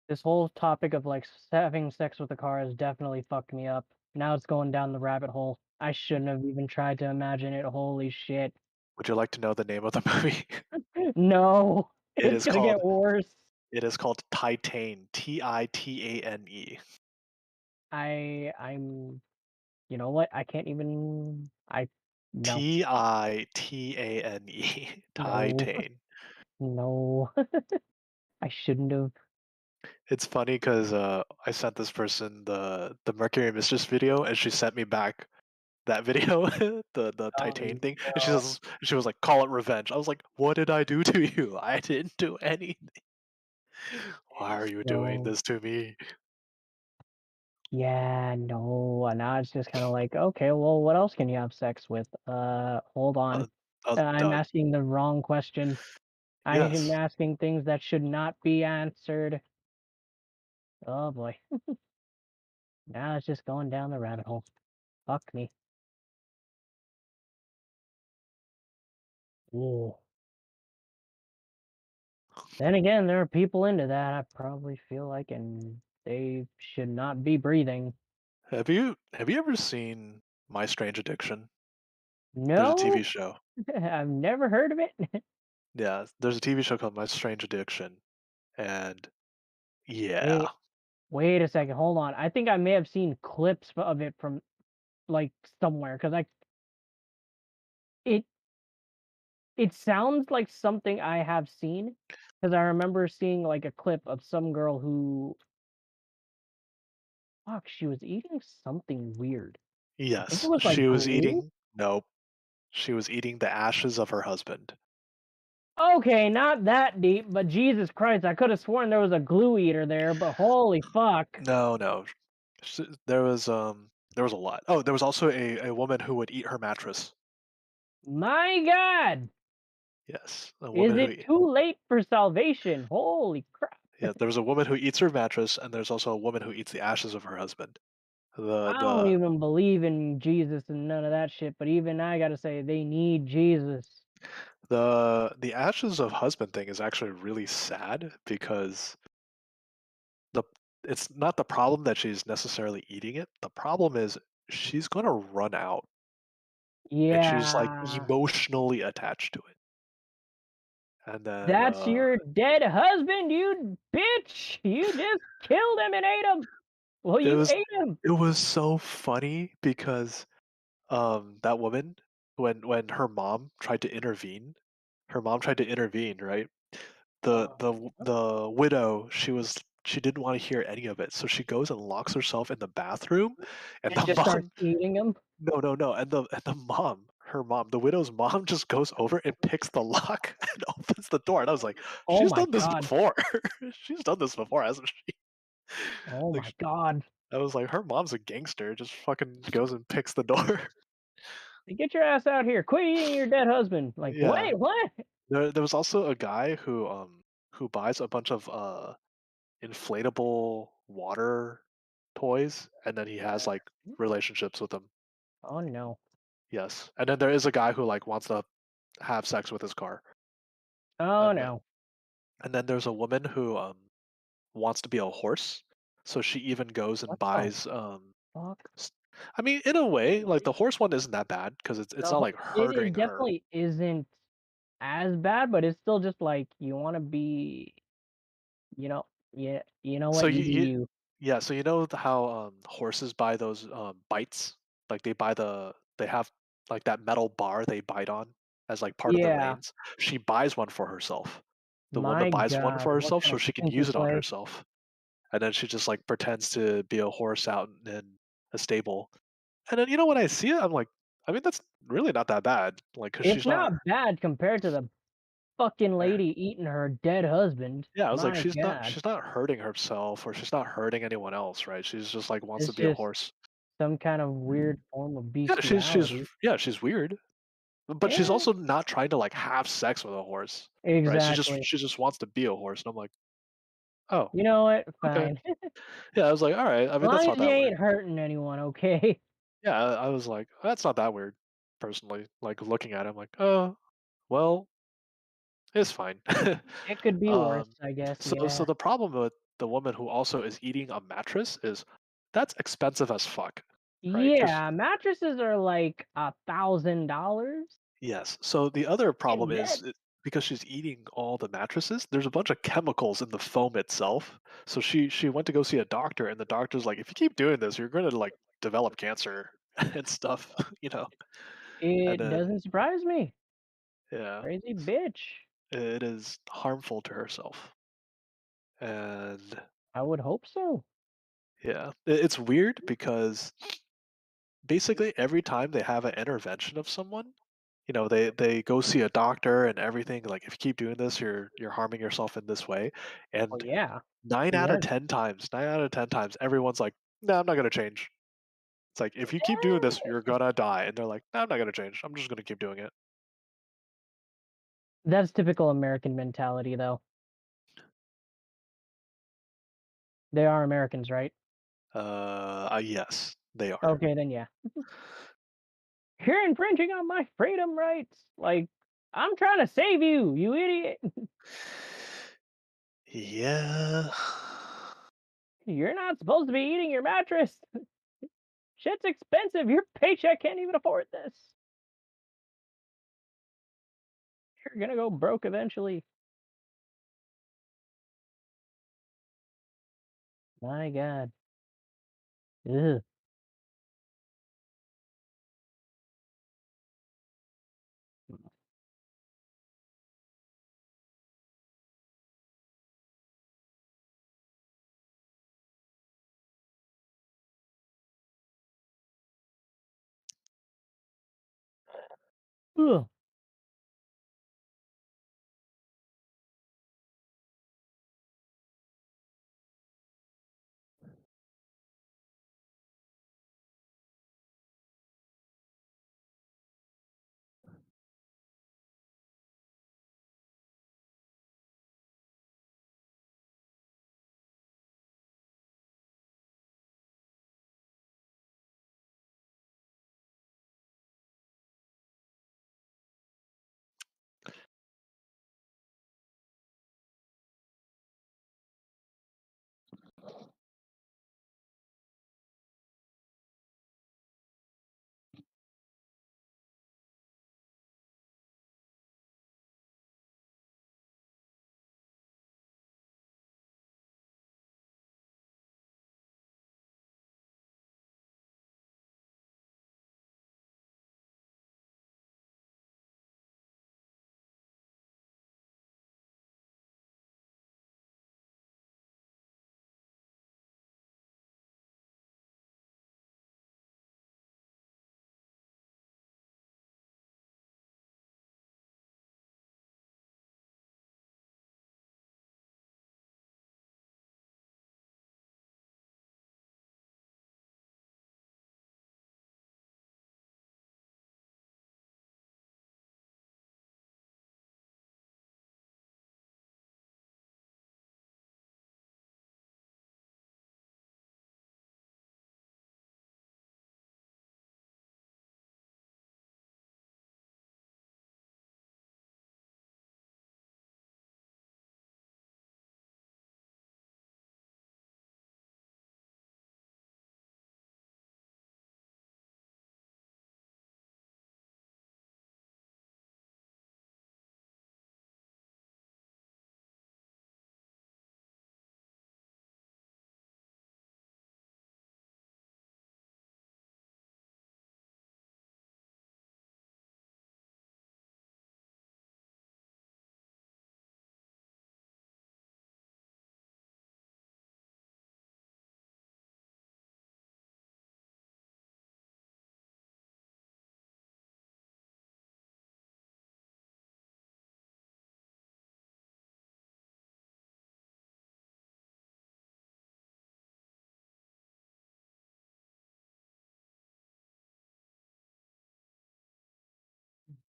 This whole topic of like having sex with a car has definitely fucked me up. Now it's going down the rabbit hole. I shouldn't have even tried to imagine it. Holy shit. Would you like to know the name of the movie? No, It it's is gonna called get worse. It is called Titane. Titane. I'm. You know what? I can't even. No. Titane. No. Titane. No. I shouldn't have. It's funny because I sent this person the Mercury Mistress video, and she sent me back that video, the Titane thing, and she was like, "Call it revenge." I was like, "What did I do to you? I didn't do anything. Why are you doing No. this to me?" Yeah, no. Now it's just kind of like, okay, well, what else can you have sex with? Hold on. I'm uh, asking the wrong question. I am yes. asking things that should not be answered. Oh boy. Now it's just going down the rabbit hole. Fuck me. Ooh. Then again, there are people into that. I probably feel like, and they should not be breathing. Have you ever seen My Strange Addiction? There's a No, TV show. I've never heard of it. Yeah, there's a TV show called My Strange Addiction, and yeah, Wait, wait a second. Hold on. I think I may have seen clips of it from like somewhere because it it sounds like something I have seen because I remember seeing like a clip of some girl who fuck she was eating something weird. I think it yes, was like she was glue. eating. Nope, she was eating the ashes of her husband. Okay, not that deep, but Jesus Christ, I could have sworn there was a glue eater there, but holy fuck. No. There was a lot. Oh, there was also a woman who would eat her mattress. My God. Yes, a Is woman who it too late for salvation? Holy crap. yeah, there was a woman who eats her mattress, and there's also a woman who eats the ashes of her husband. I don't even believe in Jesus and none of that shit, but even I gotta say, they need Jesus. The ashes of husband thing is actually really sad because the it's not the problem that she's necessarily eating it. The problem is she's gonna run out, and she's like Yeah. emotionally attached to it. And then That's your dead husband, you bitch! You just killed him and ate him! Well, it you was ate him! it was so funny because that woman when her mom tried to intervene, right? The widow, she didn't want to hear any of it, so she goes and locks herself in the bathroom, and And the just starts mom eating him? no, and the mom, her mom, the widow's mom just goes over and picks the lock and opens the door, and I was like, Oh she's my done this god. before. She's done this before, hasn't she? Oh Like my god. I was like, her mom's a gangster, just fucking goes and picks the door. Get your ass out here. Quit eating your dead husband. Like, Yeah. wait, what? There was also a guy who buys a bunch of inflatable water toys, and then he has like relationships with them. Oh no. Yes, and then there is a guy who like wants to have sex with his car, Oh and then no. there's a woman who wants to be a horse, so she even goes and What the buys fuck? I mean, in a way, like the horse one isn't that bad because it's not like It hurting her. definitely isn't as bad, but it's still just like you want to be, you know, yeah, you know So what, you do you you. yeah, so you know how horses buy those bites? Like they have like that metal bar they bite on as like part of the Yeah. reins. She buys one for herself. The woman My buys one God, for what herself kind so of she can kinky use it on play? herself. And then she just like pretends to be a horse out in a stable. And then you know when I see it, I'm like, I mean that's really not that bad. Like, cause It's she's not. not bad compared to the fucking eh, lady eating her dead husband. Yeah, I was like, My God. she's not hurting herself or she's not hurting anyone else, right? She's just like wants to It's be a just horse. some kind of weird form of Yeah, bestiality. she's weird, but she's Yeah, also not trying to like have sex with a horse, right? exactly. She just wants to be a horse, and I'm like, oh, You know what? okay. Fine. Yeah, I was like, all right. I As mean, that's long not as you that weird. ain't hurting anyone, okay? Yeah, I was like, that's not that weird, personally. Like looking at it, I'm like, oh, well, it's fine. It could be worse, um, I guess, so yeah. the problem with the woman who also is eating a mattress is that's expensive as fuck, right? Because Yeah, mattresses are like $1,000. Yes. So the other problem Fucking is dead. because she's eating all the mattresses, there's a bunch of chemicals in the foam itself. So she went to go see a doctor, and the doctor's like, if you keep doing this, you're going to like develop cancer and stuff, you know. And It then doesn't surprise me. yeah, Crazy bitch. it is harmful to herself. And I would hope so. yeah, it's weird because basically every time they have an intervention of someone, you know, they go see a doctor and everything. Like, if you keep doing this, you're harming yourself in this way. Well, And yeah. nine You out of are. 10 times, 9 out of 10 times, everyone's like, "No, I'm not gonna change." It's like, if you keep doing this, you're gonna die. And they're like, "No, I'm not gonna change. I'm just gonna keep doing it." That's typical American mentality, though. They are Americans, right? Yes, they are. Okay, then yeah. You're infringing on my freedom rights. Like, I'm trying to save you, you idiot. Yeah. You're not supposed to be eating your mattress. Shit's expensive. Your paycheck can't even afford this. You're gonna go broke eventually. My God. Ugh. Ugh.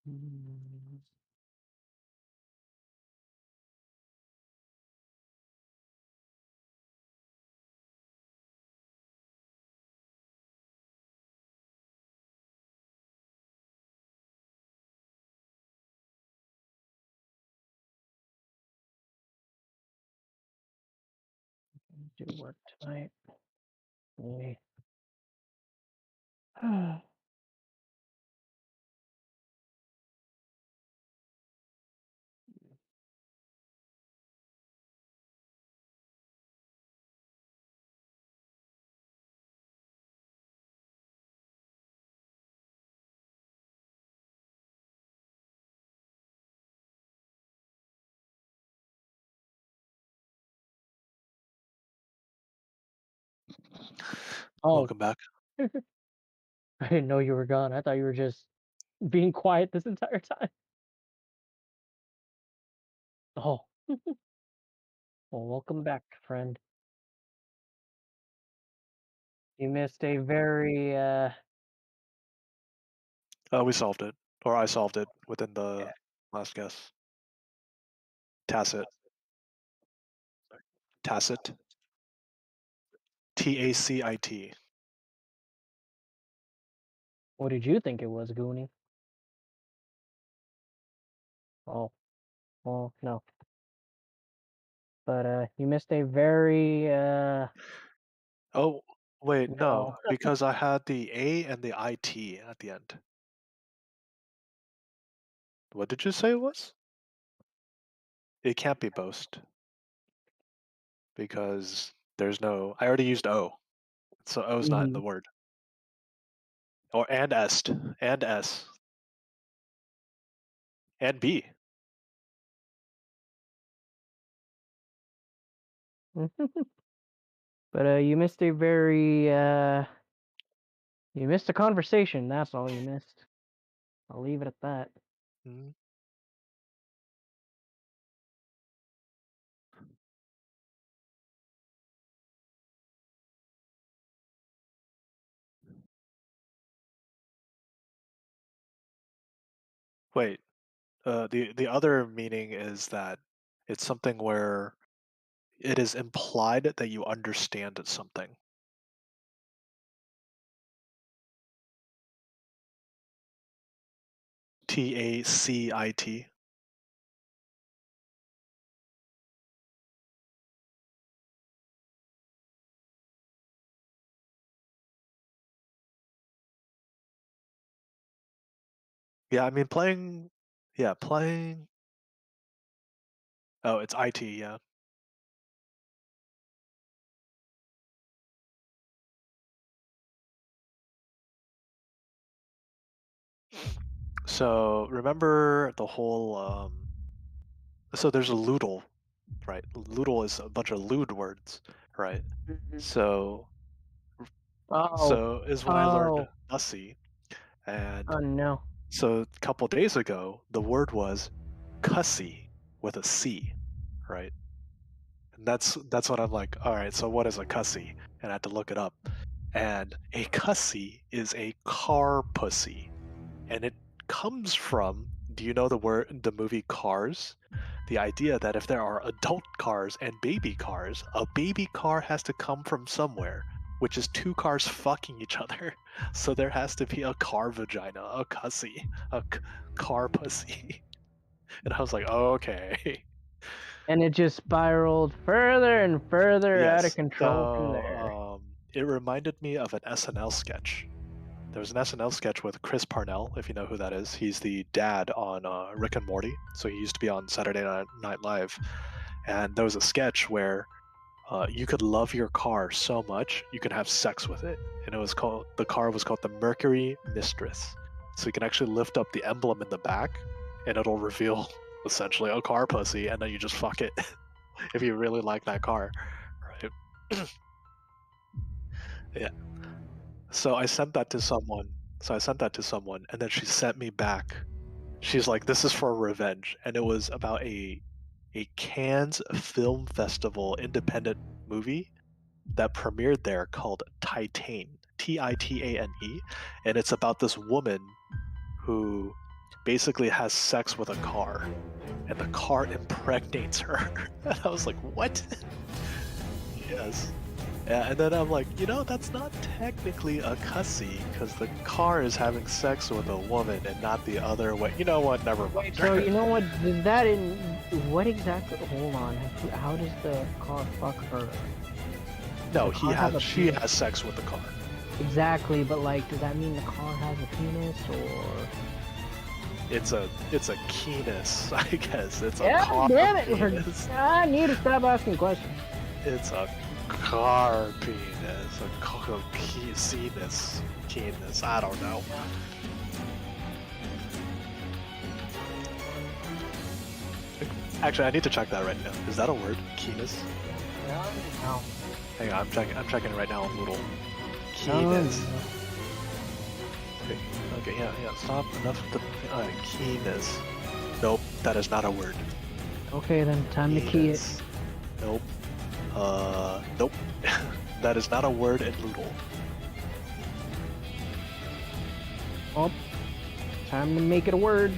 Do work tonight. Boy. Oh. Welcome back. I didn't know you were gone. I thought you were just being quiet this entire time. Oh. Well, welcome back, friend. You missed a very We solved it, or I solved it within the last guess. Tacit. Tacit. Tacit. What did you think it was, Goonie? Oh. Well, no. But you missed a very Oh, wait, no. no, because I had the A and the IT at the end. What did you say it was? It can't be boast. Because there's no... I already used O. So O's not in the word. Or and est. And S. And B. But you missed a very you missed a conversation, that's all you missed. I'll leave it at that. Mhm. Wait, the other meaning is that it's something where it is implied that you understand something. Tacit. Yeah, I mean playing. Yeah, playing. Oh, it's IT. Yeah. So remember the whole. So there's a Loodle, right? Loodle is a bunch of lewd words, right? So is when I learned Ussie, and Oh no. so a couple days ago the word was cussy with a C, right? And that's what I'm like. All right, so what is a cussy? And I had to look it up, and a cussy is a car pussy, and it comes from. Do you know the movie Cars? The idea that if there are adult cars and baby cars, a baby car has to come from somewhere, which is two cars fucking each other. So there has to be a car vagina, a cussy, car pussy. And I was like, oh, okay. And it just spiraled further and further out of Yes, control from there. It reminded me of an SNL sketch. There was an SNL sketch with Chris Parnell, if you know who that is. He's the dad on Rick and Morty. So he used to be on Saturday Night Live. And there was a sketch where you could love your car so much, you could have sex with it. And the car was called the Mercury Mistress. So you can actually lift up the emblem in the back, and it'll reveal essentially a car pussy, and then you just fuck it if you really like that car, right? Yeah. So I sent that to someone. And then she sent me back. She's like, "This is for revenge," and it was about a Cannes Film Festival independent movie that premiered there called Titane, Titane, and it's about this woman who basically has sex with a car, and the car impregnates her. And I was like, "What?" Yes. Yeah, and then I'm like, that's not technically a cussy, because the car is having sex with a woman and not the other way. You know what? Never mind. So you know what? What exactly? Hold on. How does the car fuck her? No, she has sex with the car. Exactly, but does that mean the car has a penis or? It's a keenness, I guess. It's a Yeah, car damn it! penis. I need to stop asking questions. It's a car penis, keenness. I don't know. Actually, I need to check that right now. Is that a word? Keenness? No. Hang on, I'm checking it right now on Moodle. keenness. Okay, yeah, stop. Enough with the keenness. Nope, that is not a word. Okay, then time to key it. Nope. Nope. That is not a word in Loodle. Oh, time to make it a word.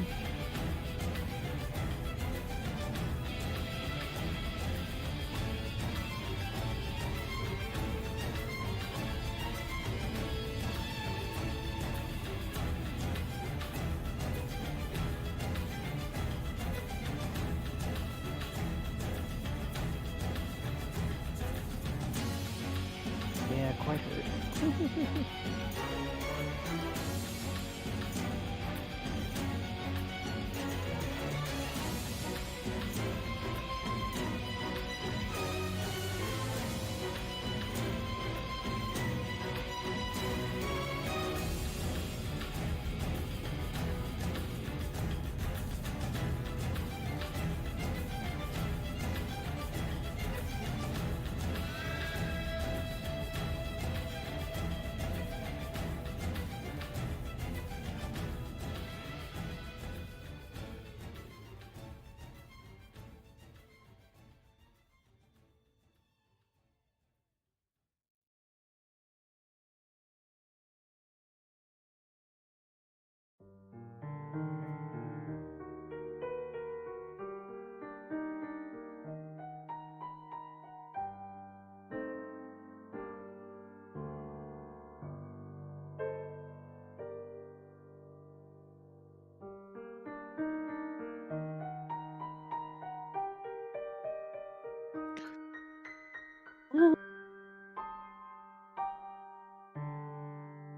Yeah, quite hurt.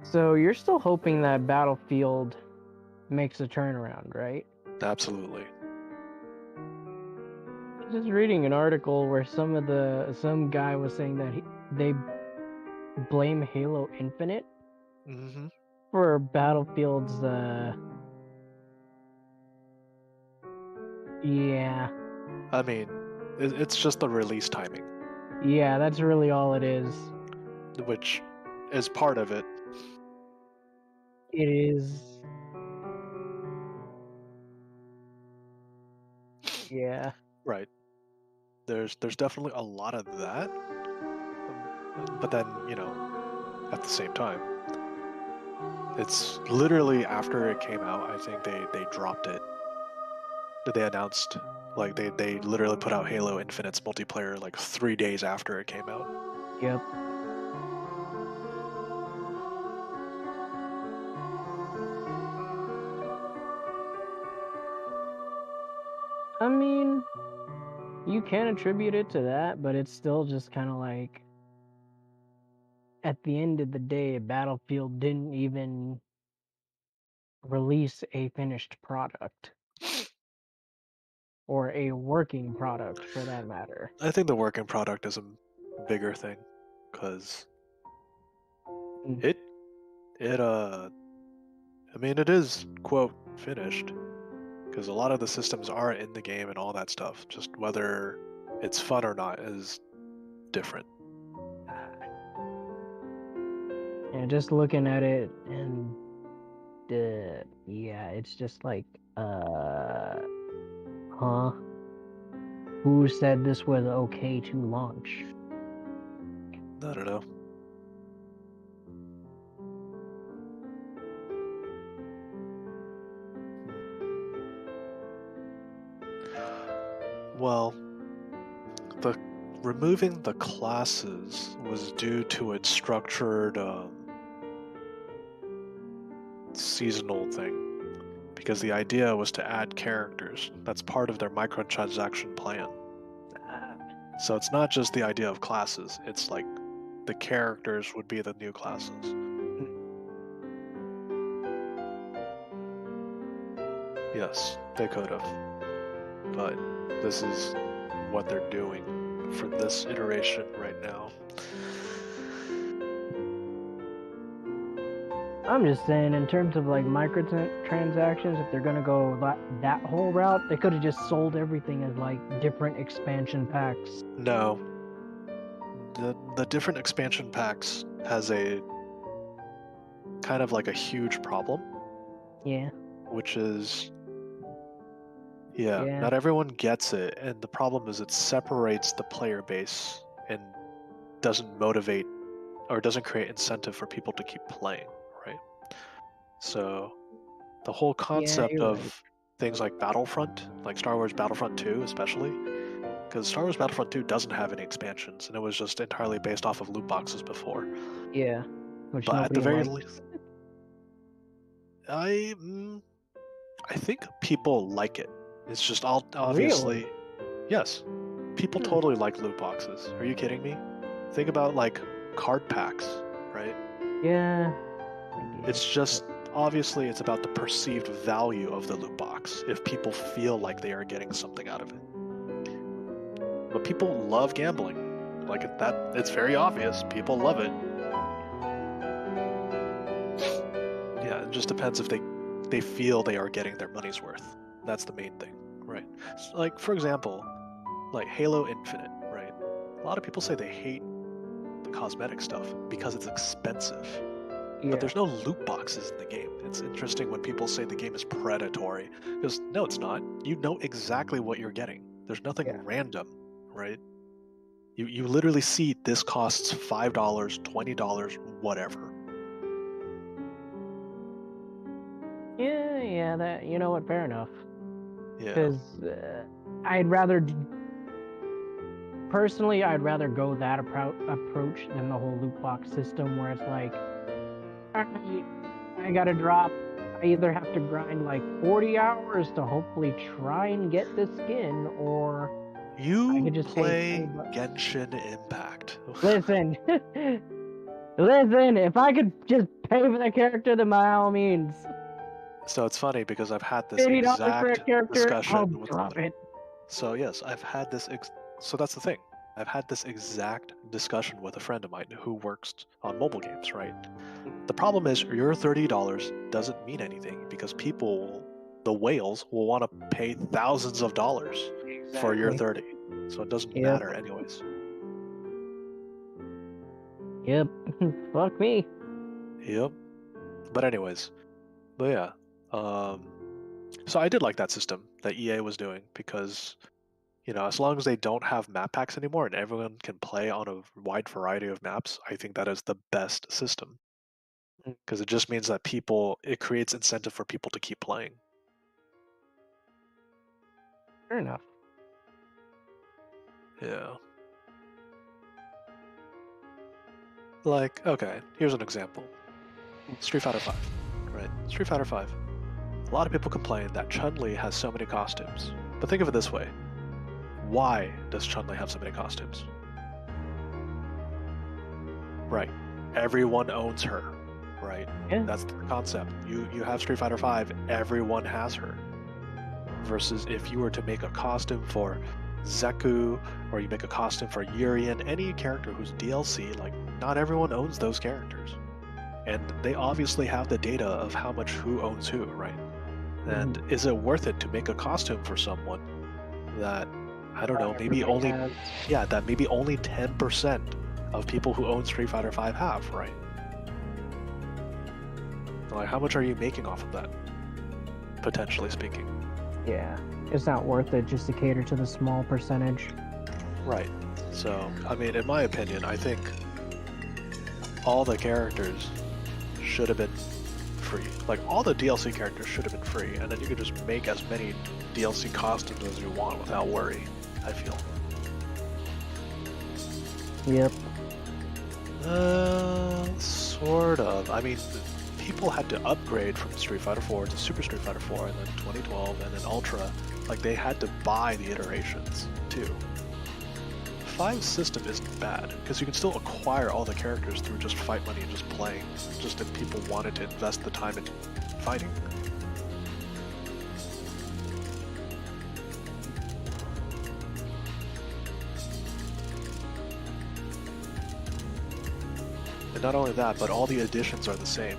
So you're still hoping that Battlefield makes a turnaround, right? Absolutely. I was just reading an article where some guy was saying that they blame Halo Infinite Mm-hmm. for Battlefield's yeah. I mean, it's just the release timing, Yeah, that's really all it is. which is part of it. It is. Yeah. Right. There's definitely a lot of that. But then, at the same time, it's literally after it came out, I think they dropped it. They announced, like, they literally put out Halo Infinite's multiplayer like 3 days after it came out. Yep. I mean, you can attribute it to that, but it's still just kind of like, at the end of the day, Battlefield didn't even release a finished product. Or a working product, for that matter. I think the working product is a bigger thing, because it I mean, it is, quote, finished, because a lot of the systems are in the game and all that stuff. Just whether it's fun or not is different. Yeah, just looking at it, and yeah, it's just like, huh? Who said this was okay to launch? I don't know. Well, removing the classes was due to its structured seasonal thing, because the idea was to add characters. That's part of their microtransaction plan. So it's not just the idea of classes, it's like the characters would be the new classes. Yes, they could have. But this is what they're doing for this iteration right now. I'm just saying, in terms of like microtransactions, if they're gonna go that whole route, they could have just sold everything as like different expansion packs. No. The different expansion packs has a kind of like a huge problem. Yeah. Which is, yeah, Yeah. not everyone gets it, and the problem is it separates the player base and doesn't motivate or doesn't create incentive for people to keep playing, right? So the whole concept you're of right. things like Battlefront, like Star Wars Battlefront 2 especially, because Star Wars Battlefront 2 doesn't have any expansions, and it was just entirely based off of loot boxes before. Yeah. Which But at the nobody very liked. least, I think people like it. It's just obviously, Really? yes, people totally like loot boxes. Are you kidding me? Think about like card packs, right? Yeah. It's just obviously it's about the perceived value of the loot box. If people feel like they are getting something out of it, but people love gambling. Like that, it's very obvious. People love it. Yeah, it just depends if they feel they are getting their money's worth. That's the main thing, right? So, like, for example, like Halo Infinite, right? A lot of people say they hate the cosmetic stuff because it's expensive. Yeah. But there's no loot boxes in the game. It's interesting when people say the game is predatory, because no, it's not. You know exactly what you're getting. There's nothing random, right? You literally see this costs $5, $20, whatever. Yeah, that, you know what, fair enough. Yeah. Because personally, I'd rather go that approach than the whole loot box system where it's like, alright, I gotta drop, I either have to grind like 40 hours to hopefully try and get this skin, or I You could just pay play Genshin Impact. Listen, listen, if I could just pay for the character, then by all means. So it's funny because I've had this $80 for a exact character, discussion I'll with drop somebody. it. So yes, I've had this. So that's the thing. I've had this exact discussion with a friend of mine who works on mobile games. Right. The problem is your $30 doesn't mean anything because people, the whales, will want to pay thousands of dollars for your 30. So it doesn't matter anyways. Yep. Fuck me. Yep. But anyways, but yeah. So I did like that system that EA was doing because, you know, as long as they don't have map packs anymore and everyone can play on a wide variety of maps, I think that is the best system. Because it just means that it creates incentive for people to keep playing. Fair enough. Yeah. Like, okay, here's an example. Street Fighter 5, right? Street Fighter 5. A lot of people complain that Chun-Li has so many costumes. But think of it this way. Why does Chun-Li have so many costumes? Right. Everyone owns her, right? Yeah. That's the concept. You have Street Fighter 5, everyone has her. Versus if you were to make a costume for Zeku, or you make a costume for Urien, any character who's DLC, like, not everyone owns those characters. And they obviously have the data of how much who owns who, right? And is it worth it to make a costume for someone that, I don't know, maybe only, that maybe only 10% of people who own Street Fighter 5 have, right? Like, how much are you making off of that? Potentially speaking. Yeah, it's not worth it just to cater to the small percentage. Right. So, I mean, in my opinion, I think all the characters should have been free. Like, all the DLC characters should have been free, and then you could just make as many DLC costumes as you want without worry, I feel. Yep. Sort of. I mean, people had to upgrade from Street Fighter 4 to Super Street Fighter 4, and then 2012, and then Ultra. Like, they had to buy the iterations, too. 5's system isn't bad, because you can still acquire all the characters through just fight money and just playing, just if people wanted to invest the time in fighting. And not only that, but all the additions are the same.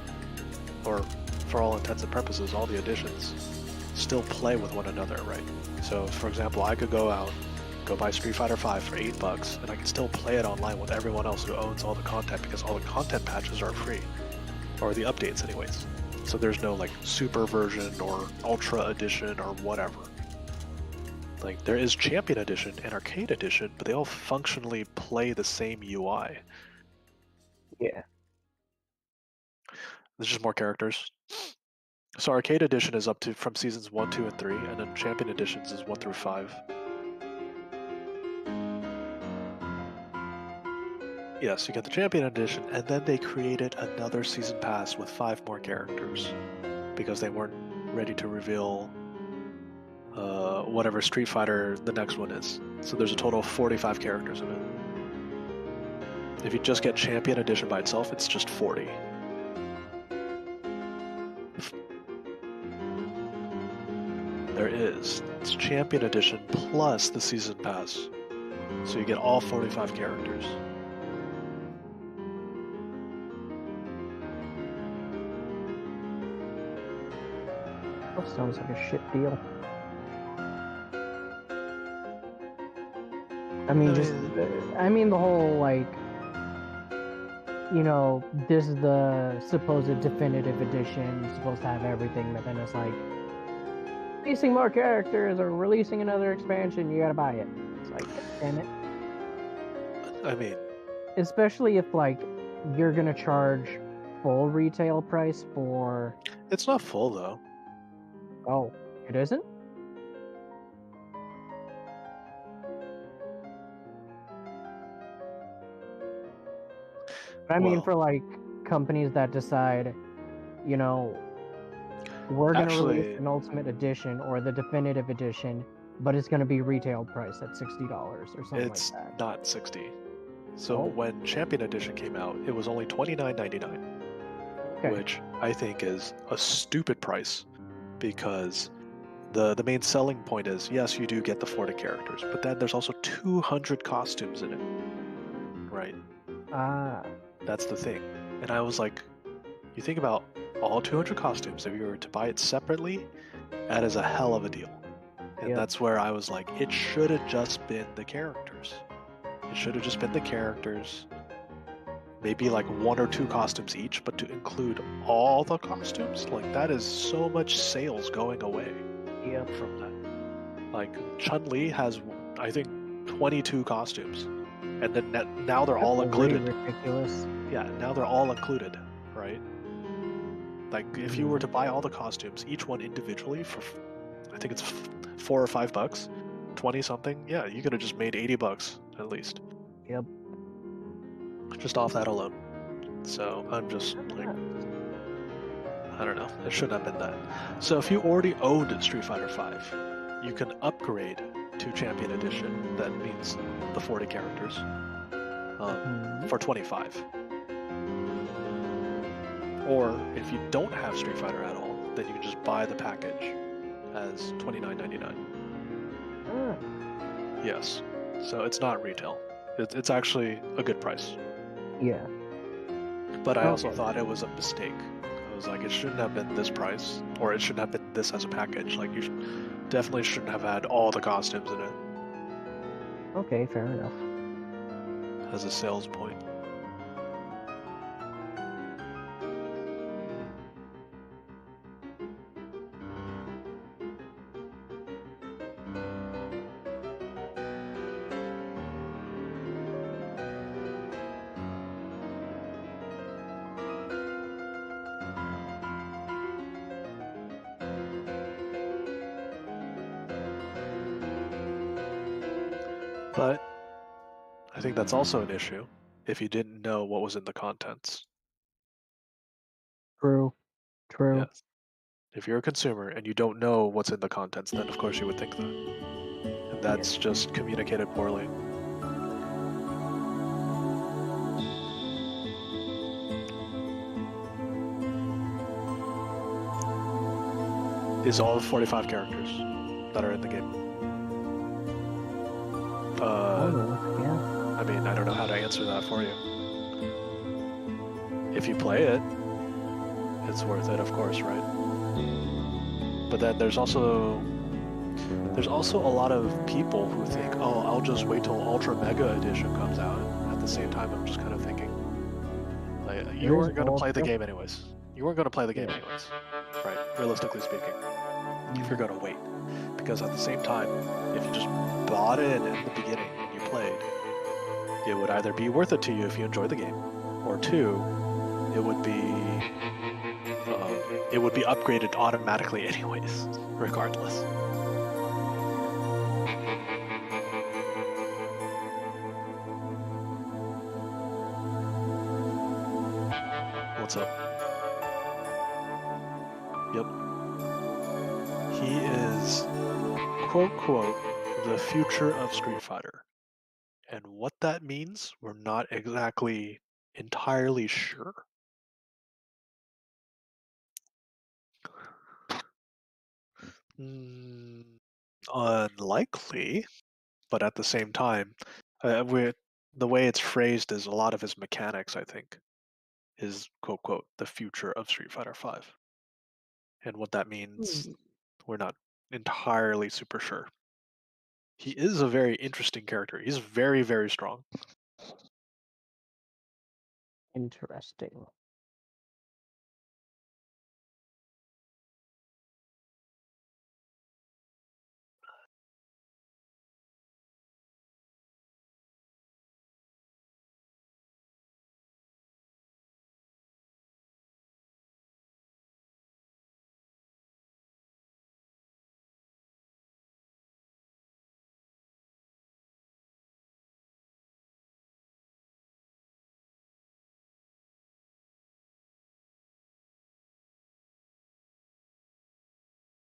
Or, for all intents and purposes, all the additions still play with one another, right? So, for example, I could go out, go buy Street Fighter 5 for $8, and I can still play it online with everyone else who owns all the content because all the content patches are free. or the updates anyways. So there's no like super version or ultra edition or whatever. Like there is Champion Edition and Arcade Edition, but they all functionally play the same UI. Yeah. There's just more characters. So Arcade Edition is up to from seasons 1, 2, and 3, and then Champion Editions is 1 through 5. Yes, you get the Champion Edition, and then they created another season pass with 5 more characters because they weren't ready to reveal whatever Street Fighter the next one is. So there's a total of 45 characters in it. If you just get Champion Edition by itself, it's just 40. There is. It's Champion Edition plus the season pass. So you get all 45 characters. That sounds like a shit deal. I mean, the whole, like, you know, this is the supposed definitive edition, it's supposed to have everything, but then it's like, releasing more characters or releasing another expansion, you gotta buy it. It's like, damn it. I mean... Especially if, like, you're gonna charge full retail price for... It's not full, though. Oh, it isn't? I mean, for like companies that decide, you know, we're going to release an Ultimate Edition or the Definitive Edition, but it's going to be retail price at $60 or something like that. It's not $60. So when Champion Edition came out, it was only $29.99, which I think is a stupid price because the main selling point is, yes, you do get the 40 characters, but then there's also 200 costumes in it, right? That's the thing. And I was like, you think about all 200 costumes, if you were to buy it separately, that is a hell of a deal. And that's where I was like, it should have just been the characters. It should have just been the characters. Maybe like 1 or 2 costumes each, but to include all the costumes, like that is so much sales going away from that. Like Chun-Li has, I think, 22 costumes. And then now they're all included. Ridiculous. Yeah, now they're all included, right? Like if you were to buy all the costumes, each one individually for, I think it's $4 or $5, 20 something. Yeah, you could have just made $80 at least. Yep. Just off that alone. So I'm just like, I don't know. It shouldn't have been that. So if you already owned Street Fighter V, you can upgrade to Champion Edition. That means the 40 characters for $25. Or if you don't have Street Fighter at all, then you can just buy the package as $29.99. Yes. So it's not retail. It's actually a good price. Yeah. But I also thought it was a mistake. I was like, it shouldn't have been this price, or it shouldn't have been this as a package. Like, you definitely shouldn't have had all the costumes in it. Okay, fair enough. As a sales point. But I think that's also an issue if you didn't know what was in the contents. True. Yes. If you're a consumer and you don't know what's in the contents, then of course you would think that. And that's just communicated poorly. Is all 45 characters that are in the game. I mean, I don't know how to answer that for you. If you play it, it's worth it, of course, right? But then there's also a lot of people who think, oh, I'll just wait till Ultra Mega Edition comes out. And at the same time, I'm just kind of thinking, Like, There you is weren't going to old play the stuff. game anyways. You weren't going to play the game anyways, right? Realistically speaking, if you're going to wait. Because at the same time, if you just bought in the beginning and you played, it would either be worth it to you if you enjoy the game, or two, it would be upgraded automatically anyways, regardless. What's up? Yep. He is, quote, quote, the future of Street Fighter. And what that means, we're not exactly entirely sure. Unlikely, but at the same time, the way it's phrased is a lot of his mechanics, I think, is, quote, quote, the future of Street Fighter V. And what that means, we're not entirely super sure. He is a very interesting character. He's very, very strong. Interesting.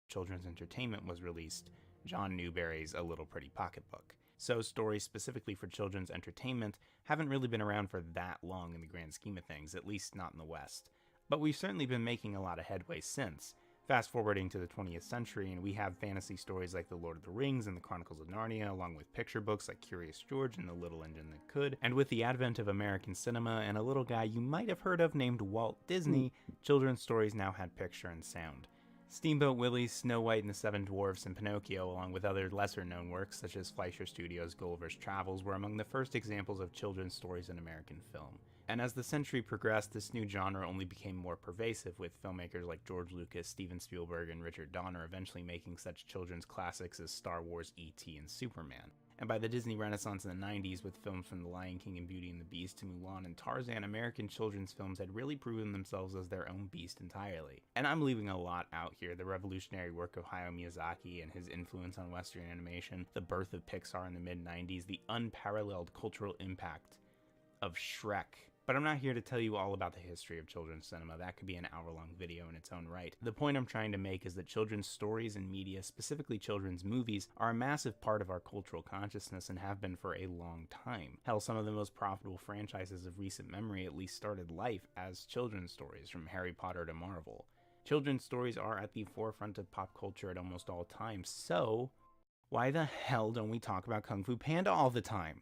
Children's entertainment was released, John Newberry's A Little Pretty Pocketbook. So stories specifically for children's entertainment haven't really been around for that long in the grand scheme of things, at least not in the West. But we've certainly been making a lot of headway since. Fast forwarding to the 20th century, and we have fantasy stories like The Lord of the Rings and The Chronicles of Narnia, along with picture books like Curious George and The Little Engine That Could. And with the advent of American cinema and a little guy you might have heard of named Walt Disney, children's stories now had picture and sound. Steamboat Willie, Snow White and the Seven Dwarfs, and Pinocchio, along with other lesser-known works such as Fleischer Studios' Gulliver's Travels, were among the first examples of children's stories in American film. And as the century progressed, this new genre only became more pervasive, with filmmakers like George Lucas, Steven Spielberg, and Richard Donner eventually making such children's classics as Star Wars, E.T., and Superman. And by the Disney Renaissance in the 90s, with films from The Lion King and Beauty and the Beast to Mulan and Tarzan, American children's films had really proven themselves as their own beast entirely. And I'm leaving a lot out here: the revolutionary work of Hayao Miyazaki and his influence on Western animation, the birth of Pixar in the mid-90s, the unparalleled cultural impact of Shrek. But I'm not here to tell you all about the history of children's cinema. That could be an hour-long video in its own right. The point I'm trying to make is that children's stories and media, specifically children's movies, are a massive part of our cultural consciousness and have been for a long time. Hell, some of the most profitable franchises of recent memory at least started life as children's stories, from Harry Potter to Marvel. Children's stories are at the forefront of pop culture at almost all times, so why the hell don't we talk about Kung Fu Panda all the time?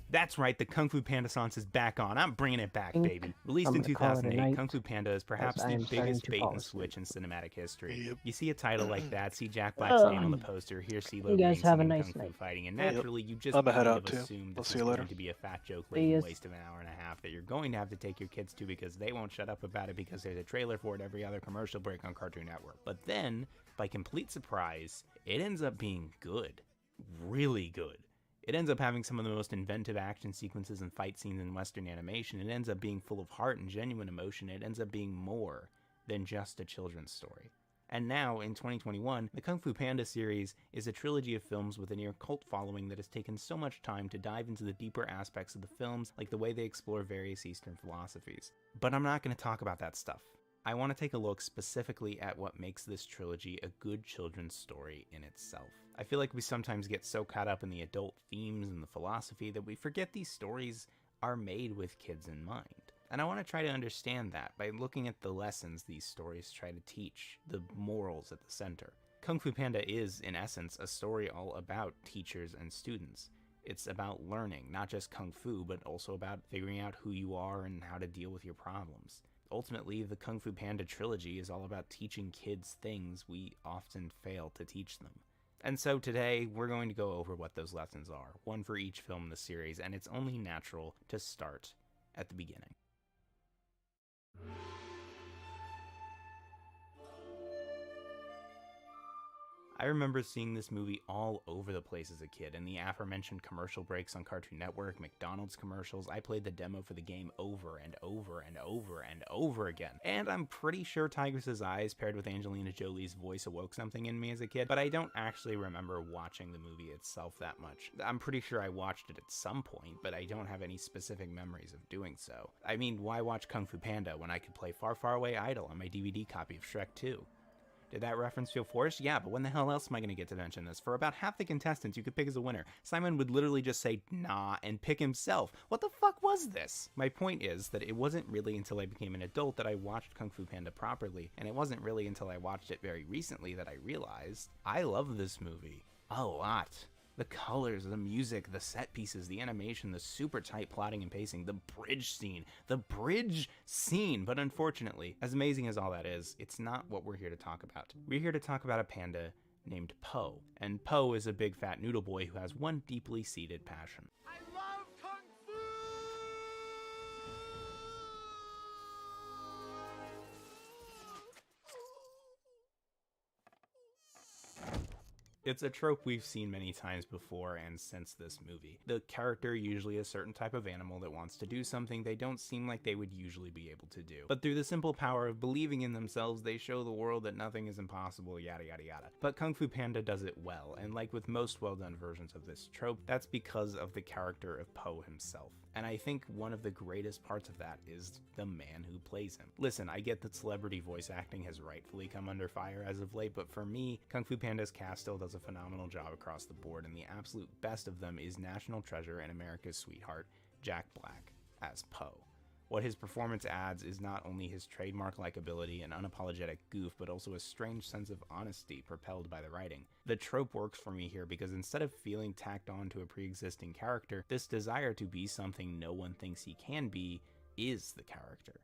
That's right, the Kung Fu Panda-sance is back on. I'm bringing it back, baby. Released in 2008, Kung Fu Panda is perhaps the biggest bait-and-switch in cinematic history. You see a title like that, see Jack Black's name on the poster, hear CeeLo Green singing Kung Fu Fighting, and naturally you just kind of assume this is going to be a fat joke-laden waste of an hour and a half that you're going to have to take your kids to because they won't shut up about it because there's a trailer for it every other commercial break on Cartoon Network. But then, by complete surprise, it ends up being good. Really good. It ends up having some of the most inventive action sequences and fight scenes in Western animation. It ends up being full of heart and genuine emotion. It ends up being more than just a children's story. And now, in 2021, the Kung Fu Panda series is a trilogy of films with a near cult following that has taken so much time to dive into the deeper aspects of the films, like the way they explore various Eastern philosophies. But I'm not going to talk about that stuff. I want to take a look specifically at what makes this trilogy a good children's story in itself. I feel like we sometimes get so caught up in the adult themes and the philosophy that we forget these stories are made with kids in mind. And I want to try to understand that by looking at the lessons these stories try to teach, the morals at the center. Kung Fu Panda is, in essence, a story all about teachers and students. It's about learning, not just Kung Fu, but also about figuring out who you are and how to deal with your problems. Ultimately, the Kung Fu Panda trilogy is all about teaching kids things we often fail to teach them. And so today, we're going to go over what those lessons are, one for each film in the series, and it's only natural to start at the beginning. I remember seeing this movie all over the place as a kid. In the aforementioned commercial breaks on Cartoon Network, McDonald's commercials, I played the demo for the game over and over and over and over again. And I'm pretty sure Tigress's eyes paired with Angelina Jolie's voice awoke something in me as a kid, but I don't actually remember watching the movie itself that much. I'm pretty sure I watched it at some point, but I don't have any specific memories of doing so. I mean, why watch Kung Fu Panda when I could play Far, Far Away Idol on my DVD copy of Shrek 2? Did that reference feel forced? Yeah, but when the hell else am I going to get to mention this? For about half the contestants you could pick as a winner, Simon would literally just say, nah, and pick himself. What the fuck was this? My point is that it wasn't really until I became an adult that I watched Kung Fu Panda properly, and it wasn't really until I watched it very recently that I realized I love this movie a lot. The colors, the music, the set pieces, the animation, the super tight plotting and pacing, the bridge scene. But unfortunately, as amazing as all that is, it's not what we're here to talk about. We're here to talk about a panda named Po. And Po is a big fat noodle boy who has one deeply seated passion. I love Kung Fu! It's a trope we've seen many times before and since this movie. The character usually a certain type of animal that wants to do something they don't seem like they would usually be able to do. But through the simple power of believing in themselves, they show the world that nothing is impossible, yada yada yada. But Kung Fu Panda does it well, and like with most well-done versions of this trope, that's because of the character of Po himself. And I think one of the greatest parts of that is the man who plays him. Listen, I get that celebrity voice acting has rightfully come under fire as of late, but for me, Kung Fu Panda's cast still does a phenomenal job across the board, and the absolute best of them is national treasure and America's sweetheart, Jack Black, as Po. What his performance adds is not only his trademark likability and unapologetic goof, but also a strange sense of honesty propelled by the writing. The trope works for me here because instead of feeling tacked on to a pre-existing character, this desire to be something no one thinks he can be is the character.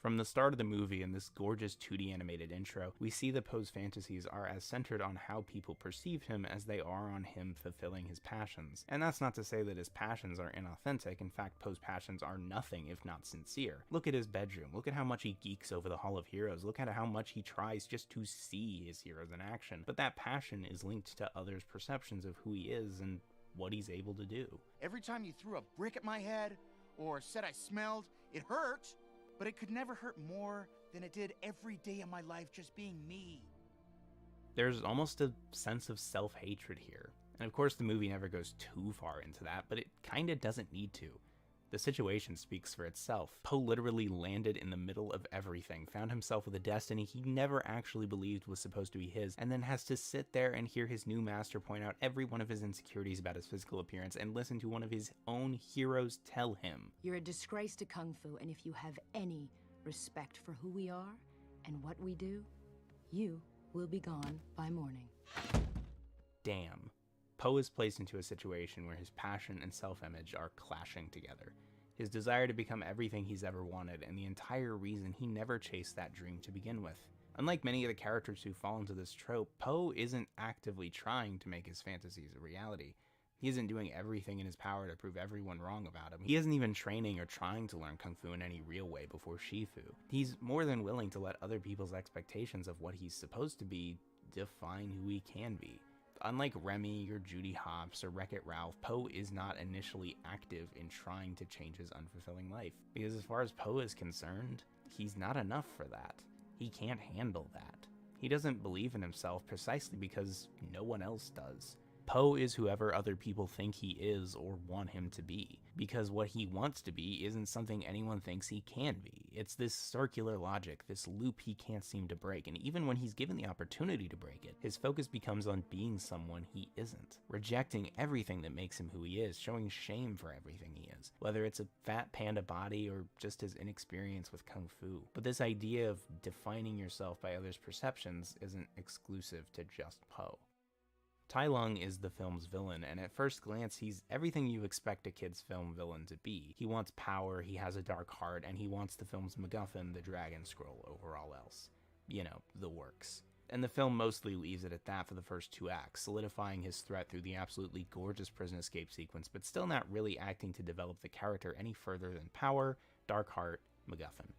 From the start of the movie in this gorgeous 2D animated intro, we see that Po's fantasies are as centered on how people perceive him as they are on him fulfilling his passions. And that's not to say that his passions are inauthentic. In fact, Po's passions are nothing if not sincere. Look at his bedroom. Look at how much he geeks over the Hall of Heroes. Look at how much he tries just to see his heroes in action. But that passion is linked to others' perceptions of who he is and what he's able to do. Every time you threw a brick at my head or said I smelled, it hurt. But it could never hurt more than it did every day of my life just being me. There's almost a sense of self-hatred here. And of course the movie never goes too far into that, but it kinda doesn't need to. The situation speaks for itself. Po literally landed in the middle of everything, found himself with a destiny he never actually believed was supposed to be his, and then has to sit there and hear his new master point out every one of his insecurities about his physical appearance and listen to one of his own heroes tell him, "You're a disgrace to Kung Fu, and if you have any respect for who we are and what we do, you will be gone by morning." Damn. Po is placed into a situation where his passion and self-image are clashing together. His desire to become everything he's ever wanted, and the entire reason he never chased that dream to begin with. Unlike many of the characters who fall into this trope, Po isn't actively trying to make his fantasies a reality. He isn't doing everything in his power to prove everyone wrong about him. He isn't even training or trying to learn Kung Fu in any real way before Shifu. He's more than willing to let other people's expectations of what he's supposed to be define who he can be. Unlike Remy or Judy Hopps or Wreck-It Ralph, Po is not initially active in trying to change his unfulfilling life. Because as far as Po is concerned, he's not enough for that. He can't handle that. He doesn't believe in himself precisely because no one else does. Po is whoever other people think he is or want him to be, because what he wants to be isn't something anyone thinks he can be. It's this circular logic, this loop he can't seem to break, and even when he's given the opportunity to break it, his focus becomes on being someone he isn't, rejecting everything that makes him who he is, showing shame for everything he is, whether it's a fat panda body or just his inexperience with Kung Fu. But this idea of defining yourself by others' perceptions isn't exclusive to just Po. Tai Lung is the film's villain, and at first glance, he's everything you expect a kid's film villain to be. He wants power, he has a dark heart, and he wants the film's MacGuffin, the Dragon Scroll, over all else. You know, the works. And the film mostly leaves it at that for the first 2 acts, solidifying his threat through the absolutely gorgeous prison escape sequence, but still not really acting to develop the character any further than power, dark heart, MacGuffin.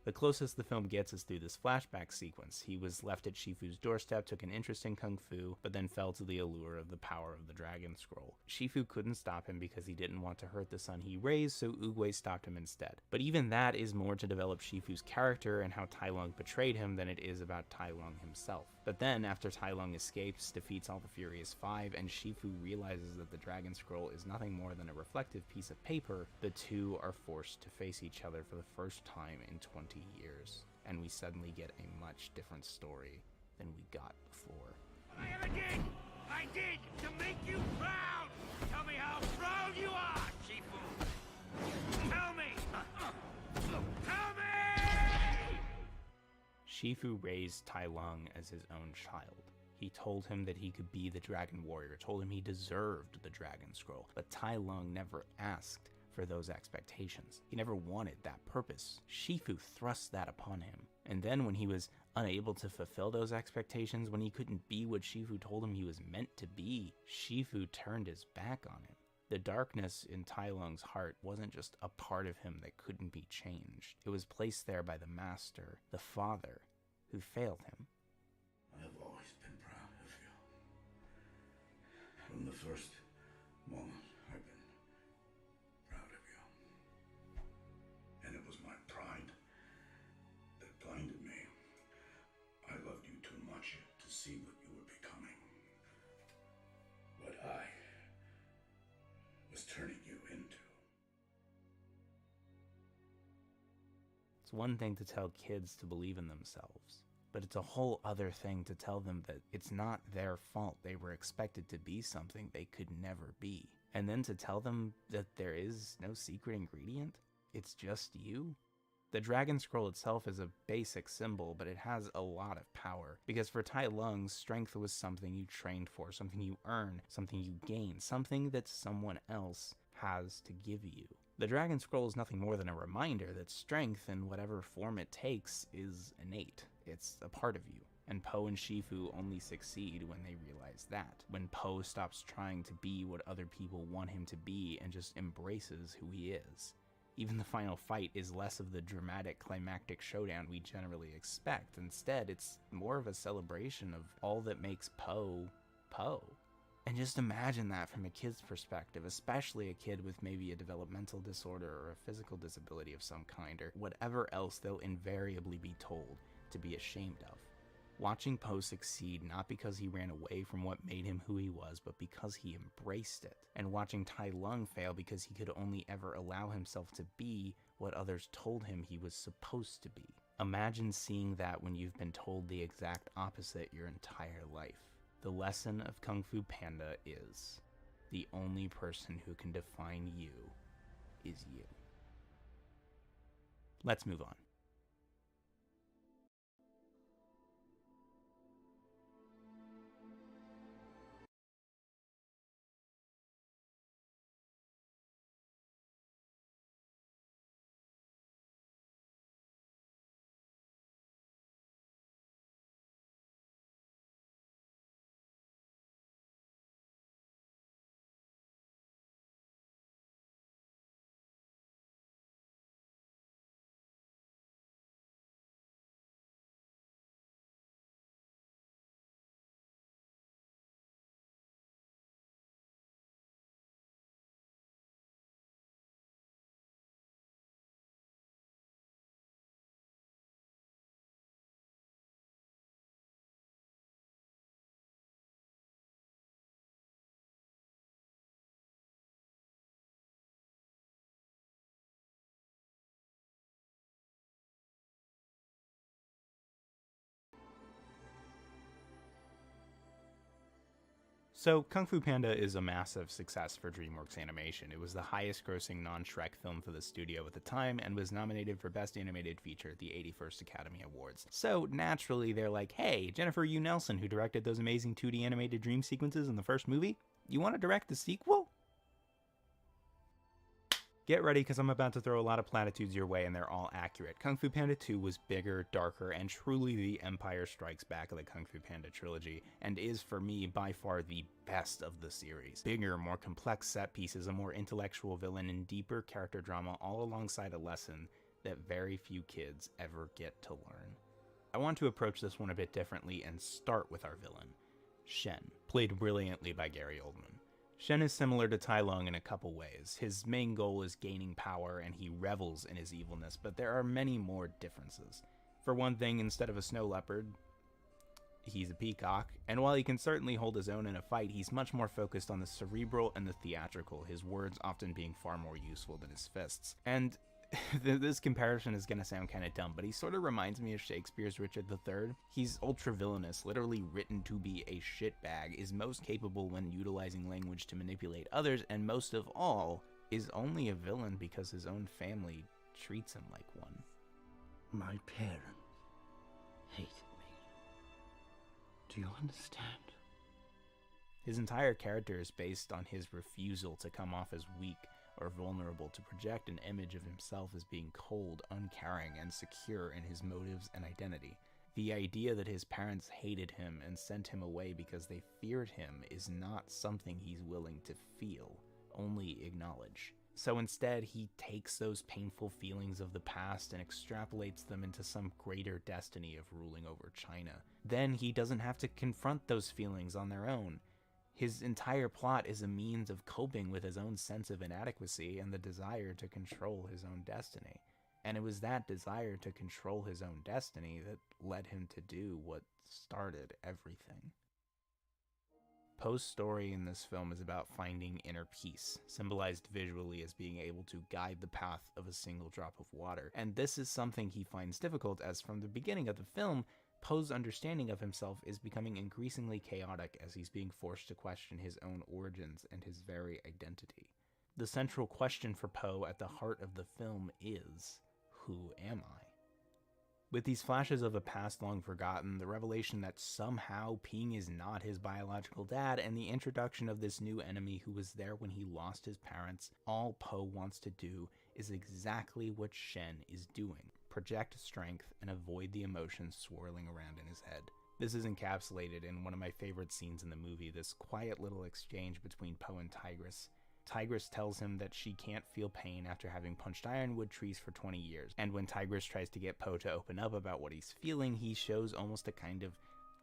The closest the film gets is through this flashback sequence. He was left at Shifu's doorstep, took an interest in Kung Fu, but then fell to the allure of the power of the Dragon Scroll. Shifu couldn't stop him because he didn't want to hurt the son he raised, so Oogway stopped him instead. But even that is more to develop Shifu's character and how Tai Lung betrayed him than it is about Tai Lung himself. But then, after Tai Lung escapes, defeats all the Furious Five, and Shifu realizes that the Dragon Scroll is nothing more than a reflective piece of paper, the two are forced to face each other for the first time in 20 years. And we suddenly get a much different story than we got before. I ever did! I did to make you proud! Tell me how proud you are, Shifu! Tell me! Tell me! Shifu raised Tai Lung as his own child. He told him that he could be the Dragon Warrior, told him he deserved the Dragon Scroll, but Tai Lung never asked for those expectations. He never wanted that purpose. Shifu thrust that upon him. And then when he was unable to fulfill those expectations, when he couldn't be what Shifu told him he was meant to be, Shifu turned his back on him. The darkness in Tai Lung's heart wasn't just a part of him that couldn't be changed. It was placed there by the master, the father, who failed him. I have always been proud of you. From the first moment, I've been proud of you. And it was my pride that blinded me. I loved you too much to see what you were becoming. What I was turning you into. It's one thing to tell kids to believe in themselves, but it's a whole other thing to tell them that it's not their fault they were expected to be something they could never be. And then to tell them that there is no secret ingredient, it's just you. The Dragon Scroll itself is a basic symbol, but it has a lot of power, because for Tai Lung, strength was something you trained for, something you earn, something you gain, something that someone else has to give you. The Dragon Scroll is nothing more than a reminder that strength, in whatever form it takes, is innate. It's a part of you. And Po and Shifu only succeed when they realize that. When Po stops trying to be what other people want him to be and just embraces who he is. Even the final fight is less of the dramatic climactic showdown we generally expect. Instead, it's more of a celebration of all that makes Po, Po. And just imagine that from a kid's perspective, especially a kid with maybe a developmental disorder or a physical disability of some kind, or whatever else they'll invariably be told to be ashamed of. Watching Po succeed not because he ran away from what made him who he was, but because he embraced it. And watching Tai Lung fail because he could only ever allow himself to be what others told him he was supposed to be. Imagine seeing that when you've been told the exact opposite your entire life. The lesson of Kung Fu Panda is, the only person who can define you is you. Let's move on. So, Kung Fu Panda is a massive success for DreamWorks Animation. It was the highest grossing non-Shrek film for the studio at the time and was nominated for Best Animated Feature at the 81st Academy Awards. So, naturally, they're like, hey, Jennifer Yu Nelson, who directed those amazing 2D animated dream sequences in the first movie, you want to direct the sequel? Get ready, because I'm about to throw a lot of platitudes your way, and they're all accurate. Kung Fu Panda 2 was bigger, darker, and truly the Empire Strikes Back of the Kung Fu Panda trilogy, and is, for me, by far the best of the series. Bigger, more complex set pieces, a more intellectual villain, and deeper character drama, all alongside a lesson that very few kids ever get to learn. I want to approach this one a bit differently and start with our villain, Shen, played brilliantly by Gary Oldman. Shen is similar to Tai Lung in a couple ways. His main goal is gaining power, and he revels in his evilness, but there are many more differences. For one thing, instead of a snow leopard, he's a peacock, and while he can certainly hold his own in a fight, he's much more focused on the cerebral and the theatrical, his words often being far more useful than his fists. And this comparison is gonna sound kinda dumb, but he sort of reminds me of Shakespeare's Richard III. He's ultra-villainous, literally written to be a shitbag, is most capable when utilizing language to manipulate others, and most of all, is only a villain because his own family treats him like one. My parents hated me. Do you understand? His entire character is based on his refusal to come off as weak or vulnerable, to project an image of himself as being cold, uncaring, and secure in his motives and identity. The idea that his parents hated him and sent him away because they feared him is not something he's willing to feel, only acknowledge. So instead, he takes those painful feelings of the past and extrapolates them into some greater destiny of ruling over China. Then he doesn't have to confront those feelings on their own. His entire plot is a means of coping with his own sense of inadequacy and the desire to control his own destiny. And it was that desire to control his own destiny that led him to do what started everything. Poe's story in this film is about finding inner peace, symbolized visually as being able to guide the path of a single drop of water. And this is something he finds difficult, as from the beginning of the film, Poe's understanding of himself is becoming increasingly chaotic as he's being forced to question his own origins and his very identity. The central question for Poe at the heart of the film is, who am I? With these flashes of a past long forgotten, the revelation that somehow Ping is not his biological dad, and the introduction of this new enemy who was there when he lost his parents, all Poe wants to do is exactly what Shen is doing. Project strength and avoid the emotions swirling around in his head. This is encapsulated in one of my favorite scenes in the movie, this quiet little exchange between Poe and Tigress. Tigress tells him that she can't feel pain after having punched ironwood trees for 20 years, and when Tigress tries to get Poe to open up about what he's feeling, he shows almost a kind of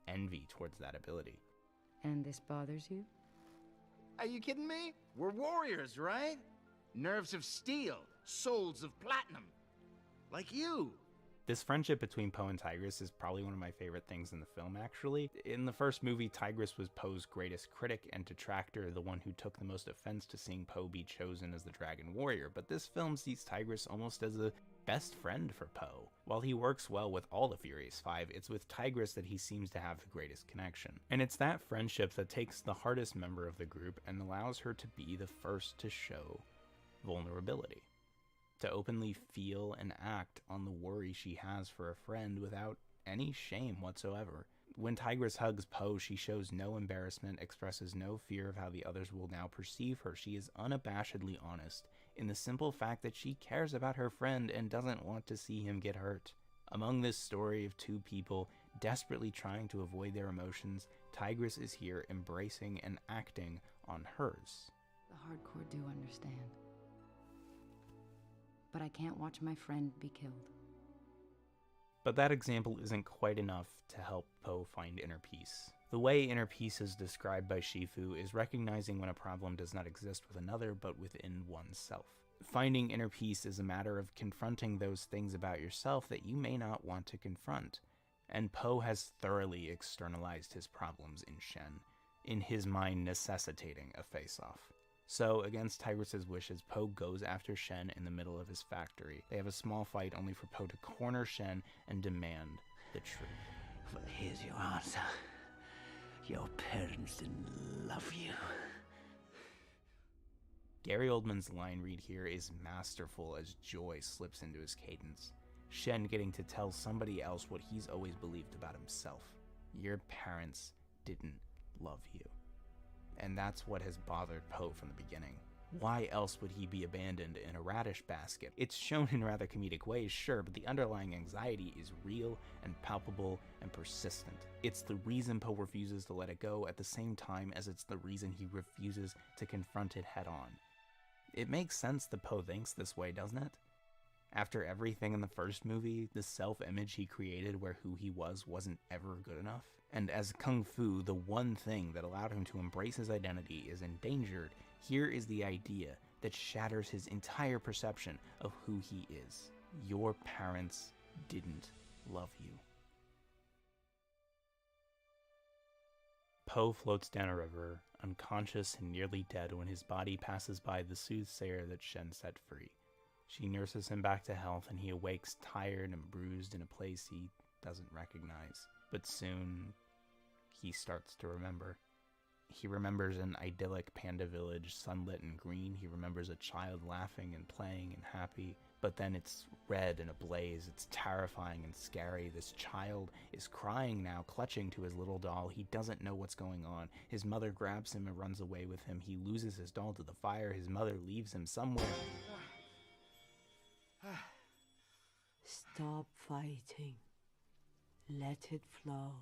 envy towards that ability. And this bothers you? Are you kidding me? We're warriors, right? Nerves of steel, souls of platinum. Like you. This friendship between Poe and Tigress is probably one of my favorite things in the film, actually. In the first movie, Tigress was Poe's greatest critic and detractor, the one who took the most offense to seeing Poe be chosen as the Dragon Warrior, but this film sees Tigress almost as a best friend for Poe. While he works well with all the Furious Five, it's with Tigress that he seems to have the greatest connection. And it's that friendship that takes the hardest member of the group and allows her to be the first to show vulnerability. To openly feel and act on the worry she has for a friend without any shame whatsoever. When Tigress hugs Poe, she shows no embarrassment, expresses no fear of how the others will now perceive her. She is unabashedly honest in the simple fact that she cares about her friend and doesn't want to see him get hurt. Among this story of two people desperately trying to avoid their emotions, Tigress is here embracing and acting on hers. The hardcore do understand. But I can't watch my friend be killed. But that example isn't quite enough to help Poe find inner peace. The way inner peace is described by Shifu is recognizing when a problem does not exist with another, but within oneself. Finding inner peace is a matter of confronting those things about yourself that you may not want to confront. And Poe has thoroughly externalized his problems in Shen, in his mind necessitating a face-off. So, against Tigress's wishes, Poe goes after Shen in the middle of his factory. They have a small fight only for Poe to corner Shen and demand the truth. Well, here's your answer. Your parents didn't love you. Gary Oldman's line read here is masterful as joy slips into his cadence. Shen getting to tell somebody else what he's always believed about himself. Your parents didn't love you. And that's what has bothered Poe from the beginning. Why else would he be abandoned in a radish basket? It's shown in rather comedic ways, sure, but the underlying anxiety is real and palpable and persistent. It's the reason Poe refuses to let it go at the same time as it's the reason he refuses to confront it head on. It makes sense that Poe thinks this way, doesn't it? After everything in the first movie, the self-image he created where who he was wasn't ever good enough. And as Kung Fu, the one thing that allowed him to embrace his identity is endangered, here is the idea that shatters his entire perception of who he is. Your parents didn't love you. Poe floats down a river, unconscious and nearly dead when his body passes by the soothsayer that Shen set free. She nurses him back to health and he awakes tired and bruised in a place he doesn't recognize. But soon, he starts to remember. He remembers an idyllic panda village, sunlit and green. He remembers a child laughing and playing and happy. But then it's red and ablaze. It's terrifying and scary. This child is crying now, clutching to his little doll. He doesn't know what's going on. His mother grabs him and runs away with him. He loses his doll to the fire. His mother leaves him somewhere. Stop fighting. Let it flow.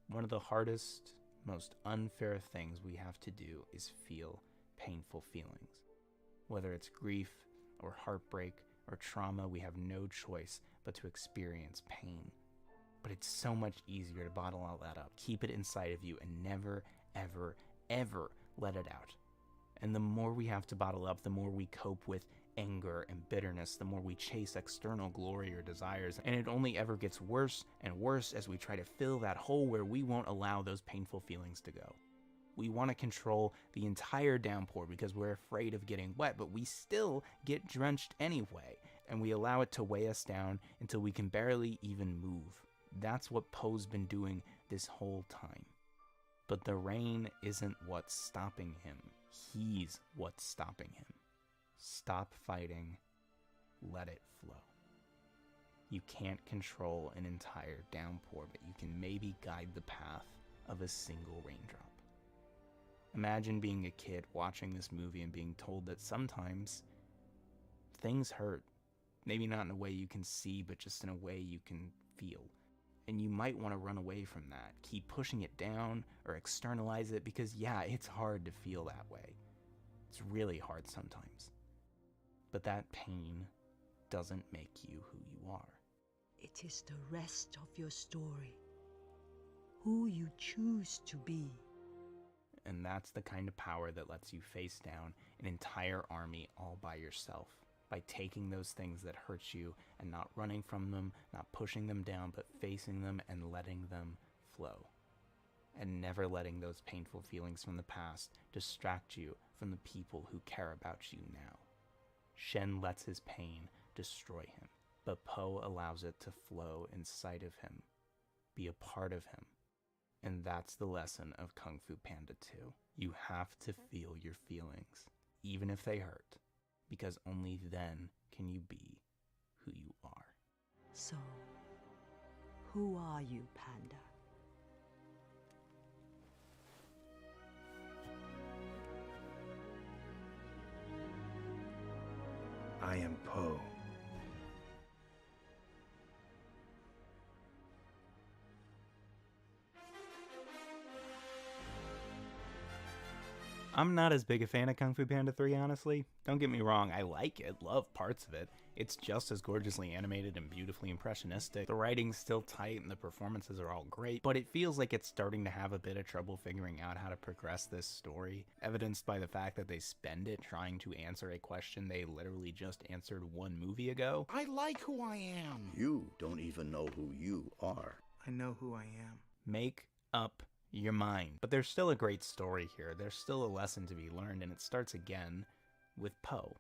One of the hardest, most unfair things we have to do is feel painful feelings. Whether it's grief or heartbreak or trauma, we have no choice but to experience pain. But it's so much easier to bottle all that up, keep it inside of you, and never, ever, ever let it out. And the more we have to bottle up, the more we cope with anger and bitterness, the more we chase external glory or desires, and it only ever gets worse and worse as we try to fill that hole where we won't allow those painful feelings to go. We want to control the entire downpour because we're afraid of getting wet, but we still get drenched anyway, and we allow it to weigh us down until we can barely even move. That's what Poe's been doing this whole time. But the rain isn't what's stopping him. He's what's stopping him. Stop fighting. Let it flow. You can't control an entire downpour, but you can maybe guide the path of a single raindrop. Imagine being a kid watching this movie and being told that sometimes things hurt. Maybe not in a way you can see, but just in a way you can feel. And you might want to run away from that. Keep pushing it down or externalize it because, yeah, it's hard to feel that way. It's really hard sometimes. But that pain doesn't make you who you are. It is the rest of your story. Who you choose to be. And that's the kind of power that lets you face down an entire army all by yourself. By taking those things that hurt you and not running from them, not pushing them down, but facing them and letting them flow. And never letting those painful feelings from the past distract you from the people who care about you now. Shen lets his pain destroy him, but Poe allows it to flow inside of him, be a part of him. And that's the lesson of Kung Fu Panda 2. You have to feel your feelings, even if they hurt, because only then can you be who you are. So, who are you, Panda? I am Poe. I'm not as big a fan of Kung Fu Panda 3, honestly. Don't get me wrong, I like it, love parts of it. It's just as gorgeously animated and beautifully impressionistic. The writing's still tight and the performances are all great, but it feels like it's starting to have a bit of trouble figuring out how to progress this story, evidenced by the fact that they spend it trying to answer a question they literally just answered one movie ago. I like who I am. You don't even know who you are. I know who I am. Make up your mind. But there's still a great story here. There's still a lesson to be learned, and it starts again with Poe.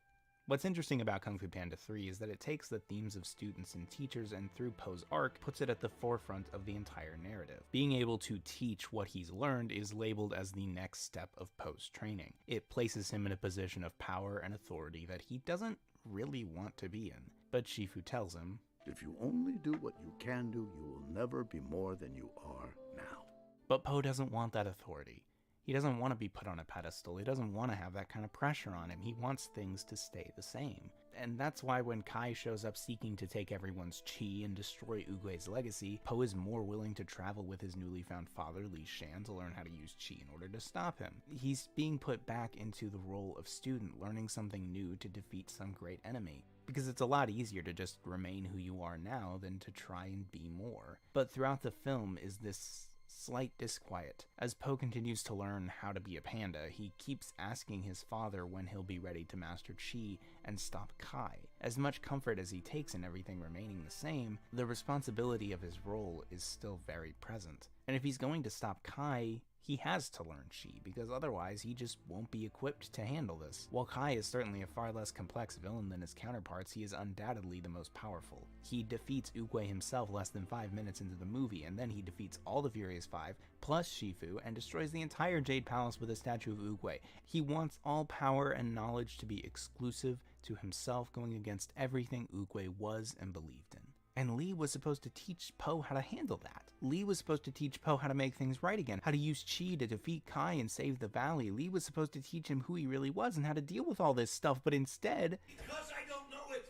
What's interesting about Kung Fu Panda 3 is that it takes the themes of students and teachers and through Poe's arc puts it at the forefront of the entire narrative. Being able to teach what he's learned is labeled as the next step of Poe's training. It places him in a position of power and authority that he doesn't really want to be in. But Shifu tells him, if you only do what you can do, you will never be more than you are now. But Poe doesn't want that authority. He doesn't want to be put on a pedestal. He doesn't want to have that kind of pressure on him. He wants things to stay the same. And that's why when Kai shows up seeking to take everyone's chi and destroy Oogway's legacy, Po is more willing to travel with his newly found father, Li Shan, to learn how to use chi in order to stop him. He's being put back into the role of student, learning something new to defeat some great enemy. Because it's a lot easier to just remain who you are now than to try and be more. But throughout the film is this slight disquiet. As Po continues to learn how to be a panda, he keeps asking his father when he'll be ready to master Chi and stop Kai. As much comfort as he takes in everything remaining the same, the responsibility of his role is still very present. And if he's going to stop Kai, he has to learn Chi, because otherwise he just won't be equipped to handle this. While Kai is certainly a far less complex villain than his counterparts, he is undoubtedly the most powerful. He defeats Oogway himself less than 5 minutes into the movie, and then he defeats all the Furious Five, plus Shifu, and destroys the entire Jade Palace with a statue of Oogway. He wants all power and knowledge to be exclusive to himself, going against everything Oogway was and believed in. And Lee was supposed to teach Po how to handle that. Lee was supposed to teach Po how to make things right again, how to use Chi to defeat Kai and save the valley. Lee was supposed to teach him who he really was and how to deal with all this stuff, but instead... Because I don't know it!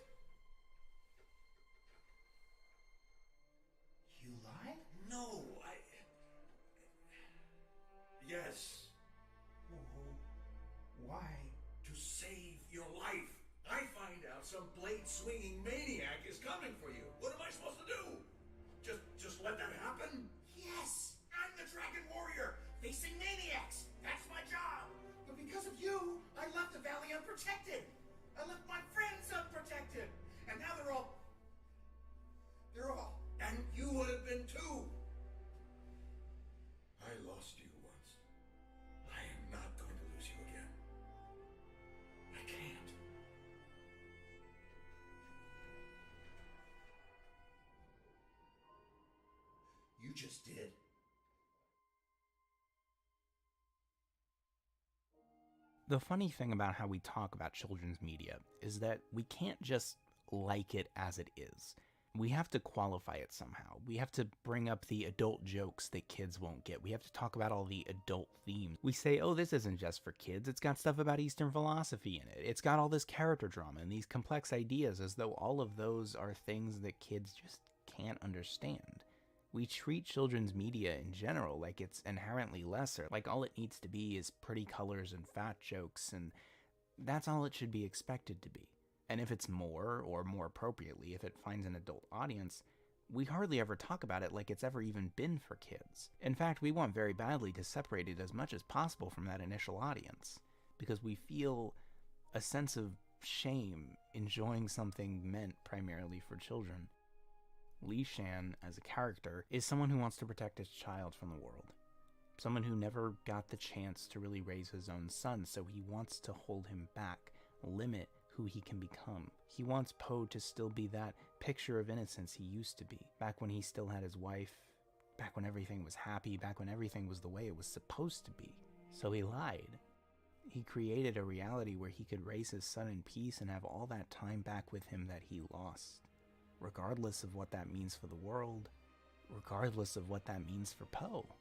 You lied? No, Yes. Why? To save your life. I find out some blade-swinging maniac is coming for you. What am I supposed to do? Just let that happen? Yes! I'm the Dragon Warrior, facing maniacs. That's my job. But because of you, I left the valley unprotected. I left my friends unprotected. And now they're all... And you would have been too. I lost you once. I am not going to lose you again. I can't. You just did. The funny thing about how we talk about children's media is that we can't just like it as it is. We have to qualify it somehow. We have to bring up the adult jokes that kids won't get. We have to talk about all the adult themes. We say, oh, this isn't just for kids. It's got stuff about Eastern philosophy in it. It's got all this character drama and these complex ideas, as though all of those are things that kids just can't understand. We treat children's media in general like it's inherently lesser, like all it needs to be is pretty colors and fat jokes, and that's all it should be expected to be. And if it's more, or more appropriately, if it finds an adult audience, we hardly ever talk about it like it's ever even been for kids. In fact, we want very badly to separate it as much as possible from that initial audience, because we feel a sense of shame enjoying something meant primarily for children. Li Shan, as a character, is someone who wants to protect his child from the world. Someone who never got the chance to really raise his own son, so he wants to hold him back, limit who he can become. He wants Po to still be that picture of innocence he used to be, back when he still had his wife, back when everything was happy, back when everything was the way it was supposed to be. So he lied. He created a reality where he could raise his son in peace and have all that time back with him that he lost. Regardless of what that means for the world, regardless of what that means for Po.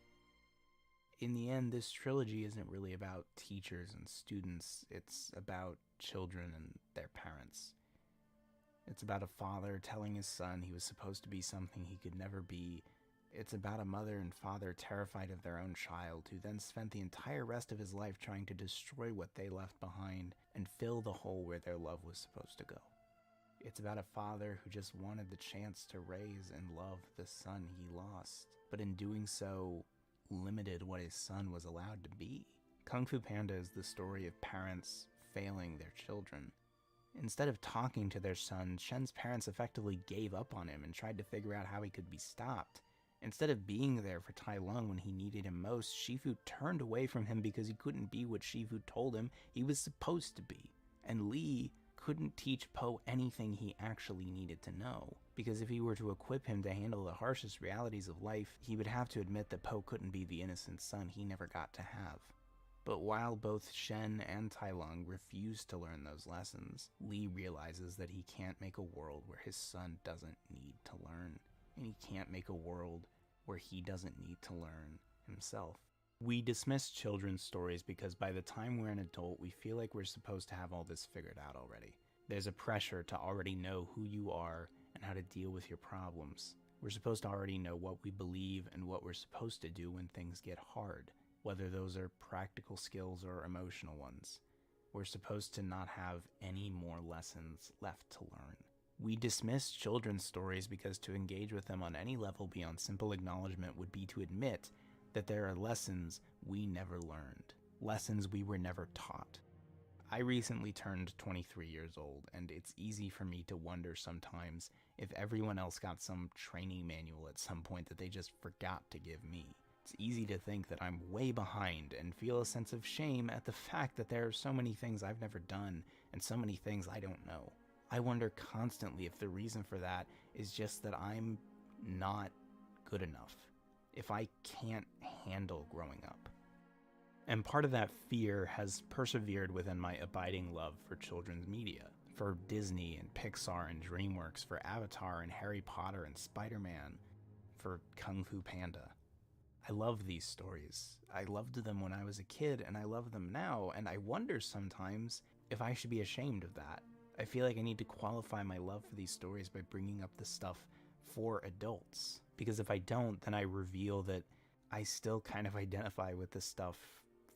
In the end, this trilogy isn't really about teachers and students, it's about children and their parents. It's about a father telling his son he was supposed to be something he could never be. It's about a mother and father terrified of their own child, who then spent the entire rest of his life trying to destroy what they left behind and fill the hole where their love was supposed to go. It's about a father who just wanted the chance to raise and love the son he lost, but in doing so, limited what his son was allowed to be. Kung Fu Panda is the story of parents failing their children. Instead of talking to their son, Shen's parents effectively gave up on him and tried to figure out how he could be stopped. Instead of being there for Tai Lung when he needed him most, Shifu turned away from him because he couldn't be what Shifu told him he was supposed to be. And Lee couldn't teach Po anything he actually needed to know, because if he were to equip him to handle the harshest realities of life, he would have to admit that Po couldn't be the innocent son he never got to have. But while both Shen and Tai Lung refuse to learn those lessons, Lee realizes that he can't make a world where his son doesn't need to learn, and he can't make a world where he doesn't need to learn himself. We dismiss children's stories because by the time we're an adult, we feel like we're supposed to have all this figured out already. There's a pressure to already know who you are and how to deal with your problems. We're supposed to already know what we believe and what we're supposed to do when things get hard, whether those are practical skills or emotional ones. We're supposed to not have any more lessons left to learn. We dismiss children's stories because to engage with them on any level beyond simple acknowledgement would be to admit that there are lessons we never learned, lessons we were never taught. I recently turned 23 years old, and it's easy for me to wonder sometimes if everyone else got some training manual at some point that they just forgot to give me. It's easy to think that I'm way behind and feel a sense of shame at the fact that there are so many things I've never done and so many things I don't know. I wonder constantly if the reason for that is just that I'm not good enough, if I can't handle growing up. And part of that fear has persevered within my abiding love for children's media, for Disney and Pixar and DreamWorks, for Avatar and Harry Potter and Spider-Man, for Kung Fu Panda. I love these stories. I loved them when I was a kid, and I love them now, and I wonder sometimes if I should be ashamed of that. I feel like I need to qualify my love for these stories by bringing up the stuff for adults. Because if I don't, then I reveal that I still kind of identify with this stuff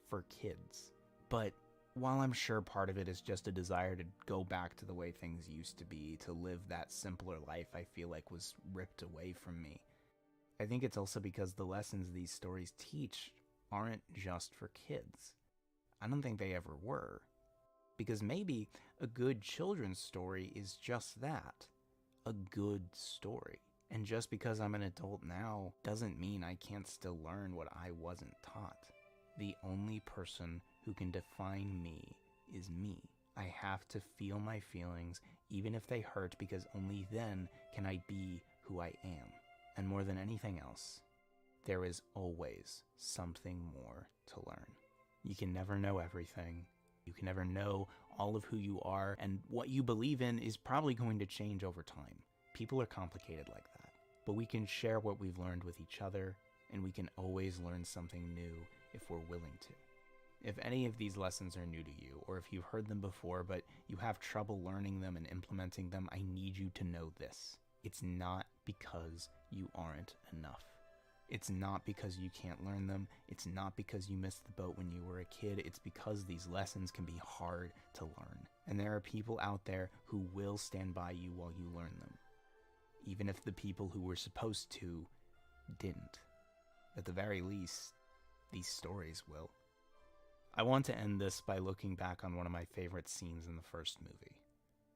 for kids. But while I'm sure part of it is just a desire to go back to the way things used to be, to live that simpler life I feel like was ripped away from me, I think it's also because the lessons these stories teach aren't just for kids. I don't think they ever were. Because maybe a good children's story is just that, a good story. And just because I'm an adult now doesn't mean I can't still learn what I wasn't taught. The only person who can define me is me. I have to feel my feelings, even if they hurt, because only then can I be who I am. And more than anything else, there is always something more to learn. You can never know everything. You can never know all of who you are, and what you believe in is probably going to change over time. People are complicated like that. But we can share what we've learned with each other, and we can always learn something new if we're willing to. If any of these lessons are new to you, or if you've heard them before but you have trouble learning them and implementing them, I need you to know this. It's not because you aren't enough. It's not because you can't learn them. It's not because you missed the boat when you were a kid. It's because these lessons can be hard to learn. And there are people out there who will stand by you while you learn them. Even if the people who were supposed to didn't. At the very least, these stories will. I want to end this by looking back on one of my favorite scenes in the first movie.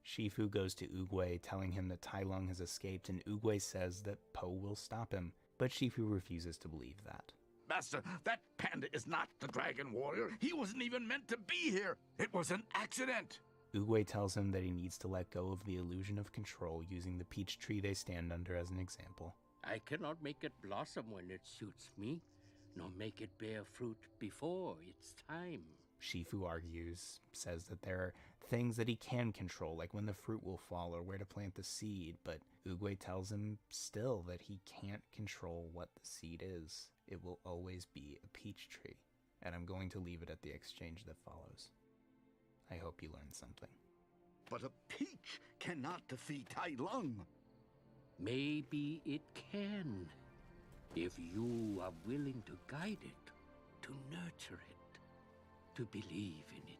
Shifu goes to Oogway telling him that Tai Lung has escaped, and Oogway says that Po will stop him. But Shifu refuses to believe that. Master, that panda is not the Dragon Warrior. He wasn't even meant to be here. It was an accident. Oogway tells him that he needs to let go of the illusion of control, using the peach tree they stand under as an example. I cannot make it blossom when it suits me, nor make it bear fruit before its time. Shifu argues, says that there are things that he can control, like when the fruit will fall or where to plant the seed, but Oogway tells him still that he can't control what the seed is. It will always be a peach tree, and I'm going to leave it at the exchange that follows. I hope you learned something. But a peach cannot defeat Tai Lung. Maybe it can, if you are willing to guide it, to nurture it, to believe in it.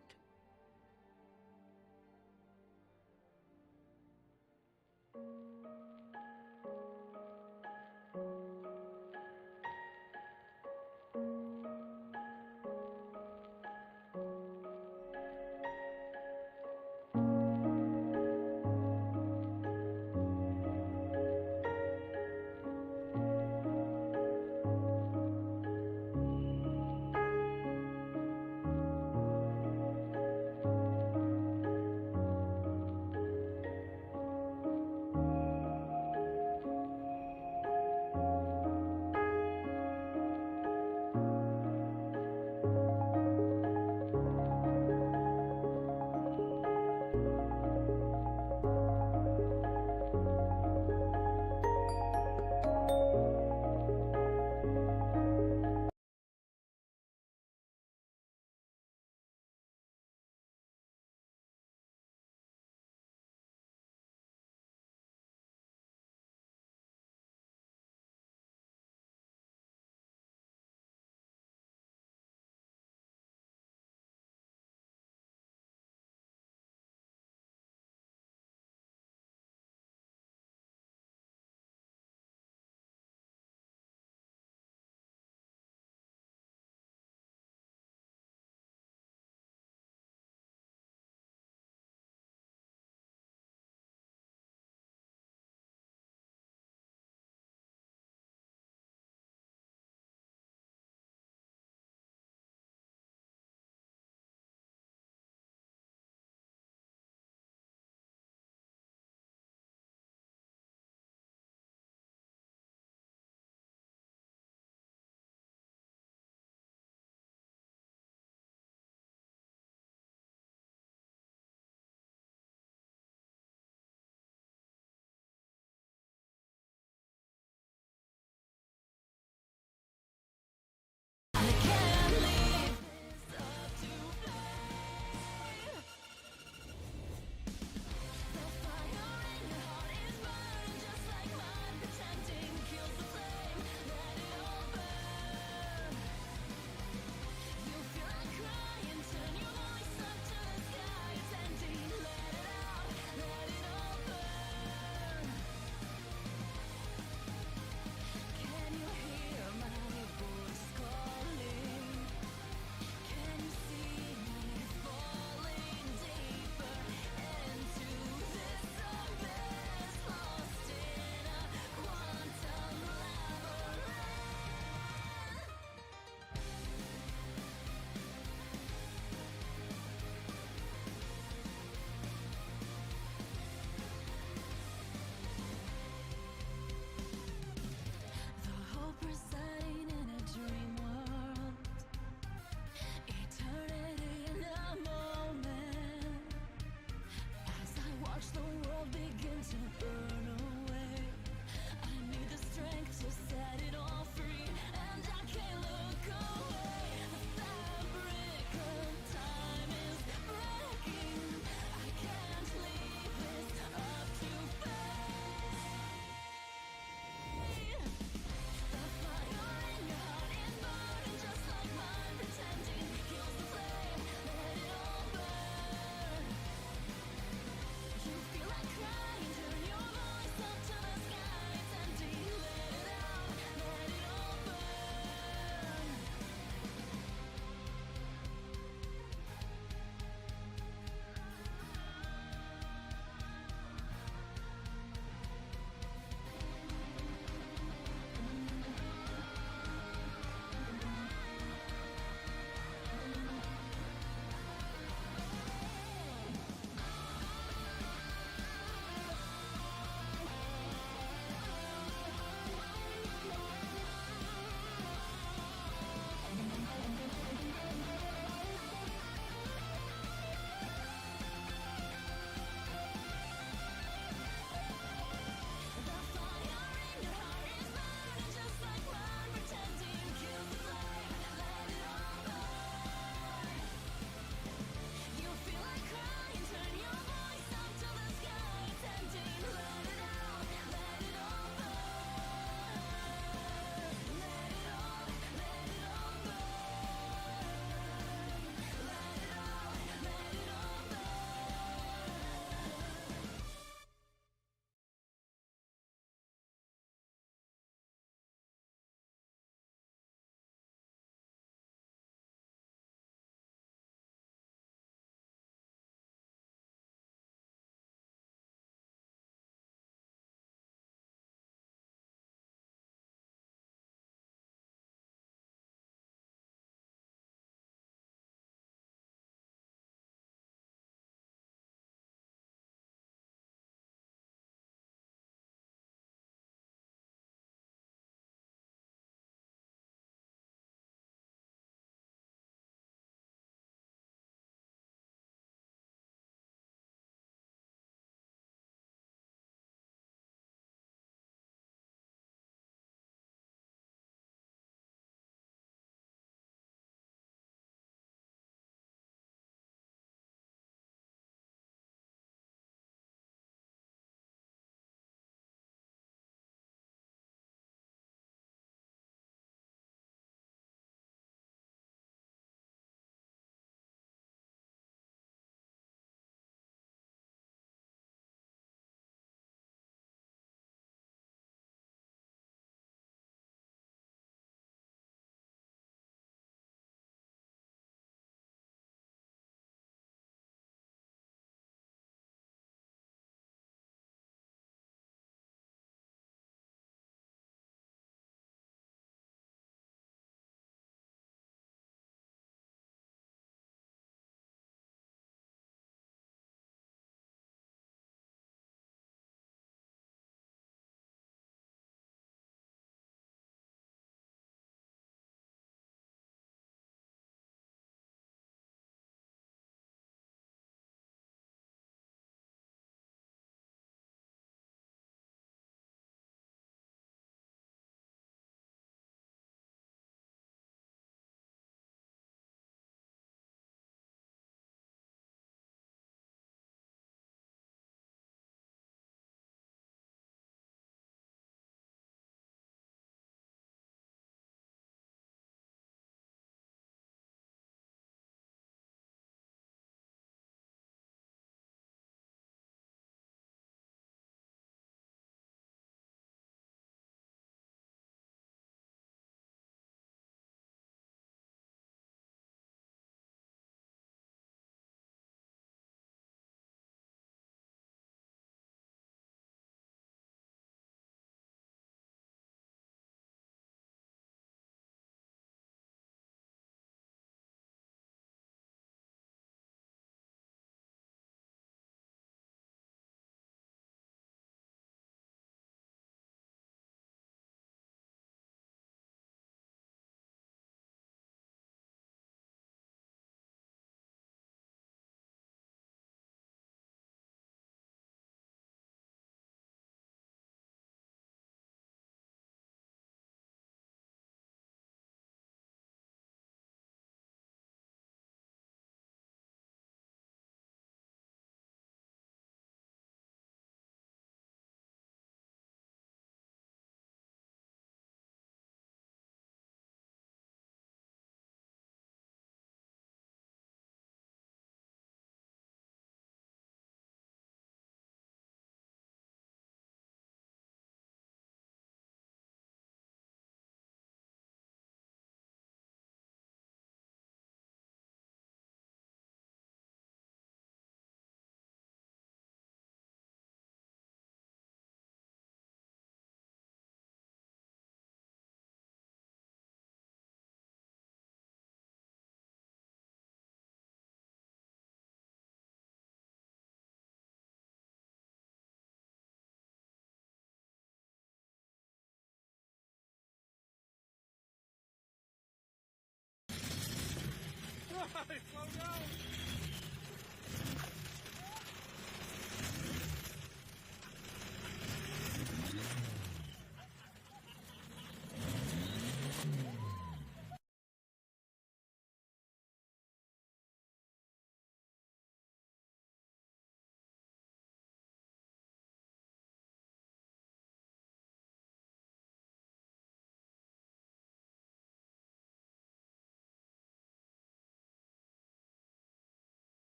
Oh no!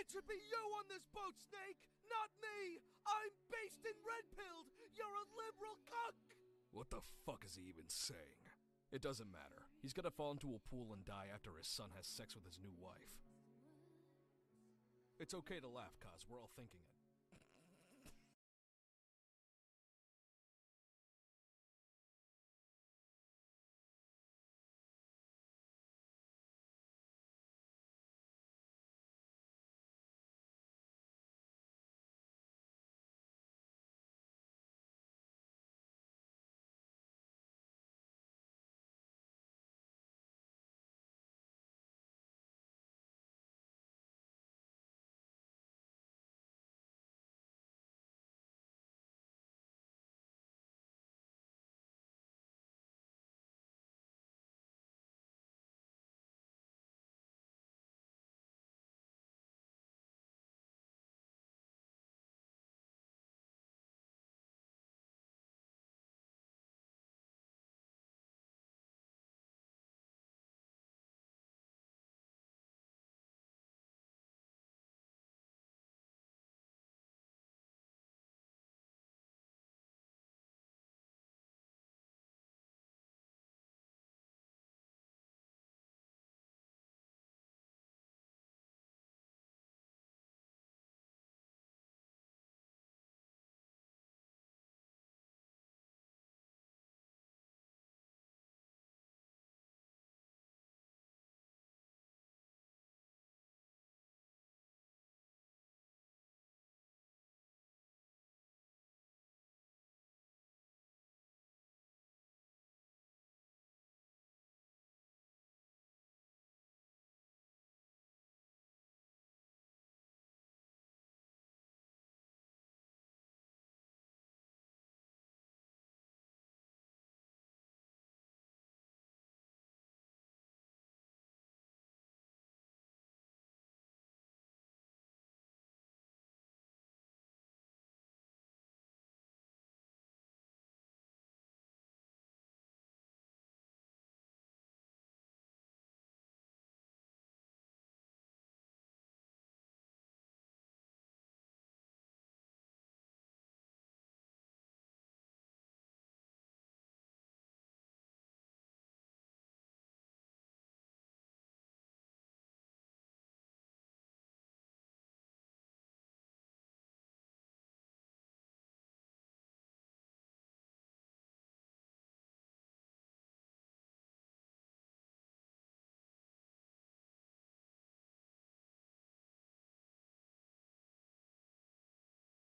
It should be you on this boat, Snake, not me! I'm based and red-pilled! You're a liberal cuck! What the fuck is he even saying? It doesn't matter. He's gonna fall into a pool and die after his son has sex with his new wife. It's okay to laugh, Kaz. We're all thinking it.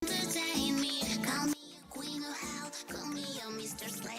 Entertain me, call me a queen of hell, call me a Mr. Slay.